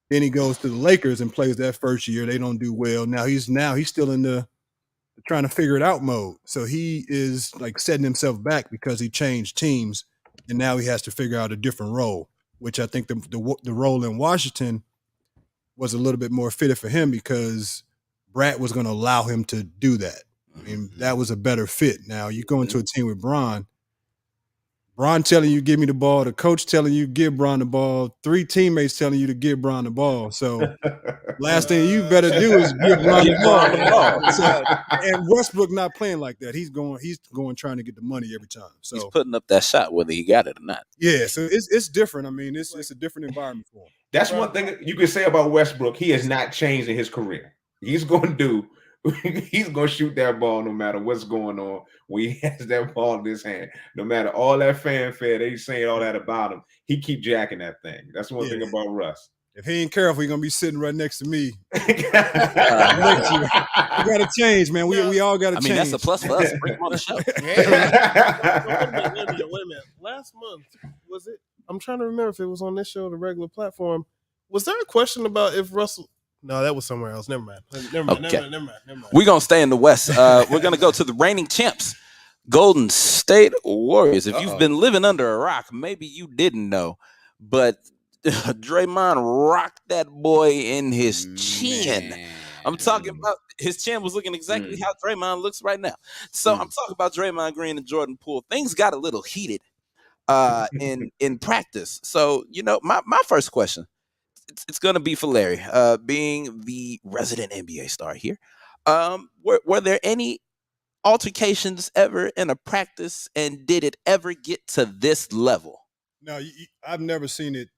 Then he goes to the Lakers and plays that first year. They don't do well. Now he's still in the trying to figure it out mode. So he is like setting himself back because he changed teams, and now he has to figure out a different role, which I think the role in Washington was a little bit more fitted for him because Brad was going to allow him to do that. I mean, that was a better fit. Now you go into a team with Bron telling you, give me the ball, the coach telling you, give Bron the ball, 3 teammates telling you to give Bron the ball. So last thing you better do is give Bron the ball. So, and Westbrook not playing like that. He's going trying to get the money every time. So he's putting up that shot whether he got it or not. Yeah, so it's different. I mean, it's a different environment for him. That's one thing you can say about Westbrook. He has not changed in his career. He's going to shoot that ball no matter what's going on when he has that ball in his hand. No matter all that fanfare, they saying all that about him, he keep jacking that thing. That's one thing about Russ. If he ain't careful, he's going to be sitting right next to me. We got to change, man. We all got to change. I mean, that's a plus for us. Bring him on the show. Wait a minute. Last month, was it? I'm trying to remember if it was on this show or the regular platform. Was there a question about if Russell... No, that was somewhere else. Never mind. Never mind. We're going to stay in the West. We're going to go to the reigning champs, Golden State Warriors. If you've been living under a rock, maybe you didn't know, but Draymond rocked that boy in his chin. Man. I'm talking about his chin was looking exactly how Draymond looks right now. So I'm talking about Draymond Green and Jordan Poole. Things got a little heated in practice. So, my first question, it's going to be for Larry, being the resident NBA star here. Were there any altercations ever in a practice, and did it ever get to this level? No, I've never seen it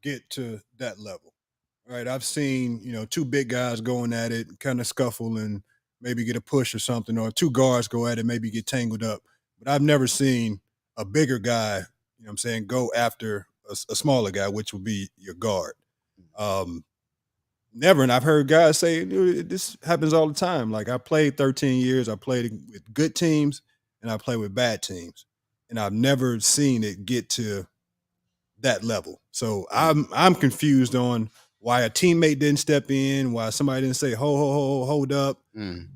get to that level. Right? I've seen, 2 big guys going at it, kind of scuffle and maybe get a push or something, or 2 guards go at it, maybe get tangled up. But I've never seen a bigger guy, go after a smaller guy, which would be your guard. Never. And I've heard guys say this happens all the time. Like I played 13 years. I played with good teams and I played with bad teams. And I've never seen it get to that level. So I'm confused on why a teammate didn't step in, why somebody didn't say, hold up.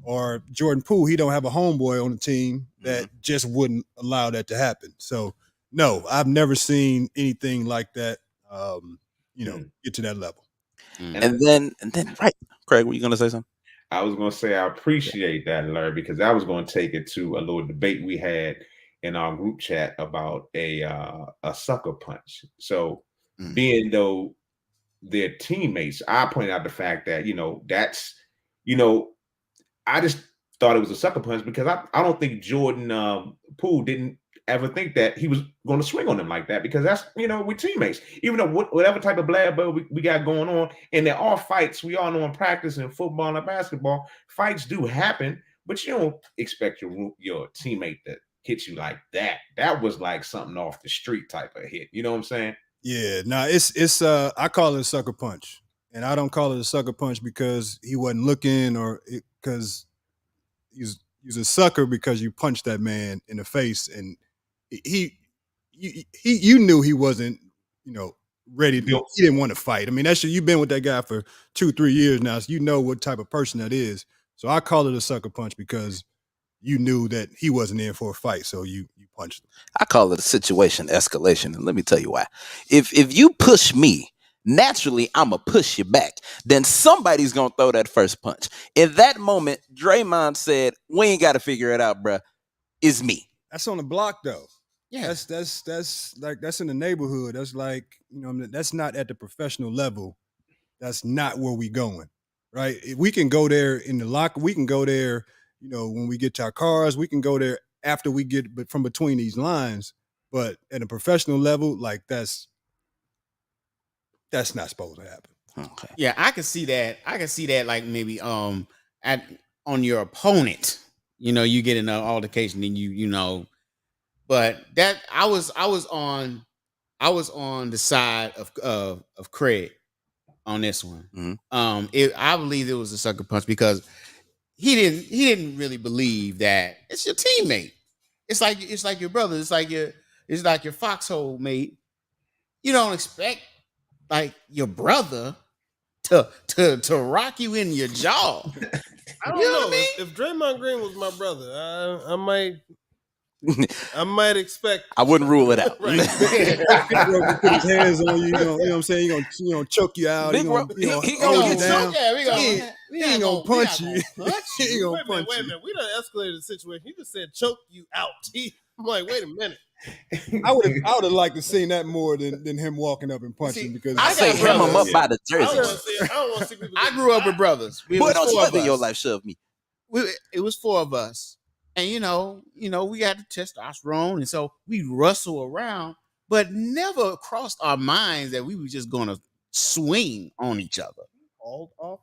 Or Jordan Poole, he don't have a homeboy on the team that just wouldn't allow that to happen. So no, I've never seen anything like that. Get to that level. And then, right, Craig, were you going to say something? I was going to say I appreciate that, Larry, because I was going to take it to a little debate we had in our group chat about a sucker punch. So, being though their teammates, I pointed out the fact that that's I just thought it was a sucker punch because I don't think Jordan Poole didn't ever think that he was going to swing on them like that because that's, we're teammates. Even though whatever type of blood we got going on, and there are fights, we all know in practice in football and basketball, fights do happen, but you don't expect your teammate to hit you like that. That was like something off the street type of hit. You know what I'm saying? Yeah, no, it's I call it a sucker punch. And I don't call it a sucker punch because he wasn't looking or because he's a sucker because you punched that man in the face and you knew he wasn't, ready to. He didn't want to fight. I mean, you've been with that guy for 2-3 years now, so you know what type of person that is. So I call it a sucker punch because you knew that he wasn't in for a fight, so you punched him. I call it a situation escalation, and let me tell you why. If you push me, naturally I'm gonna push you back. Then somebody's gonna throw that first punch. In that moment, Draymond said, "We ain't got to figure it out, bruh. It's me." That's on the block, though. Yeah. That's like that's in the neighborhood. That's like, that's not at the professional level. That's not where we going. Right? If we can go there in the locker, we can go there, when we get to our cars, we can go there after we get from between these lines. But at a professional level, like that's not supposed to happen. Okay. Yeah, I can see that. Like maybe on your opponent, you get in an altercation and but that I was on the side of Craig on this one. Mm-hmm. I believe it was a sucker punch because he didn't really believe that it's your teammate. It's like your brother. It's like your foxhole mate. You don't expect like your brother to rock you in your jaw. I don't know. If Draymond Green was my brother, I might expect. I wouldn't rule it out. Right. Put his hands on you, you know what I'm saying? He gonna choke you out. He gonna hold you down. He ain't gonna punch you. He ain't gonna punch Wait a you. minute. We done escalated the situation. He just said choke you out. I'm like, wait a minute. I would have liked to seen that more than him walking up and punching because I say hem him up by the jersey. I don't want to see people. I grew up with brothers. Boy, don't you ever in your life shove me. It was 4 of us. And we got the testosterone, and so we wrestle around, but never crossed our minds that we were just gonna swing on each other. All off.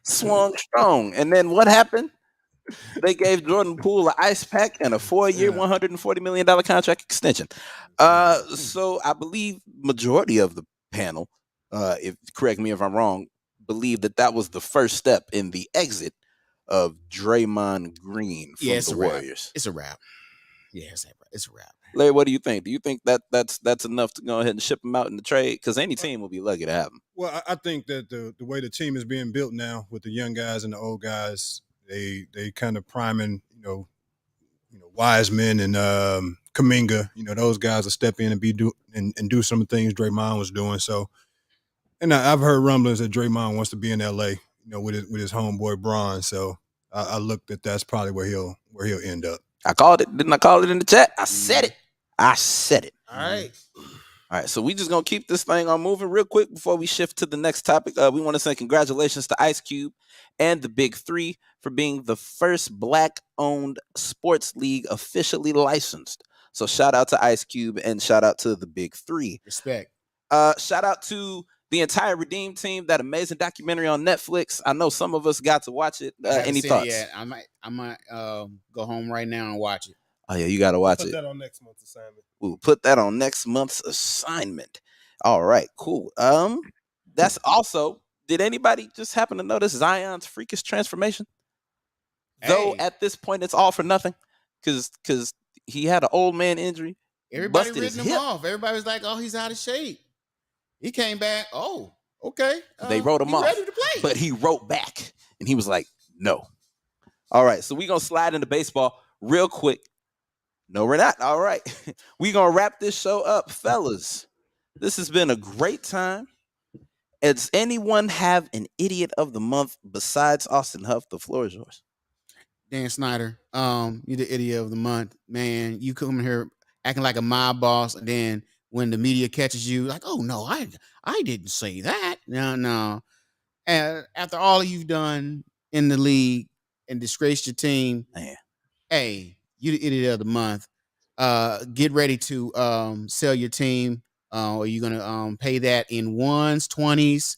Swung strong. And then what happened? They gave Jordan Poole an ice pack and a 4-year, $140 million contract extension. So I believe majority of the panel, if correct me if I'm wrong, believe that was the first step in the exit of Draymond Green from the Warriors. It's a wrap. Yeah, it's a wrap. Larry, what do you think? Do you think that's enough to go ahead and ship him out in the trade? Because any team will be lucky to have him. Well, I think that the way the team is being built now with the young guys and the old guys, they kind of priming, Wiseman and Kuminga, those guys will step in and do some of the things Draymond was doing. So, and I've heard rumblings that Draymond wants to be in LA, with his homeboy Bron. So I looked at that's probably where he'll end up. I called it. Didn't I call it in the chat? I said it. All right. All right, so we just going to keep this thing on moving real quick before we shift to the next topic. We want to say congratulations to Ice Cube and the Big Three for being the first Black-owned sports league officially licensed. So shout out to Ice Cube and shout out to the Big Three. Respect. Shout out to the entire Redeem team, that amazing documentary on Netflix. I know some of us got to watch it. Any thoughts? Yeah, I might go home right now and watch it. Oh, yeah, you got to watch it. Put that on next month's assignment. We'll put that on next month's assignment. All right, cool. That's also, did anybody just happen to notice Zion's freakish transformation? Though at this point, it's all for nothing because he had an old man injury. Everybody written him off. Everybody was like, oh, he's out of shape. He came back. Oh, okay. They wrote him off. Ready to play. But he wrote back, and he was like, no. All right, so we're going to slide into baseball real quick. No, we're not. All right. We're going to wrap this show up. Fellas, this has been a great time. Does anyone have an idiot of the month besides Austin Huff? The floor is yours. Dan Snyder, you're the idiot of the month. Man, you come in here acting like a mob boss, and then when the media catches you, like, oh, no, I didn't say that. No. And after all you've done in the league and disgraced your team, man, hey, you the idiot of the month. Get ready to sell your team. Are you gonna pay that in 1s, 20s,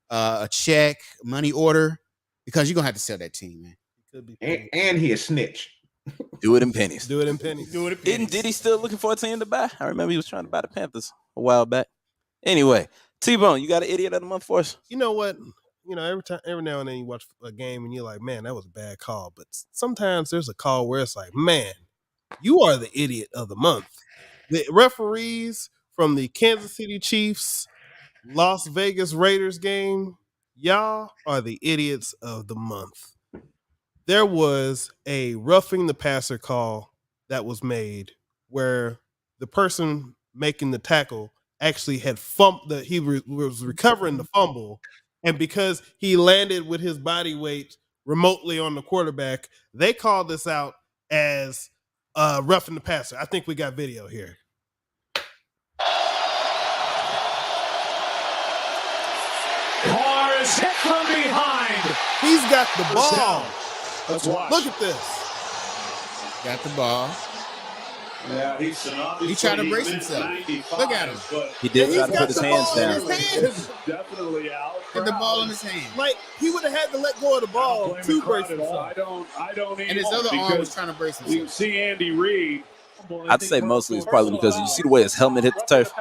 a check, money order? Because you're gonna have to sell that team, man. Could be and he a snitch. Do it in pennies. Do it in pennies. Isn't Diddy still looking for a team to buy? I remember he was trying to buy the Panthers a while back. Anyway, T-Bone, you got an idiot of the month for us? You know what? Every now and then you watch a game and you're like, man, that was a bad call. But sometimes there's a call where it's like, man, you are the idiot of the month. The referees from the Kansas City Chiefs, Las Vegas Raiders game, y'all are the idiots of the month. There was a roughing the passer call that was made where the person making the tackle actually had he was recovering the fumble. And because he landed with his body weight remotely on the quarterback, they called this out as roughing the passer. I think we got video here. Carr is hit from behind. He's got the ball. Let's watch. Look at this. Got the ball. Yeah, he tried to brace himself. Look at him. He did try He's to got put his the hands ball in down. his hands. Definitely out. Had the ball in his hand. Like, he would have had to let go of the ball to brace himself. I don't And his other arm was trying to brace you himself. see Andy Reid. I'd say mostly it's probably because you see the way his helmet hit the turf.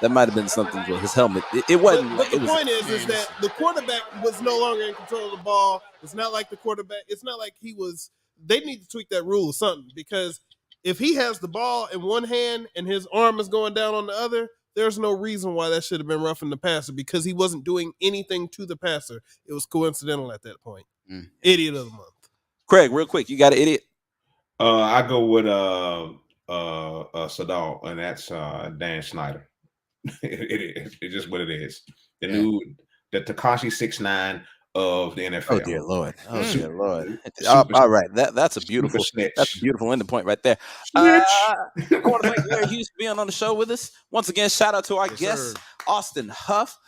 That might have been something with his helmet. It wasn't. But the it was, point is that the quarterback was no longer in control of the ball. It's not like the quarterback. It's not like he was. They need to tweak that rule or something, because if he has the ball in one hand and his arm is going down on the other, there's no reason why that should have been roughing the passer, because he wasn't doing anything to the passer. It was coincidental at that point. Idiot of the month. Craig, real quick, you got an idiot? I go with Sadal, and that's Dan Snyder. It's just what it is. The Tekashi 6ix9ine of the NFL. Oh dear Lord! Oh dear Lord! All right, that's a beautiful ending point right there. I want to thank Larry Hughes for being on the show with us once again. Shout out to our guest, Austin Huff.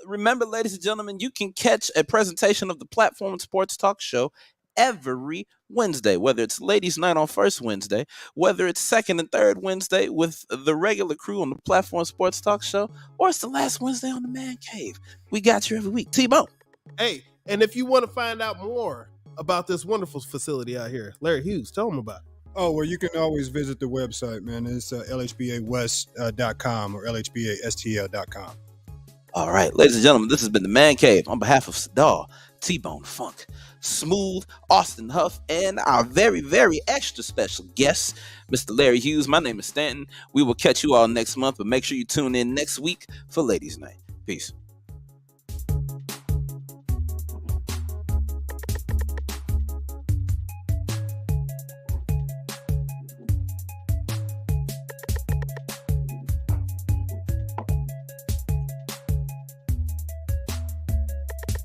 Remember, ladies and gentlemen, you can catch a presentation of the Platform Sportstalk Show every Wednesday, whether it's ladies' night on first Wednesday, whether it's second and third Wednesday with the regular crew on the Platform Sportstalk Show, or it's the last Wednesday on the Man Cave. We got you every week. T-Bone. Hey, and if you want to find out more about this wonderful facility out here, Larry Hughes, tell them about it. Oh, well, you can always visit the website, man. It's LHBAWest.com or LHBASTL.com. All right, ladies and gentlemen, this has been the Man Cave. On behalf of Sadal, T-Bone Funk, Smoooth, Austin Huff, and our very, very extra special guest, Mr. Larry Hughes. My name is Stanton. We will catch you all next month, but make sure you tune in next week for Ladies' Night. Peace.